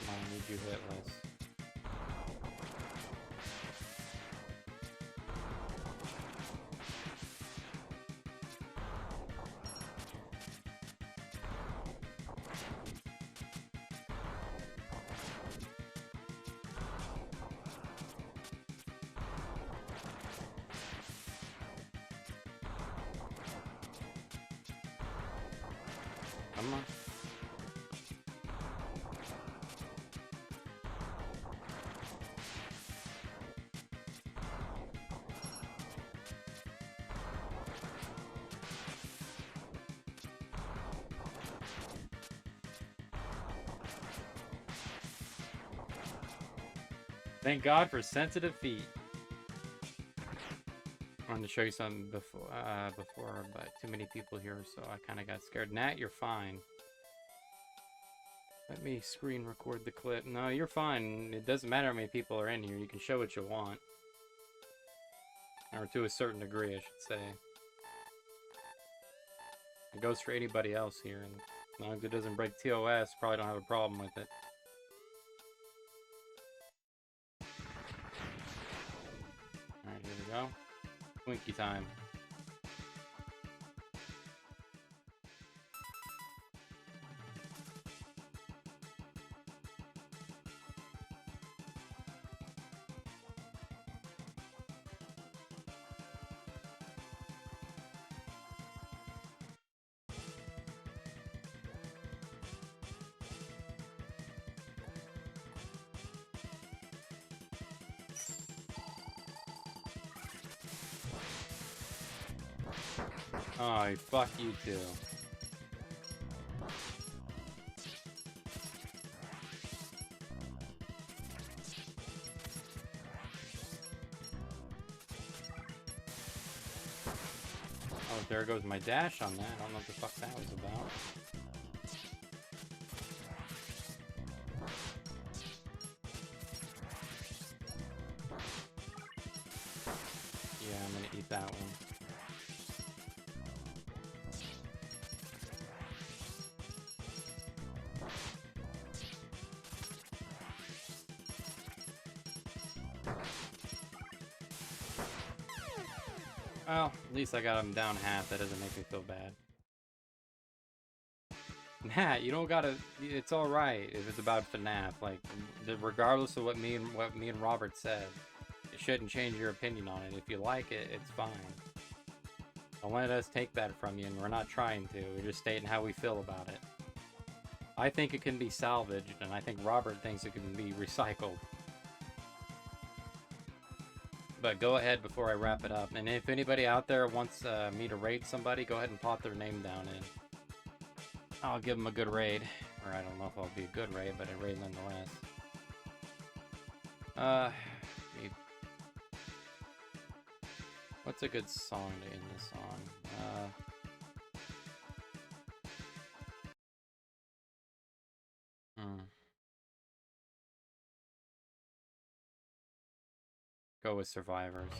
I need you hitless. Come on. Thank God for sensitive feet. I wanted to show you something before, but too many people here, so I kind of got scared. Nat, you're fine. Let me screen record the clip. No, you're fine. It doesn't matter how many people are in here. You can show what you want. Or to a certain degree, I should say. It goes for anybody else here, and as long as it doesn't break TOS, probably don't have a problem with it. Alright, here we go. Twinkie time. Oh, fuck you too. Oh, there goes my dash on that. I don't know what the fuck that was about. Yeah, I'm gonna eat that one. Well, at least I got him down half. That doesn't make me feel bad. Nah, you don't gotta. It's all right if it's about FNAF. Like, regardless of what me and Robert said, it shouldn't change your opinion on it. If you like it, it's fine. Don't let us take that from you, and we're not trying to. We're just stating how we feel about it. I think it can be salvaged, and I think Robert thinks it can be recycled. But go ahead before I wrap it up. And if anybody out there wants me to raid somebody, go ahead and pop their name down in. I'll give them a good raid. Or I don't know if I'll be a good raid, but a raid nonetheless. What's a good song to end this on? Go with Survivors.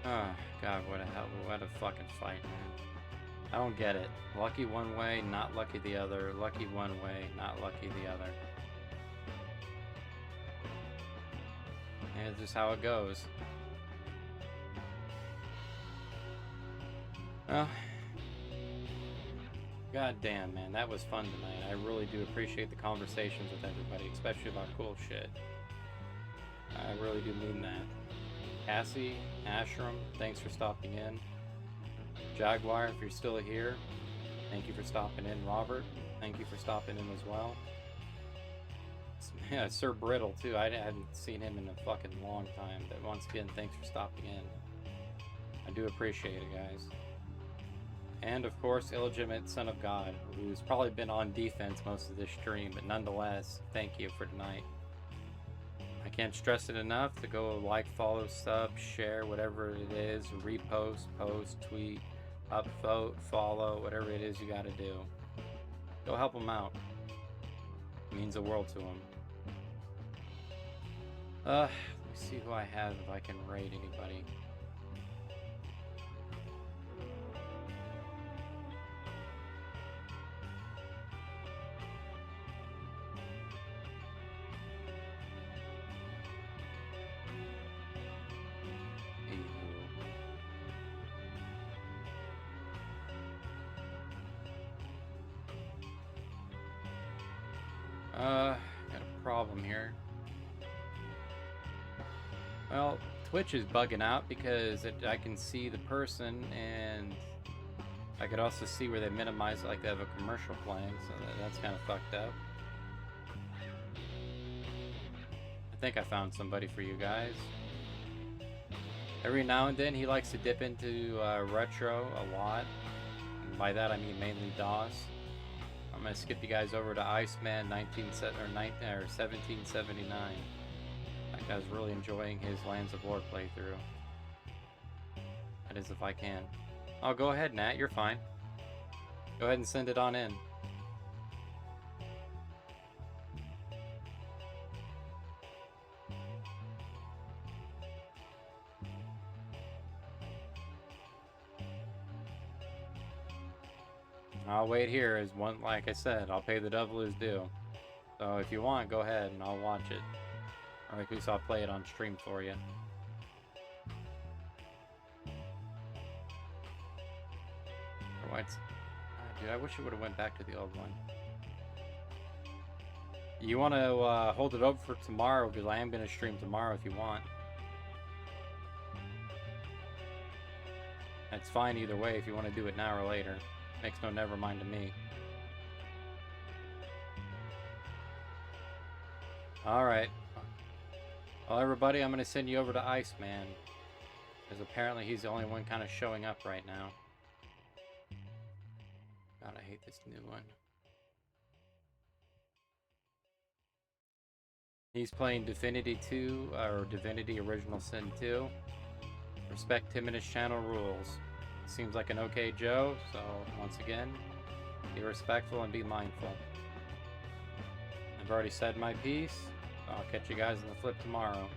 Oh, God, what a fucking fight, man. I don't get it. Lucky one way, not lucky the other. Lucky one way, not lucky the other. And it's just how it goes. Well, god damn, man, that was fun tonight. I really do appreciate the conversations with everybody, especially about cool shit. I really do mean that. Cassie, Ashram, thanks for stopping in. Jaguar, if you're still here, thank you for stopping in. Robert, thank you for stopping in as well. Yeah, Sir Brittle, too. I hadn't seen him in a fucking long time. But once again, thanks for stopping in. I do appreciate it, guys. And, of course, Illegitimate Son of God, who's probably been on defense most of this stream, but nonetheless, thank you for tonight. I can't stress it enough to go like, follow, sub, share, whatever it is, repost, post, tweet, upvote, follow, whatever it is you gotta do. Go help them out. It means the world to them. Let me see who I have if I can raid anybody. Got a problem here. Well, Twitch is bugging out because I can see the person, and I could also see where they minimize it like they have a commercial playing, so that's kind of fucked up. I think I found somebody for you guys. Every now and then he likes to dip into retro a lot, and by that I mean mainly DOS. I'm gonna skip you guys over to Iceman 1779. That guy's really enjoying his Lands of Lore playthrough. That is, if I can. Oh, go ahead, Nat. You're fine. Go ahead and send it on in. I'll wait here as one, like I said, I'll pay the devil his due. So if you want, go ahead and I'll watch it. Or at least I'll play it on stream for you. Dude, I wish it would have went back to the old one. You want to hold it up for tomorrow, because I am going to stream tomorrow if you want. That's fine either way if you want to do it now or later. Makes no never mind to me. Alright. Well, everybody, I'm going to send you over to Iceman. Because apparently he's the only one kind of showing up right now. God, I hate this new one. He's playing Divinity 2, or Divinity Original Sin 2. Respect him and his channel rules. Seems like an okay Joe, so once again, be respectful and be mindful. I've already said my piece, so I'll catch you guys in the flip tomorrow.